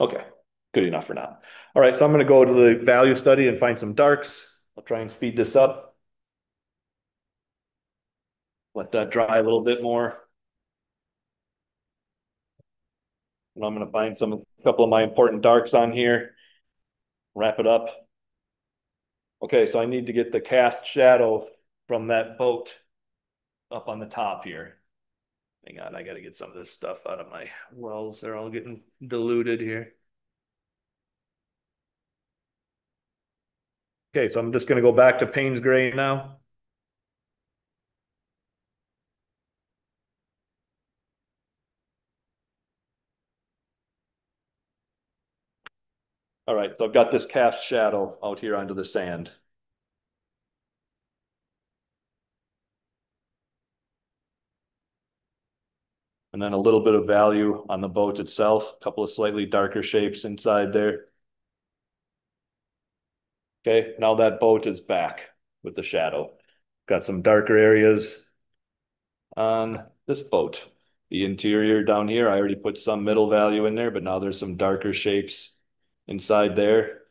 Okay, good enough for now. All right, so I'm going to go to the value study and find some darks. I'll try and speed this up. Let that dry a little bit more. And I'm going to find a couple of my important darks on here. Wrap it up. Okay, so I need to get the cast shadow from that boat up on the top here. Hang on, I got to get some of this stuff out of my wells. They're all getting diluted here. Okay, so I'm just going to go back to Payne's Gray now. All right, so I've got this cast shadow out here onto the sand. And then a little bit of value on the boat itself, a couple of slightly darker shapes inside there. Okay, now that boat is back with the shadow. Got some darker areas on this boat. The interior down here, I already put some middle value in there, but now there's some darker shapes inside there.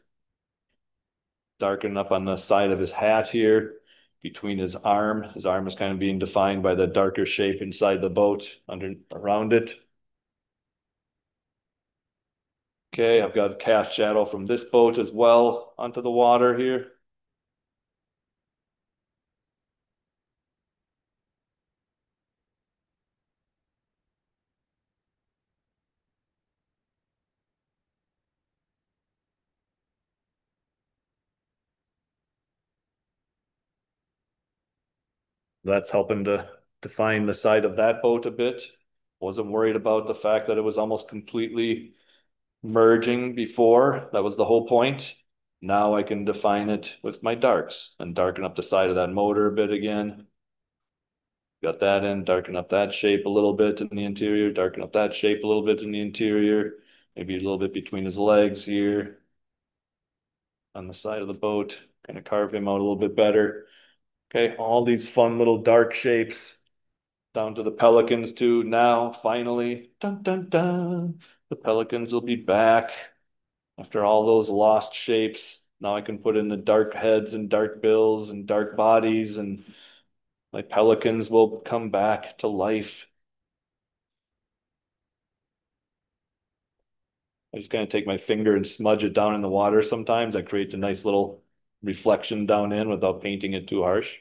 Darken up on the side of his hat here, between his arm. His arm is kind of being defined by the darker shape inside the boat around it. Okay, I've got cast shadow from this boat as well onto the water here. That's helping to define the side of that boat a bit. Wasn't worried about the fact that it was almost completely merging before. That was the whole point. Now I can define it with my darks and darken up the side of that motor a bit again. Got that in, darken up that shape a little bit in the interior, darken up that shape a little bit in the interior, maybe a little bit between his legs here on the side of the boat, kind of carve him out a little bit better. Okay, all these fun little dark shapes down to the pelicans too. Now, finally, dun dun dun, the pelicans will be back after all those lost shapes. Now I can put in the dark heads and dark bills and dark bodies, and my pelicans will come back to life. I just kind of take my finger and smudge it down in the water sometimes. That creates a nice little reflection down in without painting it too harsh.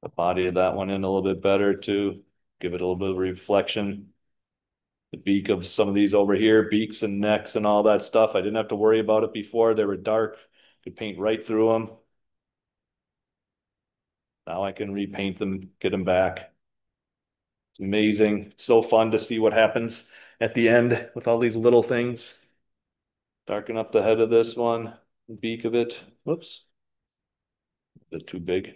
The body of that one in a little bit better too. Give it a little bit of reflection. The beak of some of these over here, beaks and necks and all that stuff. I didn't have to worry about it before. They were dark. Could paint right through them. Now I can repaint them, get them back. It's amazing. So fun to see what happens at the end with all these little things. Darken up the head of this one, the beak of it. Whoops, a bit too big.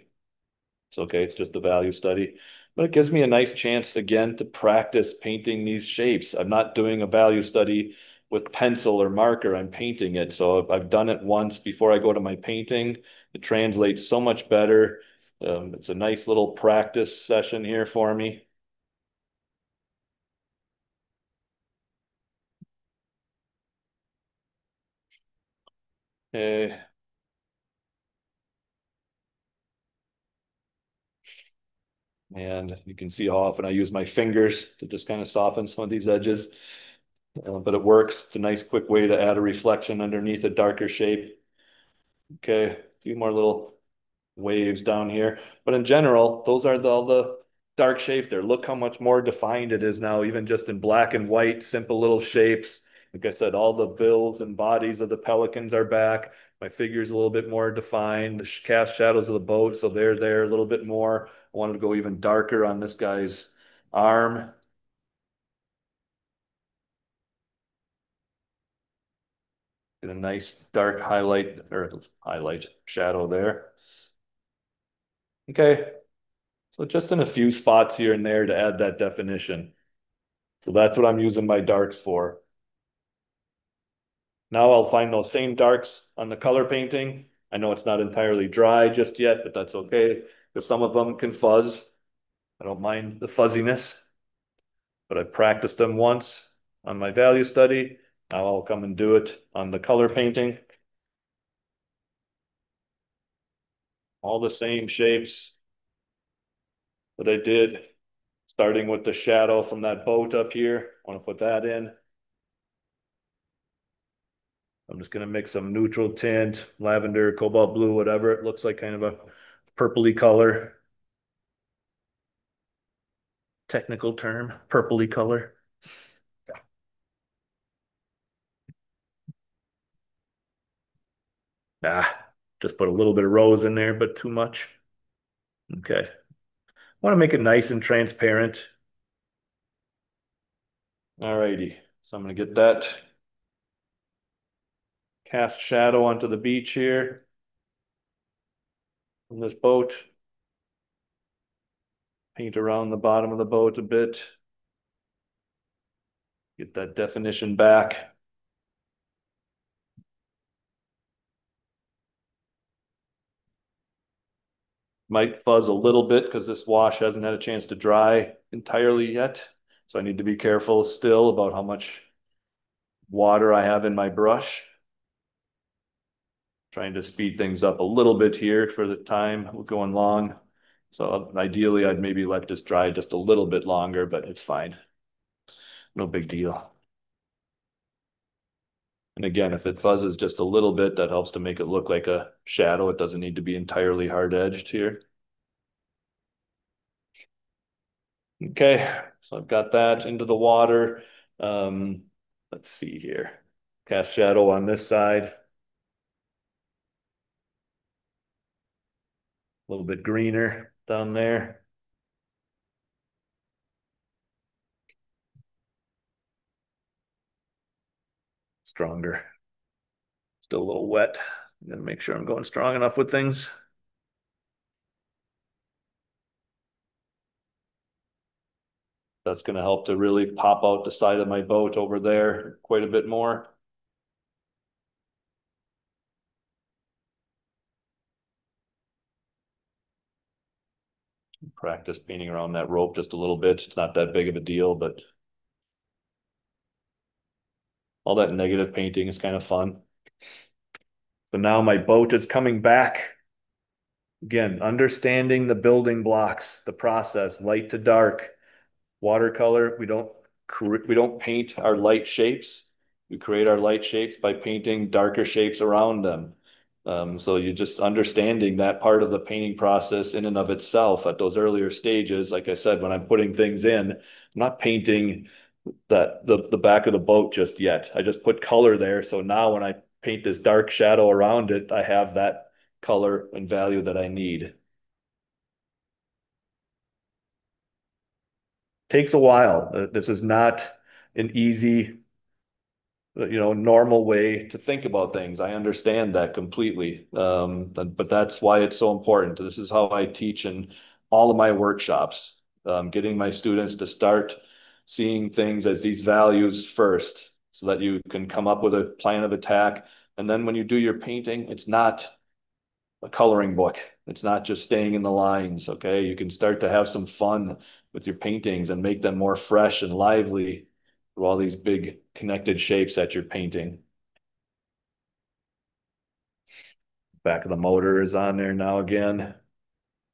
It's okay, it's just a value study. But it gives me a nice chance again to practice painting these shapes. I'm not doing a value study with pencil or marker, I'm painting it. So I've done it once before I go to my painting. It translates so much better. It's a nice little practice session here for me. Okay. And you can see how often I use my fingers to just kind of soften some of these edges. But it works. It's a nice quick way to add a reflection underneath a darker shape. Okay, a few more little waves down here. But in general, those are all the dark shapes there. Look how much more defined it is now, even just in black and white, simple little shapes. Like I said, all the bills and bodies of the pelicans are back. My figure's a little bit more defined. The cast shadows of the boat, so they're there a little bit more. I wanted to go even darker on this guy's arm. Get a nice dark highlight shadow there. Okay, so just in a few spots here and there to add that definition. So that's what I'm using my darks for. Now I'll find those same darks on the color painting. I know it's not entirely dry just yet, but that's okay because some of them can fuzz. I don't mind the fuzziness, but I practiced them once on my value study. Now I'll come and do it on the color painting. All the same shapes that I did, starting with the shadow from that boat up here. I want to put that in. I'm just going to mix some neutral tint, lavender, cobalt blue, whatever. It looks like kind of a purpley color. Technical term, purpley color. Ah, just put a little bit of rose in there, but too much. Okay. I want to make it nice and transparent. All righty. So I'm going to get that cast shadow onto the beach here on this boat. Paint around the bottom of the boat a bit. Get that definition back. Might fuzz a little bit because this wash hasn't had a chance to dry entirely yet. So I need to be careful still about how much water I have in my brush. Trying to speed things up a little bit here for the time we're going long. So ideally I'd maybe let this dry just a little bit longer, but it's fine. No big deal. And again, if it fuzzes just a little bit, that helps to make it look like a shadow. It doesn't need to be entirely hard edged here. Okay, so I've got that into the water. Let's see here. Cast shadow on this side. A little bit greener down there. Stronger. Still a little wet. I'm gonna make sure I'm going strong enough with things. That's gonna help to really pop out the side of my boat over there quite a bit more. Practice painting around that rope just a little bit. It's not that big of a deal, but all that negative painting is kind of fun. So now my boat is coming back. Again, understanding the building blocks, the process, light to dark. Watercolor, we don't paint our light shapes. We create our light shapes by painting darker shapes around them. So you just understanding that part of the painting process in and of itself at those earlier stages. Like I said, when I'm putting things in, I'm not painting the back of the boat just yet. I just put color there. So now when I paint this dark shadow around it, I have that color and value that I need. Takes a while. This is not an easy, normal way to think about things. I understand that completely. But that's why it's so important. This is how I teach in all of my workshops, getting my students to start seeing things as these values first so that you can come up with a plan of attack. And then when you do your painting, it's not a coloring book. It's not just staying in the lines. Okay. You can start to have some fun with your paintings and make them more fresh and lively through all these big connected shapes that you're painting. Back of the motor is on there now again.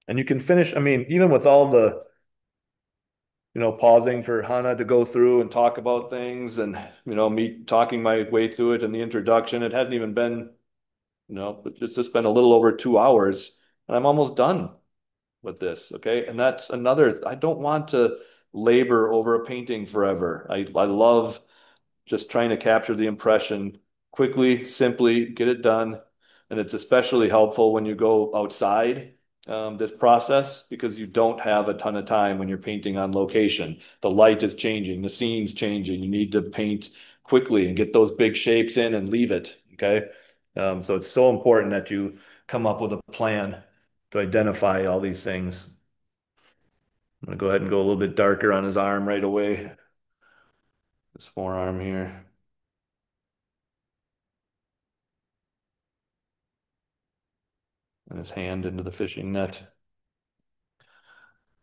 And you can finish, I mean, even with all the, pausing for Hannah to go through and talk about things and, me talking my way through it in the introduction, it hasn't even been, it's just been a little over 2 hours and I'm almost done with this. Okay. And that's another, I don't want to labor over a painting forever. I love just trying to capture the impression quickly, simply, get it done. And it's especially helpful when you go outside this process because you don't have a ton of time when you're painting on location. The light is changing, the scene's changing. You need to paint quickly and get those big shapes in and leave it. Okay. So it's so important that you come up with a plan to identify all these things. I'm gonna go ahead and go a little bit darker on his arm right away. His forearm here. And his hand into the fishing net.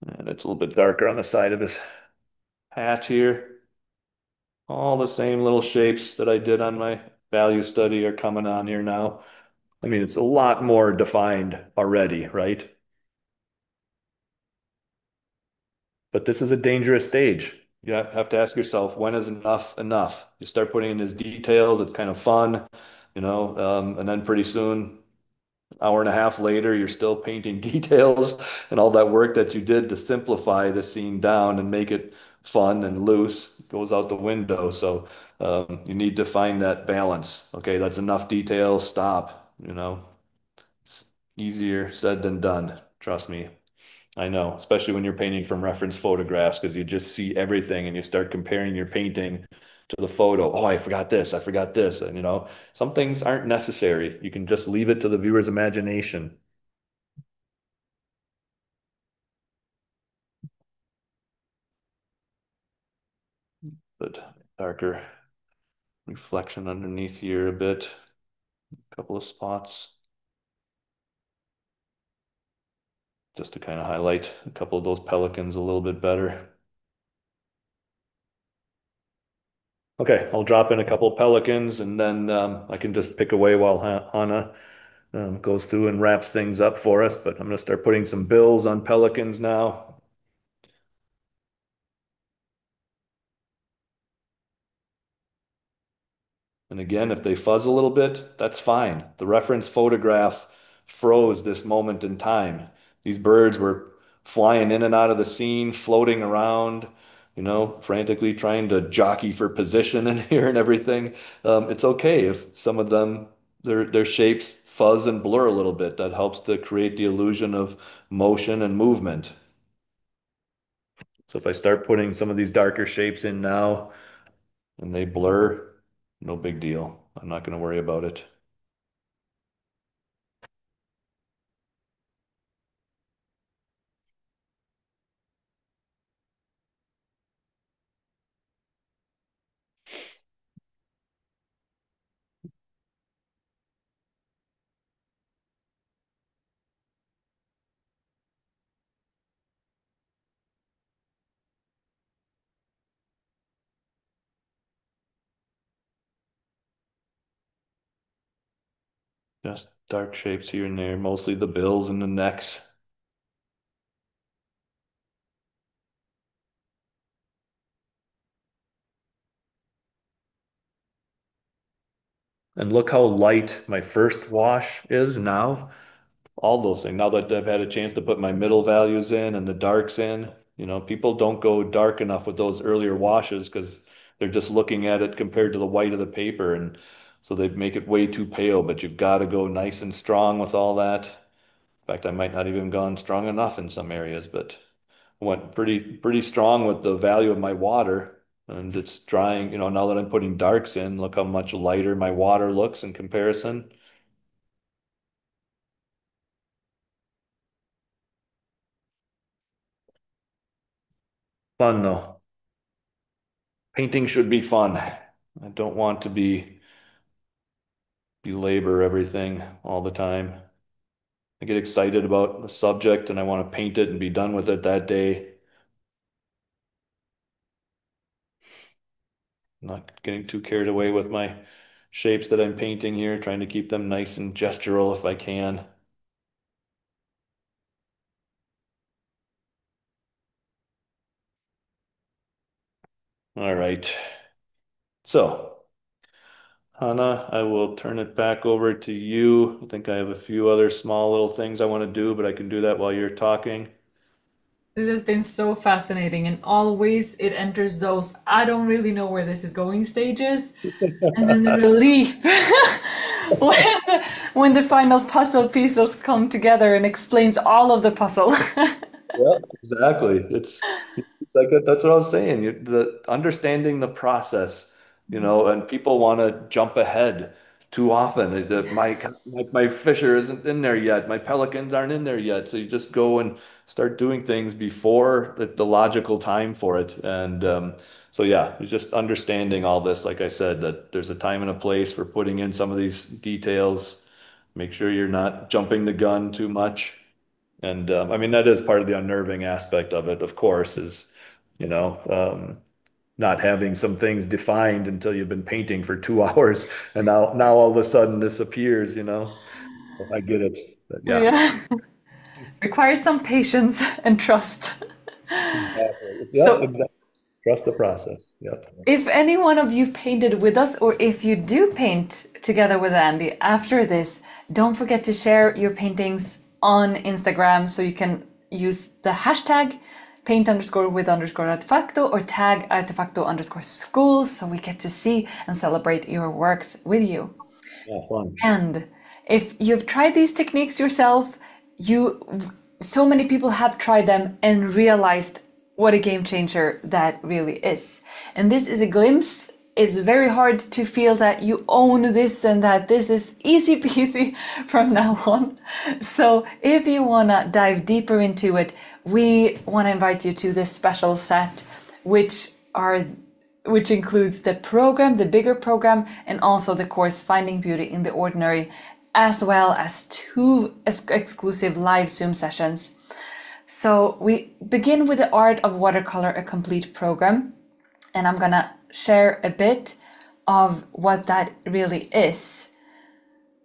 And it's a little bit darker on the side of his hat here. All the same little shapes that I did on my value study are coming on here now. I mean, it's a lot more defined already, right? But this is a dangerous stage. You have to ask yourself, when is enough enough? You start putting in these details, it's kind of fun, and then pretty soon hour and a half later, you're still painting details and all that work that you did to simplify the scene down and make it fun and loose goes out the window. So you need to find that balance. Okay, that's enough detail. Stop. It's easier said than done. Trust me. I know, especially when you're painting from reference photographs, because you just see everything and you start comparing your painting to the photo. Oh, I forgot this, I forgot this. And some things aren't necessary. You can just leave it to the viewer's imagination. But darker reflection underneath here a bit, a couple of spots, just to kind of highlight a couple of those pelicans a little bit better. Okay, I'll drop in a couple of pelicans and then I can just pick away while Hannah goes through and wraps things up for us. But I'm going to start putting some bills on pelicans now. And again, if they fuzz a little bit, that's fine. The reference photograph froze this moment in time. These birds were flying in and out of the scene, floating around, frantically trying to jockey for position in here and everything. It's okay if some of them, their shapes fuzz and blur a little bit. That helps to create the illusion of motion and movement. So if I start putting some of these darker shapes in now and they blur, No big deal. I'm not going to worry about it. Just dark shapes here and there, mostly the bills and the necks. And look how light my first wash is now. All those things. Now that I've had a chance to put my middle values in and the darks in, people don't go dark enough with those earlier washes because they're just looking at it compared to the white of the paper. And so they make it way too pale, but you've got to go nice and strong with all that. In fact, I might not even gone strong enough in some areas, but went pretty strong with the value of my water. And it's drying, now that I'm putting darks in, look how much lighter my water looks in comparison. Fun though. Painting should be fun. I don't want to belabor everything all the time. I get excited about a subject and I want to paint it and be done with it that day. Not getting too carried away with my shapes that I'm painting here, trying to keep them nice and gestural if I can. All right. So, Hannah, I will turn it back over to you. I think I have a few other small little things I want to do, but I can do that while you're talking. This has been so fascinating, and always it enters those I don't really know where this is going stages, and then the relief when when the final puzzle pieces come together and explains all of the puzzle. Yeah, exactly. It's like that's what I was saying. The understanding the process, and people want to jump ahead too often. My fisher isn't in there yet. My pelicans aren't in there yet. So you just go and start doing things before the logical time for it. And so yeah, just understanding all this. Like I said, that there's a time and a place for putting in some of these details. Make sure you're not jumping the gun too much. And I mean, that is part of the unnerving aspect of it, of course, is, you know, um, not having some things defined until you've been painting for 2 hours and now all of a sudden this appears. I get it. But yeah, Yeah, requires some patience and trust. exactly. Yep, So exactly. Trust the process. Yep. if any one of you painted with us, or if you do paint together with Andy after this, don't forget to share your paintings on Instagram so you can use the hashtag paint underscore with underscore artefacto or tag artefacto underscore school so we get to see and celebrate your works with you. Yeah, fun. And if you've tried these techniques yourself, you so many people have tried them and realized what a game changer that really is. And this is a glimpse. It's very hard to feel that you own this and that this is easy peasy from now on. So if you want to dive deeper into it, we want to invite you to this special set, which includes the program, the bigger program, and also the course Finding Beauty in the Ordinary, as well as two exclusive live Zoom sessions. So we begin with the Art of Watercolor, a complete program, and I'm gonna share a bit of what that really is,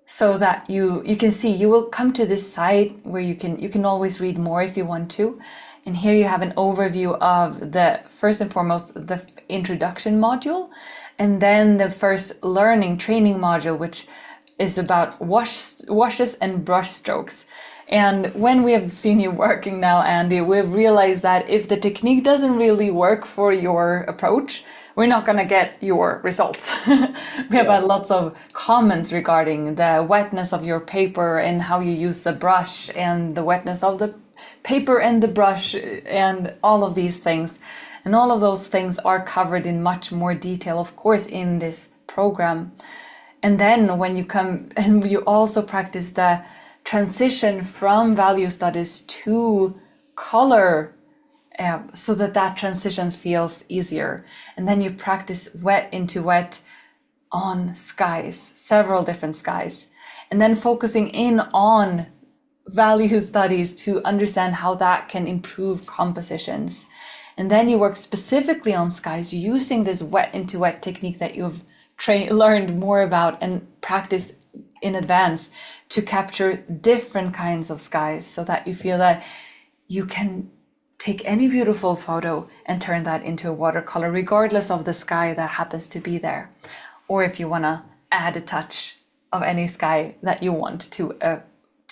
so that you can see. You will come to this site where you can always read more if you want to. And here you have an overview of the first and foremost the introduction module, and then the first learning training module, which is about washes and brush strokes. And when we have seen you working now, Andy, we've realized that if the technique doesn't really work for your approach, we're not going to get your results. We have had lots of comments regarding the wetness of your paper and how you use the brush and the wetness of the paper and the brush and all of these things. And all of those things are covered in much more detail, of course, in this program. And then when you come and you also practice the transition from value studies to color, so that that transition feels easier. And then you practice wet into wet on skies, several different skies, and then focusing in on value studies to understand how that can improve compositions. And then you work specifically on skies using this wet into wet technique that you've learned more about and practiced in advance to capture different kinds of skies so that you feel that you can take any beautiful photo and turn that into a watercolor, regardless of the sky that happens to be there. Or if you want to add a touch of any sky that you want to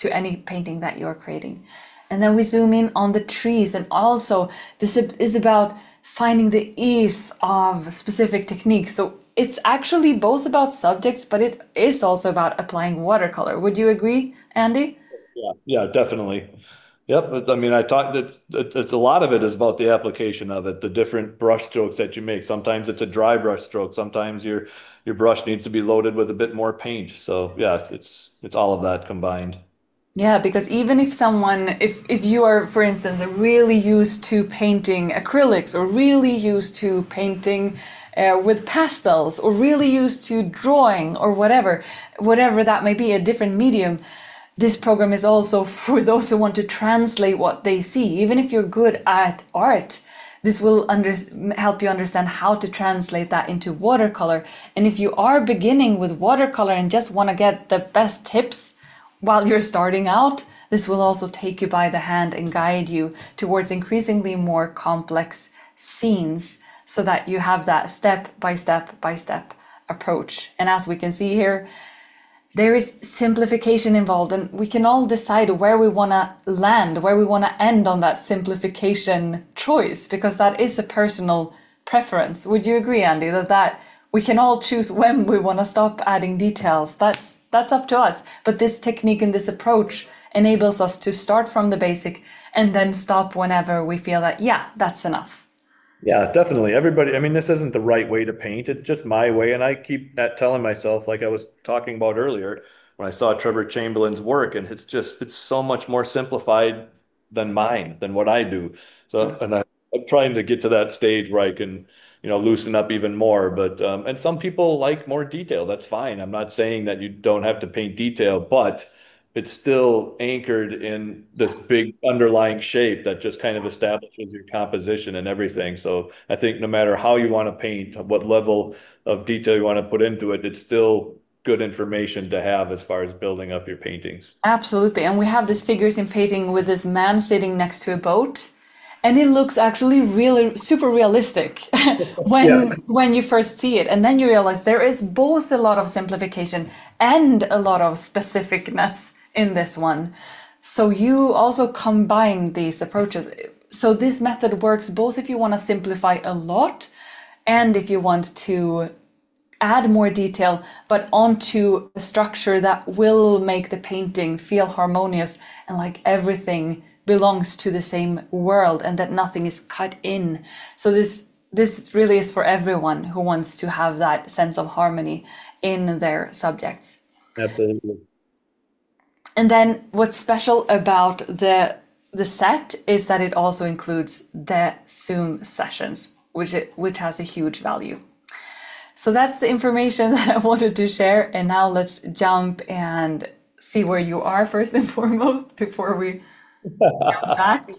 any painting that you're creating. And then we zoom in on the trees. And also, this is about finding the ease of specific techniques. So it's actually both about subjects, but it is also about applying watercolor. Would you agree, Andy? Yeah, yeah, definitely. Yep. I mean, I talked, it's a lot of it is about the application of it, the different brush strokes that you make. Sometimes it's a dry brush stroke. Sometimes your brush needs to be loaded with a bit more paint. So yeah, it's all of that combined. Yeah, because even if someone, if you are, for instance, really used to painting acrylics or really used to painting with pastels or really used to drawing or whatever that may be, a different medium, this program is also for those who want to translate what they see. Even if you're good at art, this will help you understand how to translate that into watercolor. And if you are beginning with watercolor and just want to get the best tips while you're starting out, this will also take you by the hand and guide you towards increasingly more complex scenes so that you have that step by step by step approach. And as we can see here, there is simplification involved, and we can all decide where we want to land, where we want to end on that simplification choice, because that is a personal preference. Would you agree, Andy, that we can all choose when we want to stop adding details? That's up to us. But this technique and this approach enables us to start from the basic and then stop whenever we feel that, yeah, that's enough. Yeah, definitely. Everybody, I mean, this isn't the right way to paint. It's just my way. And I keep that telling myself, like I was talking about earlier, when I saw Trevor Chamberlain's work, and it's so much more simplified than mine, than what I do. So, and I'm trying to get to that stage where I can, loosen up even more. But, and some people like more detail. That's fine. I'm not saying that you don't have to paint detail, but it's still anchored in this big underlying shape that just kind of establishes your composition and everything. So I think no matter how you want to paint, what level of detail you want to put into it, it's still good information to have as far as building up your paintings. Absolutely. And we have these figures in painting with this man sitting next to a boat. And it looks actually really super realistic Yeah. when you first see it. And then you realize there is both a lot of simplification and a lot of specificness in this one. So you also combine these approaches. So this method works both if you want to simplify a lot and if you want to add more detail, but onto a structure that will make the painting feel harmonious and like everything belongs to the same world and that nothing is cut in. So this really is for everyone who wants to have that sense of harmony in their subjects. Absolutely. And then what's special about the set is that it also includes the Zoom sessions, which has a huge value. So that's the information that I wanted to share. And now let's jump and see where you are first and foremost before we jump back.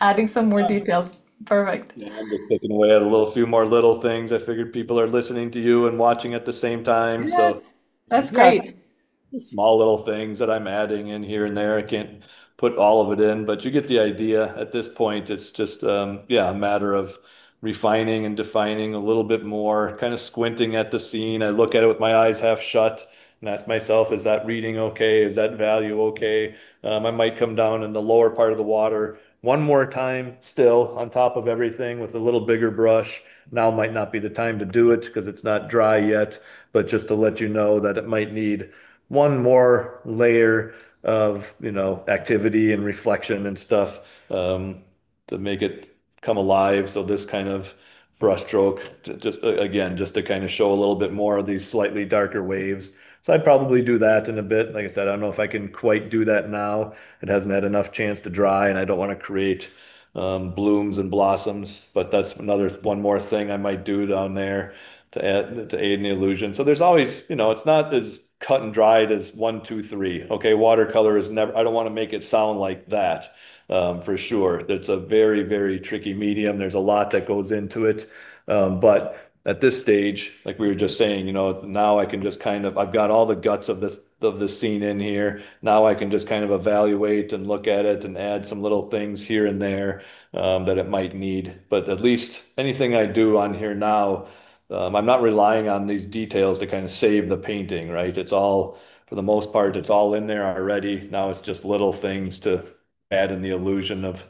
Adding some more details. Perfect. Yeah, I'm just picking away at a little few more little things. I figured people are listening to you and watching at the same time. So Yes, that's yeah, great. small little things that I'm adding in here and there. I can't put all of it in, but you get the idea. At this point, it's just yeah, a matter of refining and defining a little bit more, kind of squinting at the scene. I look at it with my eyes half shut and ask myself, is that reading okay? Is that value okay? I might come down in the lower part of the water one more time still on top of everything with a little bigger brush. Now might not be the time to do it because it's not dry yet, but just to let you know that it might need one more layer of, activity and reflection and stuff to make it come alive. So this kind of brush stroke, just again, just to kind of show a little bit more of these slightly darker waves. So I'd probably do that in a bit. Like I said, I don't know if I can quite do that now. It hasn't had enough chance to dry, and I don't want to create blooms and blossoms. But that's one more thing I might do down there to aid in the illusion. So there's always, it's not as cut and dried as one, two, three. Okay, watercolor is never. I don't want to make it sound like that. For sure. It's a very, very tricky medium. There's a lot that goes into it. But at this stage, like we were just saying, now I can just I've got all the guts of the scene in here. Now I can just kind of evaluate and look at it and add some little things here and there that it might need. But at least anything I do on here now, I'm not relying on these details to kind of save the painting, right? It's all, for the most part, it's all in there already. Now it's just little things to add in the illusion of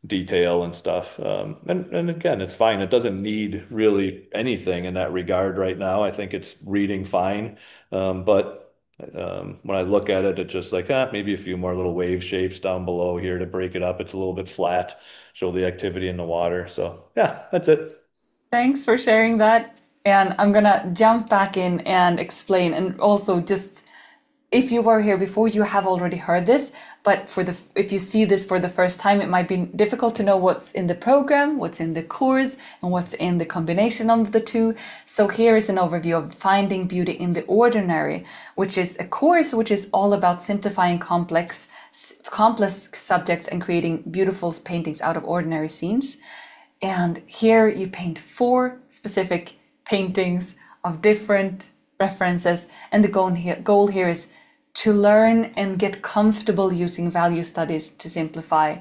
detail and stuff. And again, it's fine. It doesn't need really anything in that regard right now. I think it's reading fine. But when I look at it, it's just like, maybe a few more little wave shapes down below here to break it up. It's a little bit flat, show the activity in the water. So yeah, that's it. Thanks for sharing that. And I'm gonna jump back in and explain. And also, just if you were here before, you have already heard this. But if you see this for the first time, it might be difficult to know what's in the program, what's in the course, and what's in the combination of the two. So here is an overview of Finding Beauty in the Ordinary, which is a course which is all about simplifying complex subjects and creating beautiful paintings out of ordinary scenes. And here you paint 4 specific paintings of different references. And the goal here is to learn and get comfortable using value studies to simplify,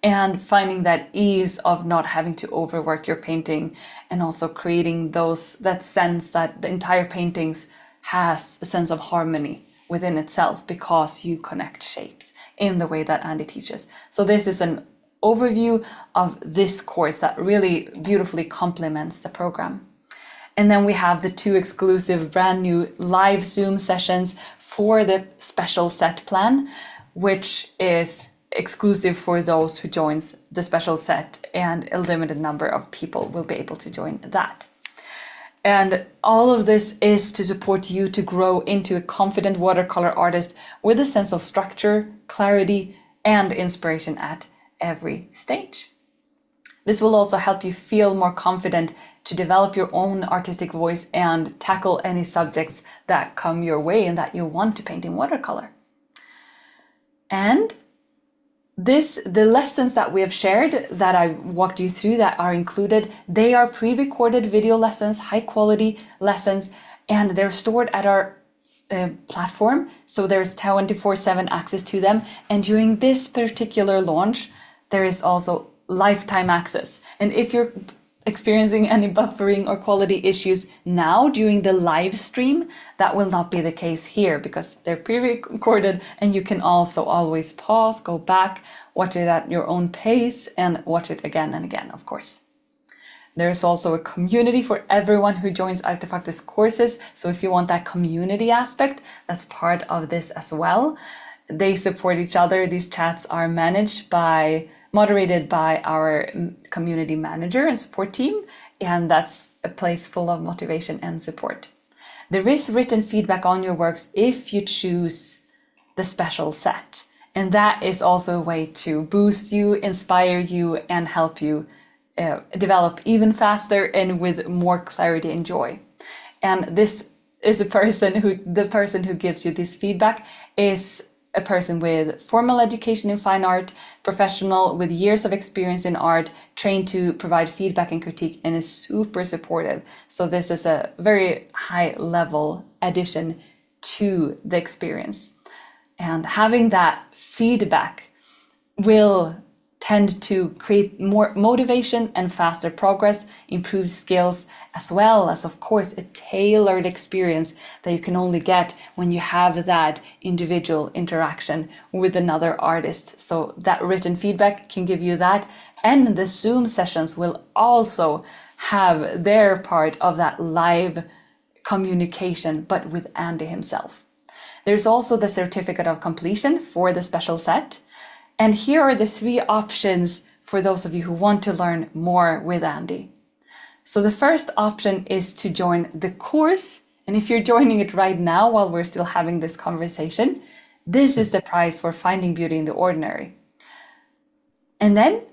and finding that ease of not having to overwork your painting, and also creating that sense that the entire paintings has a sense of harmony within itself because you connect shapes in the way that Andy teaches. So this is an overview of this course that really beautifully complements the program. And then we have the 2 exclusive brand new live Zoom sessions for the special set plan, which is exclusive for those who joins the special set, and a limited number of people will be able to join that. And all of this is to support you to grow into a confident watercolor artist with a sense of structure, clarity, and inspiration at every stage. This will also help you feel more confident to develop your own artistic voice and tackle any subjects that come your way and that you want to paint in watercolor. And the lessons that we have shared, that I walked you through, that are included, they are pre-recorded video lessons, high quality lessons, and they're stored at our platform. So there's 24/7 access to them. And during this particular launch, there is also lifetime access. And if you're experiencing any buffering or quality issues now during the live stream, that will not be the case here, because they're pre-recorded, and you can also always pause, go back, watch it at your own pace, and watch it again and again, of course. There's also a community for everyone who joins Artefacto's courses. So if you want that community aspect, that's part of this as well. They support each other. These chats are moderated by our community manager and support team, and that's a place full of motivation and support. There is written feedback on your works if you choose the special set, and that is also a way to boost you, inspire you, and help you develop even faster and with more clarity and joy. And this is the person who gives you this feedback is a person with formal education in fine art, professional with years of experience in art, trained to provide feedback and critique, and is super supportive. So this is a very high level addition to the experience. And having that feedback will tend to create more motivation and faster progress, improve skills, as well as, of course, a tailored experience that you can only get when you have that individual interaction with another artist. So that written feedback can give you that. And the Zoom sessions will also have their part of that live communication, but with Andy himself. There's also the certificate of completion for the special set. And here are the 3 options for those of you who want to learn more with Andy. So the first option is to join the course. And if you're joining it right now while we're still having this conversation, this is the price for Finding Beauty in the Ordinary. And then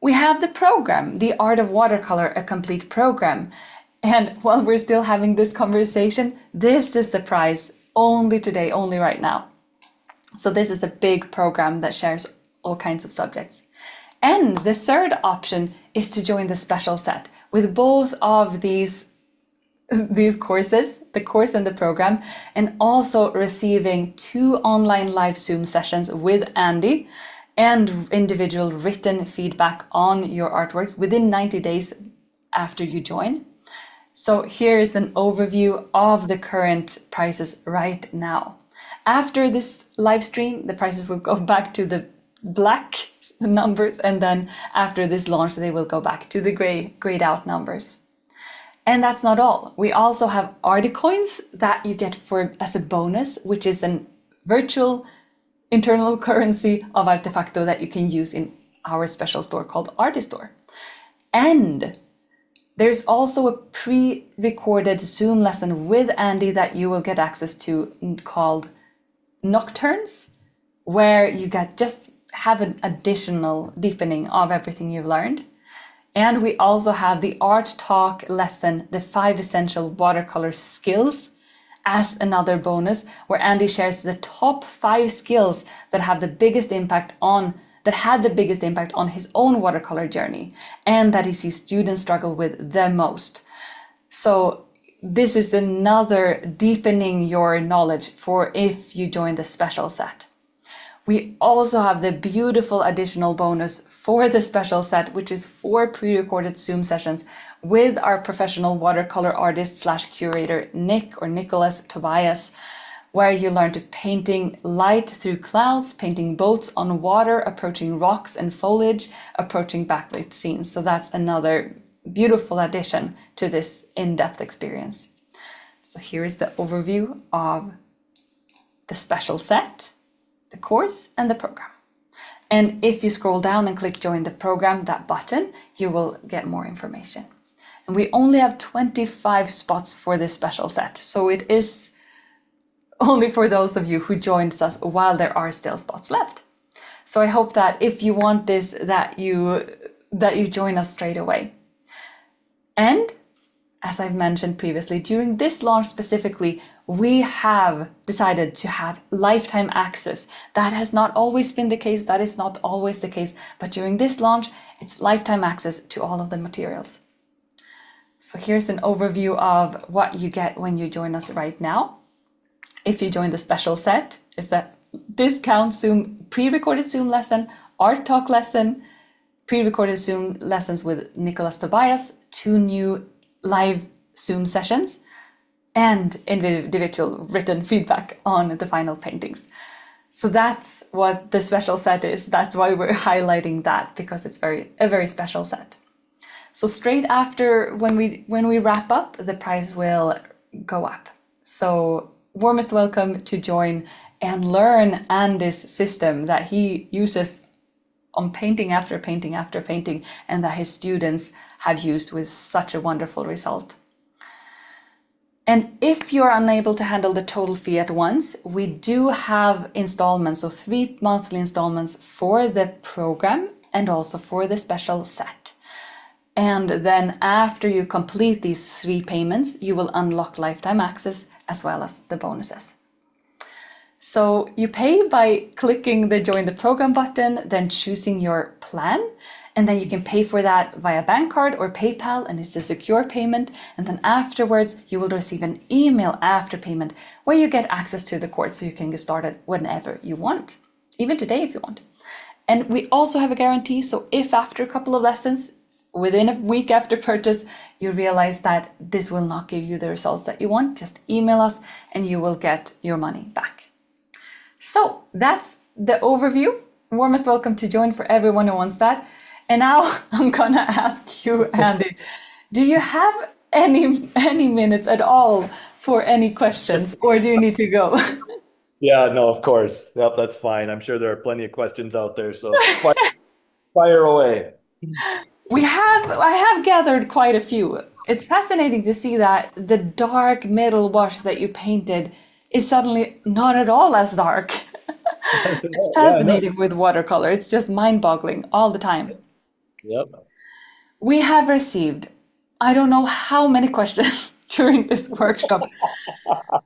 we have the program, The Art of Watercolor, a complete program. And while we're still having this conversation, this is the price only today, only right now. So this is a big program that shares all kinds of subjects. And the third option is to join the special set with both of these courses, the course and the program, and also receiving 2 online live Zoom sessions with Andy and individual written feedback on your artworks within 90 days after you join. So here is an overview of the current prices right now. After this live stream, the prices will go back to the black numbers, and then after this launch, they will go back to the grayed out numbers. And that's not all. We also have Articoins that you get as a bonus, which is an virtual internal currency of Artefacto that you can use in our special store called Artistore. And there's also a pre-recorded Zoom lesson with Andy that you will get access to called Nocturnes, where you just have an additional deepening of everything you've learned. And we also have the art talk lesson, the 5 essential watercolor skills, as another bonus, where Andy shares the top 5 skills that had the biggest impact on his own watercolor journey, and that he sees students struggle with the most. So this is another deepening your knowledge for if you join the special set. We also have the beautiful additional bonus for the special set, which is 4 pre-recorded Zoom sessions with our professional watercolor artist / curator, Nicholas Tobias, where you learn to painting light through clouds, painting boats on water, approaching rocks and foliage, approaching backlit scenes. So that's another beautiful addition to this in-depth experience. So here is the overview of the special set, the course, and the program. And if you scroll down and click join the program, that button, you will get more information. And we only have 25 spots for this special set. So it is only for those of you who joined us while there are still spots left. So I hope that if you want this, that you join us straight away. And as I've mentioned previously, during this launch specifically, we have decided to have lifetime access. That has not always been the case. That is not always the case. But during this launch, it's lifetime access to all of the materials. So here's an overview of what you get when you join us right now. If you join the special set, it's a discount Zoom, pre-recorded Zoom lesson, art talk lesson, pre-recorded Zoom lessons with Nicholas Tobias, 2 new live Zoom sessions, and individual written feedback on the final paintings. So that's what the special set is. That's why we're highlighting that, because it's a very special set. So straight after, when we wrap up, the price will go up. So warmest welcome to join and learn Andy's system that he uses on painting after painting after painting, and that his students have used with such a wonderful result. And if you're unable to handle the total fee at once, we do have installments, so 3 monthly installments for the program and also for the special set. And then after you complete these 3 payments, you will unlock lifetime access as well as the bonuses. So you pay by clicking the join the program button, then choosing your plan. And then you can pay for that via bank card or PayPal, and it's a secure payment. And then afterwards, you will receive an email after payment where you get access to the course, so you can get started whenever you want, even today if you want. And we also have a guarantee. So if after a couple of lessons, within a week after purchase, you realize that this will not give you the results that you want, just email us and you will get your money back. So that's the overview. Warmest welcome to join for everyone who wants that. And now I'm gonna ask you, Andy, do you have any minutes at all for any questions, or do you need to go? Yeah, no, of course. Yep, that's fine. I'm sure there are plenty of questions out there, so fire away. I have gathered quite a few. It's fascinating to see that the dark middle wash that you painted is suddenly not at all as dark. It's Yeah, I know. fascinating with watercolor. It's just mind-boggling all the time. Yep. We have received, I don't know how many questions during this workshop.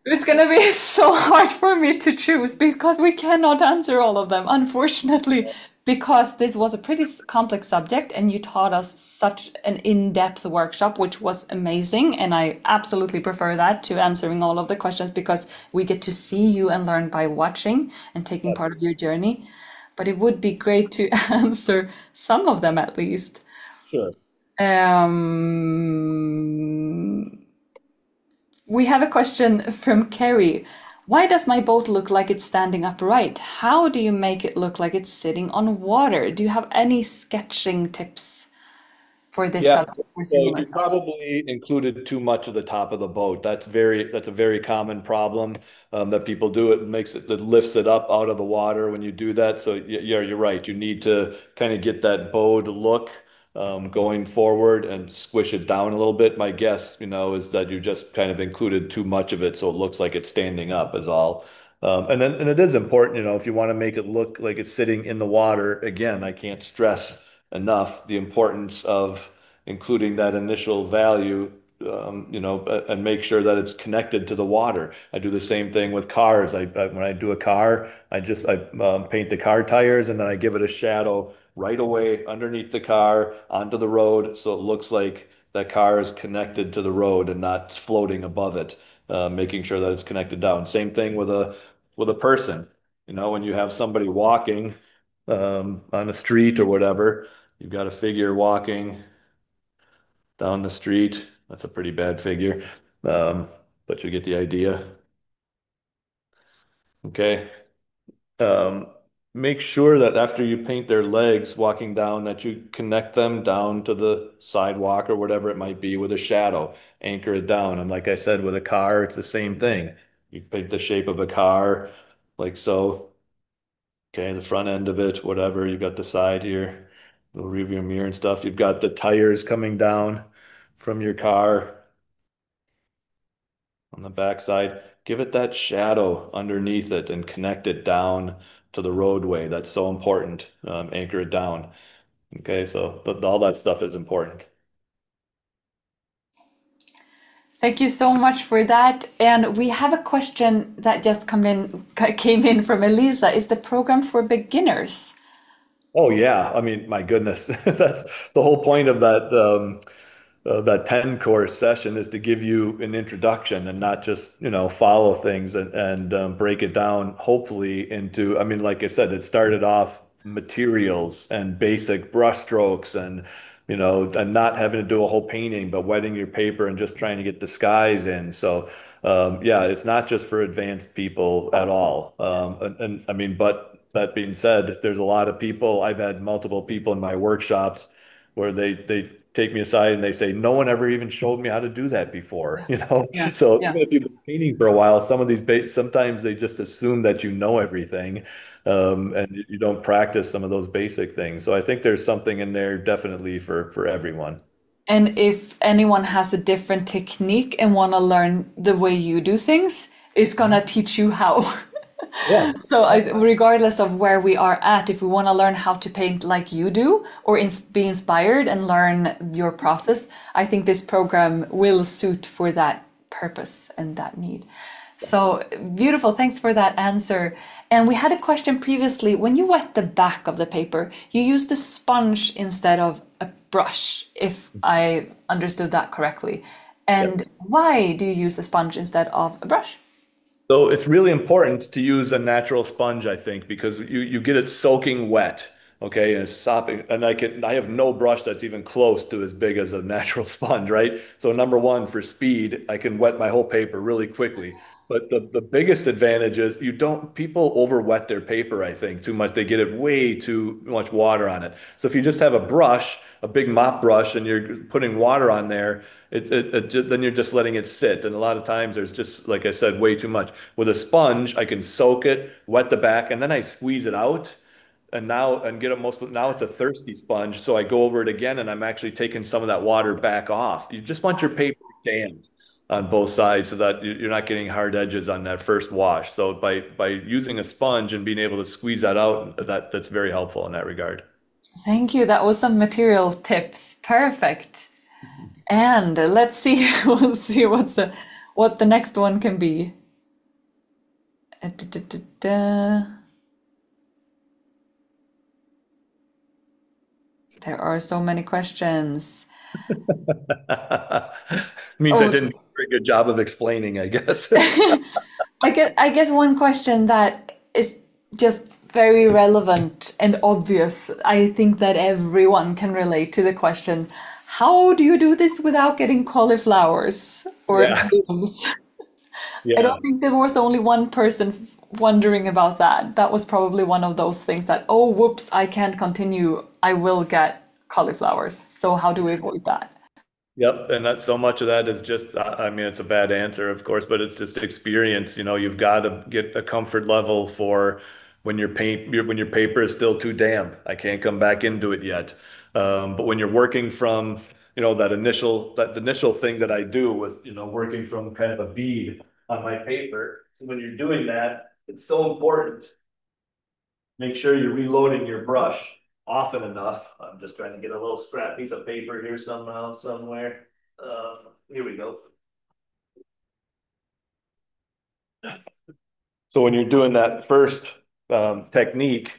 It's going to be so hard for me to choose because we cannot answer all of them, unfortunately, because this was a pretty complex subject and you taught us such an in-depth workshop, which was amazing. And I absolutely prefer that to answering all of the questions because we get to see you and learn by watching and taking Yep. part of your journey. But it would be great to answer some of them at least. Sure. Um, we have a question from Kerry. Why does my boat look like it's standing upright? How do you make it look like it's sitting on water? Do you have any sketching tips for this Yeah, subject or so similar you subject? probably included too much of the top of the boat. That's a very common problem that people do. It lifts it up out of the water when you do that. So yeah, you're right. You need to kind of get that bowed look going forward and squish it down a little bit. My guess, is that you just kind of included too much of it, so it looks like it's standing up is all. And it is important, if you want to make it look like it's sitting in the water. Again, I can't stress enough the importance of including that initial value, and make sure that it's connected to the water. I do the same thing with cars. When I do a car, I paint the car tires and then I give it a shadow right away underneath the car onto the road, so it looks like that car is connected to the road and not floating above it. Making sure that it's connected down. Same thing with a person. When you have somebody walking on a street or whatever, you've got a figure walking down the street. That's a pretty bad figure. Um, but you get the idea. Okay. Um, Make sure that after you paint their legs walking down, that you connect them down to the sidewalk or whatever it might be with a shadow. Anchor it down. And like I said, with a car, it's the same thing. You paint the shape of a car like so. Okay, the front end of it, whatever. You've got the side here, the rearview mirror and stuff. You've got the tires coming down from your car on the backside. Give it that shadow underneath it and connect it down to the roadway. That's so important. Anchor it down. Okay, so all that stuff is important. Thank you so much for that. And we have a question that just came in from Elisa. Is the program for beginners? Oh yeah, I mean, my goodness, that's the whole point of that 10 course session is to give you an introduction and not just, follow things and break it down, hopefully into, I mean, like I said, it started off materials and basic brush strokes and not having to do a whole painting, but wetting your paper and just trying to get disguise in. So, yeah, it's not just for advanced people at all. And I mean, but that being said, there's a lot of people, I've had multiple people in my workshops where they take me aside and they say, no one ever even showed me how to do that before, Yeah, yeah, So yeah. even if you've been painting for a while, some of these sometimes they just assume that you know everything, and you don't practice some of those basic things. So I think there's something in there definitely for everyone. And if anyone has a different technique and want to learn the way you do things, it's gonna teach you how. Yeah. So, regardless of where we are at, if we want to learn how to paint like you do or be inspired and learn your process, I think this program will suit for that purpose and that need. So beautiful. Thanks for that answer. And we had a question previously. When you wet the back of the paper, you used a sponge instead of a brush, if I understood that correctly. Yes. And why do you use a sponge instead of a brush? So it's really important to use a natural sponge, I think, because you get it soaking wet, okay, and it's sopping. And I have no brush that's even close to as big as a natural sponge, right? So number one, for speed, I can wet my whole paper really quickly. But the biggest advantage is people over wet their paper, I think, too much. They get it way too much water on it. So if you just have a brush, a big mop brush, and you're putting water on there, then you're just letting it sit. And a lot of times there's just, like I said, way too much. With a sponge, I can soak it, wet the back, and then I squeeze it out. and get it now it's a thirsty sponge. So I go over it again and I'm actually taking some of that water back off. You just want your paper damp on both sides so that you're not getting hard edges on that first wash. So by using a sponge and being able to squeeze that out, that's very helpful in that regard. Thank you. That was some material tips. Perfect. And let's see, we'll see what the next one can be. Da, da, da, da. There are so many questions. Means I Oh, didn't do a very good job of explaining, I guess. I guess one question that is just very relevant and obvious. I think that everyone can relate to the question, how do you do this without getting cauliflowers or Yeah. blooms? I Yeah. don't think there was only one person wondering about that. That was probably one of those things that, oh, whoops, I can't continue. I will get cauliflowers. So how do we avoid that? Yep, and that so much of that is just, I mean, it's a bad answer, of course, but it's just experience. You've got to get a comfort level for when your paper is still too damp. I can't come back into it yet. But when you're working from, that initial thing that I do with, working from kind of a bead on my paper, when you're doing that, it's so important. Make sure you're reloading your brush often enough. I'm just trying to get a little scrap piece of paper here somehow, somewhere. Here we go. So when you're doing that first technique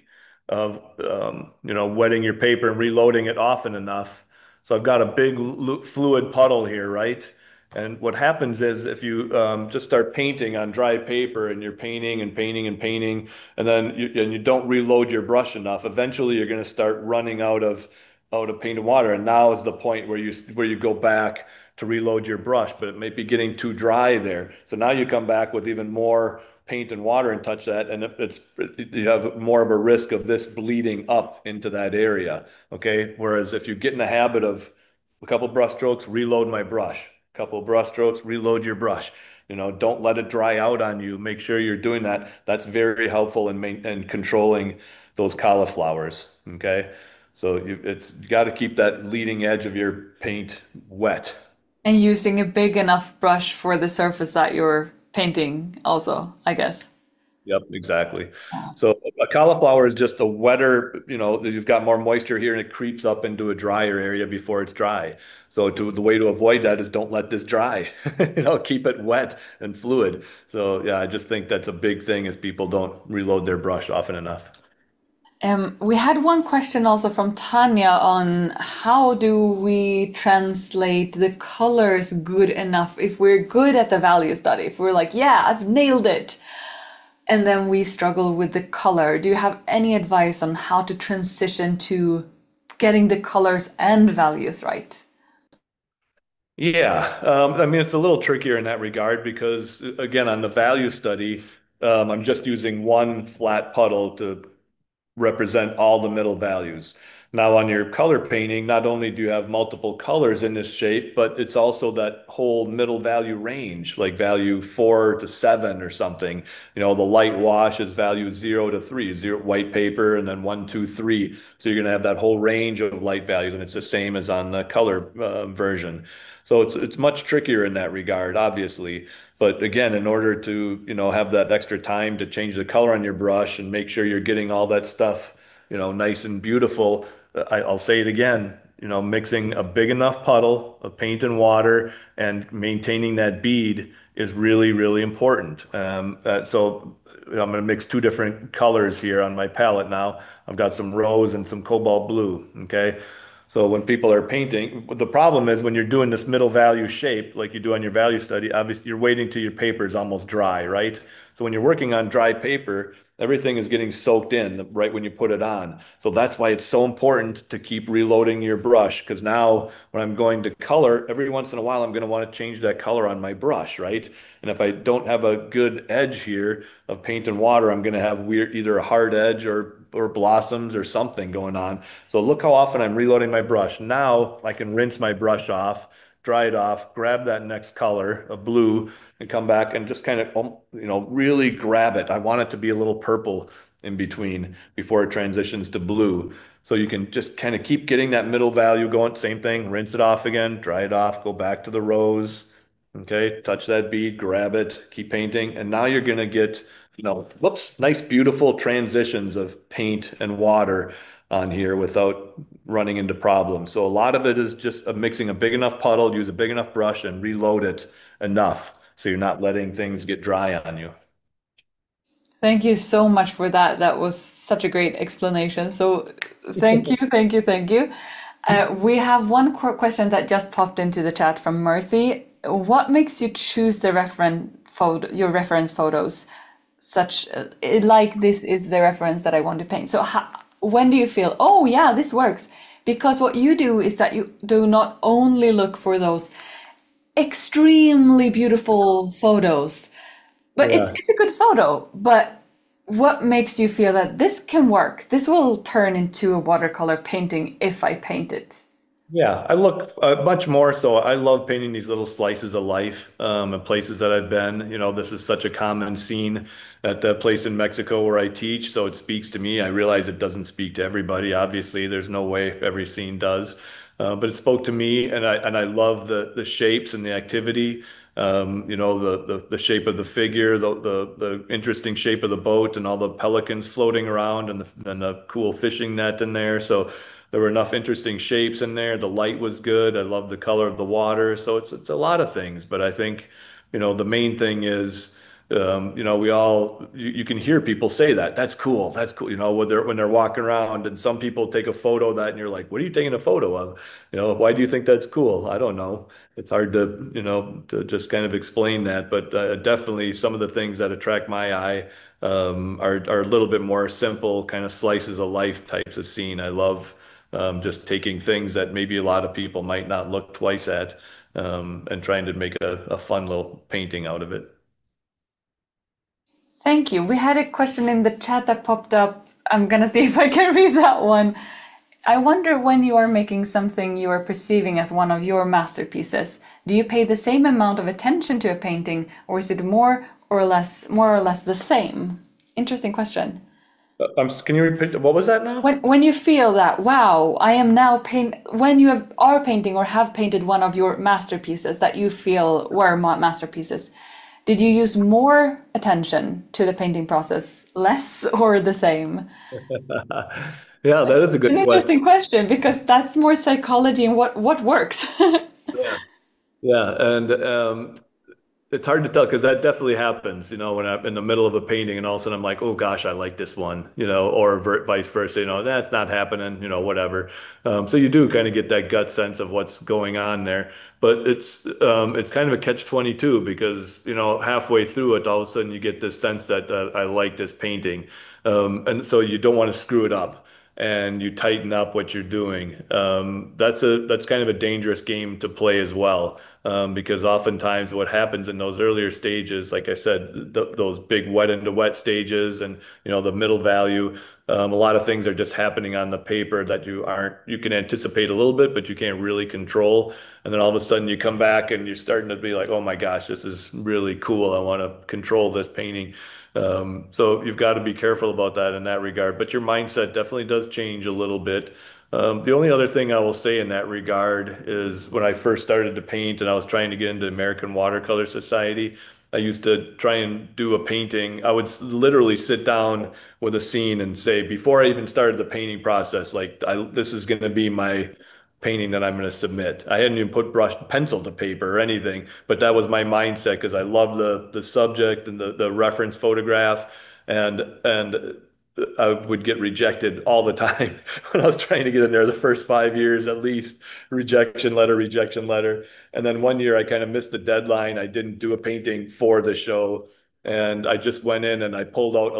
of wetting your paper and reloading it often enough, so I've got a big fluid puddle here, right? And what happens is if you just start painting on dry paper and you're painting and painting and painting, and then you don't reload your brush enough, eventually you're going to start running out of paint and water. And now is the point where you go back to reload your brush, but it may be getting too dry there. So now you come back with even more paint and water and touch that, and you have more of a risk of this bleeding up into that area. Okay. Whereas if you get in the habit of a couple brush strokes, reload my brush, a couple brush strokes, reload your brush. Don't let it dry out on you. Make sure you're doing that. That's very helpful in controlling those cauliflowers. Okay. So you got to keep that leading edge of your paint wet. And using a big enough brush for the surface that you're painting also, I guess. Yep, exactly. So a cauliflower is just a wetter, you've got more moisture here and it creeps up into a drier area before it's dry. So the way to avoid that is don't let this dry. Keep it wet and fluid. So yeah, I just think that's a big thing is people don't reload their brush often enough. We had one question also from Tanya on how do we translate the colors good enough if we're good at the value study? If we're like, yeah, I've nailed it. And then we struggle with the color. Do you have any advice on how to transition to getting the colors and values right? Yeah, I mean, it's a little trickier in that regard because, again, on the value study, I'm just using one flat puddle to represent all the middle values. Now, on your color painting, not only do you have multiple colors in this shape, but it's also that whole middle value range, like value 4 to 7 or something. The light wash is value 0 to 3, zero white paper, and then 1, 2, 3. So you're going to have that whole range of light values, and it's the same as on the color version. So it's much trickier in that regard, obviously. But again, in order to, have that extra time to change the color on your brush and make sure you're getting all that stuff, nice and beautiful, I'll say it again, mixing a big enough puddle of paint and water and maintaining that bead is really, really important. So I'm going to mix two different colors here on my palette now. I've got some rose and some cobalt blue. Okay. So when people are painting, the problem is when you're doing this middle value shape, like you do on your value study, obviously you're waiting till your paper is almost dry, right? So when you're working on dry paper, everything is getting soaked in right when you put it on. So that's why it's so important to keep reloading your brush, because now when I'm going to color, every once in a while I'm going to want to change that color on my brush, right? And if I don't have a good edge here of paint and water, I'm going to have weird, either a hard edge or blossoms or something going on. So look how often I'm reloading my brush. Now I can rinse my brush off, dry it off, grab that next color of blue and come back and just kind of, really grab it. I want it to be a little purple in between before it transitions to blue. So you can just kind of keep getting that middle value going. Same thing, rinse it off again, dry it off, go back to the rose. Okay, touch that bead, grab it, keep painting. And now you're going to get, whoops, nice, beautiful transitions of paint and water on here without running into problems. So a lot of it is just mixing a big enough puddle, use a big enough brush and reload it enough so you're not letting things get dry on you. Thank you so much for that. That was such a great explanation. So, thank you, thank you, thank you. We have one question that just popped into the chat from Murphy. What makes you choose the your reference photos, such like this is the reference that I want to paint? So, when do you feel, oh yeah, this works? Because what you do is that you do not only look for those extremely beautiful photos, but Yeah. it's a good photo. But what makes you feel that this can work? This will turn into a watercolor painting if I paint it. Yeah, I look much more so. I love painting these little slices of life and places that I've been. This is such a common scene at the place in Mexico where I teach, so it speaks to me. I realize it doesn't speak to everybody. Obviously, there's no way every scene does, but it spoke to me, and I love the shapes and the activity. The shape of the figure, the interesting shape of the boat, and all the pelicans floating around, and the cool fishing net in there. So there were enough interesting shapes in there. The light was good. I love the color of the water. So it's a lot of things, but I think, the main thing is, you can hear people say that. That's cool. That's cool. When they're walking around, and some people take a photo of that, and you're like, what are you taking a photo of? Why do you think that's cool? I don't know. It's hard to just kind of explain that, but definitely some of the things that attract my eye are a little bit more simple, kind of slices of life types of scene. I love just taking things that maybe a lot of people might not look twice at, and trying to make a fun little painting out of it. Thank you. We had a question in the chat that popped up. I'm gonna see if I can read that one. I wonder, when you are making something you are perceiving as one of your masterpieces, do you pay the same amount of attention to a painting, or is it more or less the same? Interesting question. Can you repeat what was that now? When you feel that, wow, I am now when are painting or have painted one of your masterpieces that you feel were masterpieces, did you use more attention to the painting process, less, or the same? Yeah, that is a An good question. interesting question, because that's more psychology and what works. Yeah. Yeah, and it's hard to tell because that definitely happens, when I'm in the middle of a painting and all of a sudden I'm like, oh gosh, I like this one, or vice versa, that's not happening, whatever. So you do kind of get that gut sense of what's going on there, but it's kind of a catch-22 because, halfway through it, all of a sudden you get this sense that I like this painting, and so you don't want to screw it up. And you tighten up what you're doing. That's kind of a dangerous game to play as well, because oftentimes what happens in those earlier stages, like I said, those big wet into wet stages, and the middle value, a lot of things are just happening on the paper that you can anticipate a little bit, but you can't really control. And then all of a sudden you come back and you're starting to be like, oh my gosh, this is really cool. I want to control this painting. So you've got to be careful about that in that regard. But your mindset definitely does change a little bit. The only other thing I will say in that regard is when I first started to paint and I was trying to get into American Watercolor Society, I used to try and do a painting. I would literally sit down with a scene and say, before I even started the painting process, like this is going to be my painting that I'm going to submit. I hadn't even put brush pencil to paper or anything, but that was my mindset because I love the subject and the reference photograph, and I would get rejected all the time when I was trying to get in there the first 5 years at least. Rejection letter, rejection letter. And then one year I kind of missed the deadline. I didn't do a painting for the show. And I just went in and I pulled out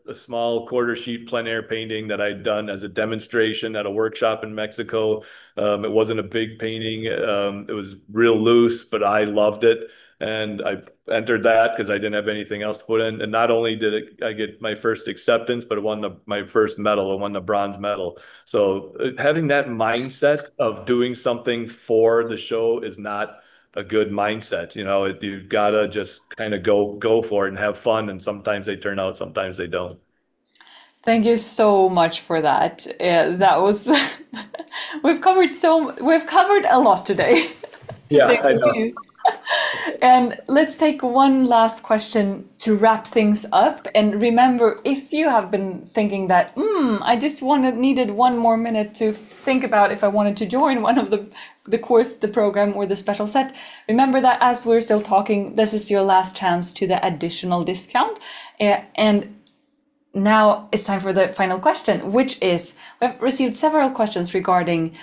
a small quarter sheet plein air painting that I'd done as a demonstration at a workshop in Mexico. It wasn't a big painting. It was real loose, but I loved it. And I entered that because I didn't have anything else to put in. And not only did I get my first acceptance, but it won my first medal. It won the bronze medal. So having that mindset of doing something for the show is not a good mindset. You've got to just kind of go for it and have fun. And sometimes they turn out, sometimes they don't. Thank you so much for that. That was we've covered a lot today, to Yeah, say I the know. least. And let's take one last question to wrap things up. And remember, if you have been thinking that, I just needed one more minute to think about if I wanted to join one of the course, the program, or the special set, remember that as we're still talking, this is your last chance to the additional discount. And now it's time for the final question, which is we've received several questions regarding,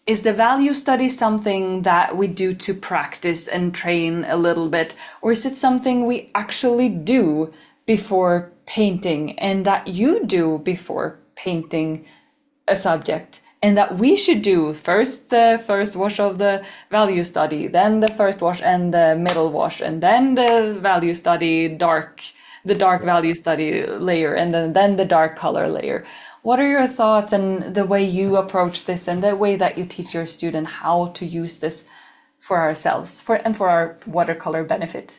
is the value study something that we do to practice and train a little bit, or is it something we actually do before painting and that you do before painting a subject? And that we should do first the first wash of the value study, then the first wash and the middle wash, and then the value study the dark value study layer, and then the dark color layer. What are your thoughts and the way you approach this and the way that you teach your student how to use this for ourselves for our watercolor benefit?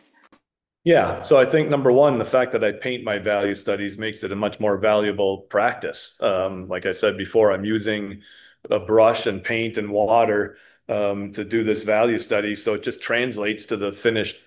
Yeah, so I think number one, the fact that I paint my value studies makes it a much more valuable practice. Like I said before, I'm using a brush and paint and water to do this value study, so it just translates to the finished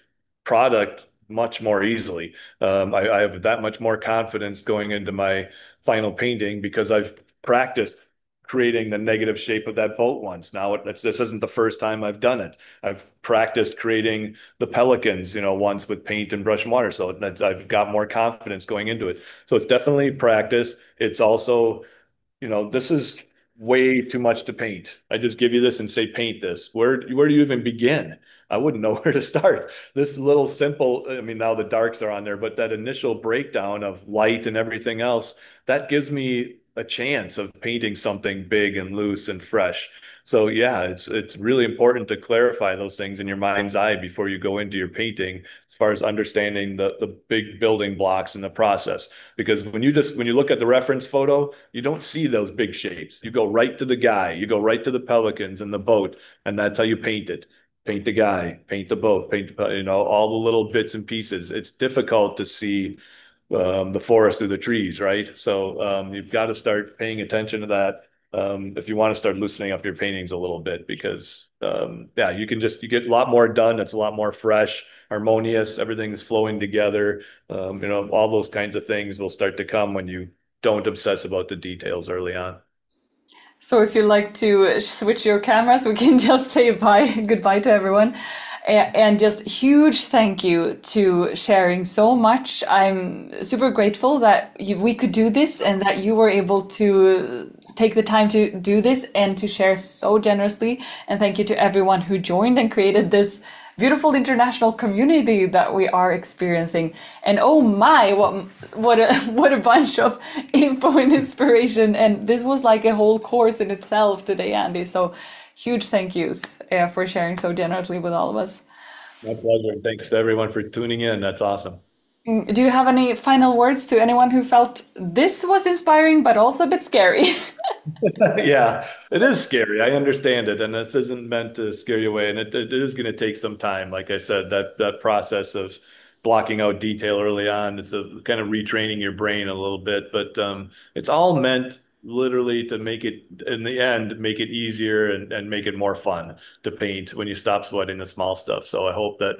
product much more easily. I have that much more confidence going into my final painting because I've practiced creating the negative shape of that boat once. Now, this isn't the first time I've done it. I've practiced creating the pelicans, once with paint and brush and water. So I've got more confidence going into it. So it's definitely practice. It's also, this is way too much to paint. I just give you this and say, paint this. Where do you even begin? I wouldn't know where to start. This little simple, I mean, now the darks are on there, but that initial breakdown of light and everything else, that gives me a chance of painting something big and loose and fresh. So yeah, it's really important to clarify those things in your mind's eye before you go into your painting, as far as understanding the big building blocks in the process. Because when you look at the reference photo, you don't see those big shapes. You go right to the guy, you go right to the pelicans and the boat, and that's how you paint it. Paint the guy, paint the boat, all the little bits and pieces. It's difficult to see the forest through the trees, right? So you've got to start paying attention to that if you want to start loosening up your paintings a little bit, because yeah, you get a lot more done. It's a lot more fresh, harmonious. Everything's flowing together. All those kinds of things will start to come when you don't obsess about the details early on. So if you'd like to switch your cameras, we can just say goodbye to everyone. And just huge thank you to sharing so much. I'm super grateful that we could do this and that you were able to take the time to do this and to share so generously. And thank you to everyone who joined and created this beautiful international community that we are experiencing. And oh my, what a bunch of info and inspiration. And this was like a whole course in itself today, Andy. So huge thank yous for sharing so generously with all of us. My pleasure. And thanks to everyone for tuning in. That's awesome. Do you have any final words to anyone who felt this was inspiring but also a bit scary? Yeah, it is scary. I understand it, and this isn't meant to scare you away. And it is going to take some time. Like I said, that process of blocking out detail early on, it's a kind of retraining your brain a little bit. But it's all meant literally to make it, in the end, make it easier and make it more fun to paint when you stop sweating the small stuff. So I hope that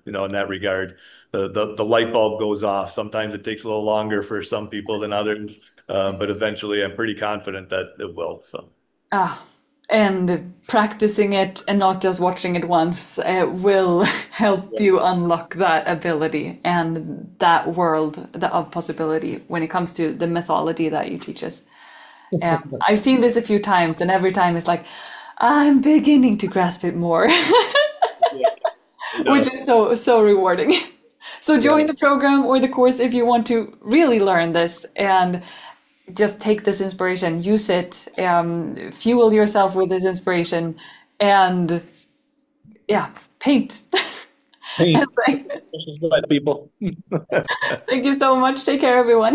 in that regard, the light bulb goes off. Sometimes it takes a little longer for some people than others. But eventually, I'm pretty confident that it will. So, Ah, and practicing it and not just watching it once will help yeah. you unlock that ability and that world of possibility when it comes to the mythology that you teach us. I've seen this a few times, and every time it's like, I'm beginning to grasp it more, Yeah, I which know. is so rewarding. So Yeah. join the program or the course if you want to really learn this and just take this inspiration, use it, fuel yourself with this inspiration, and yeah, paint. And Paint. This is what people. thank you so much. Take care, everyone.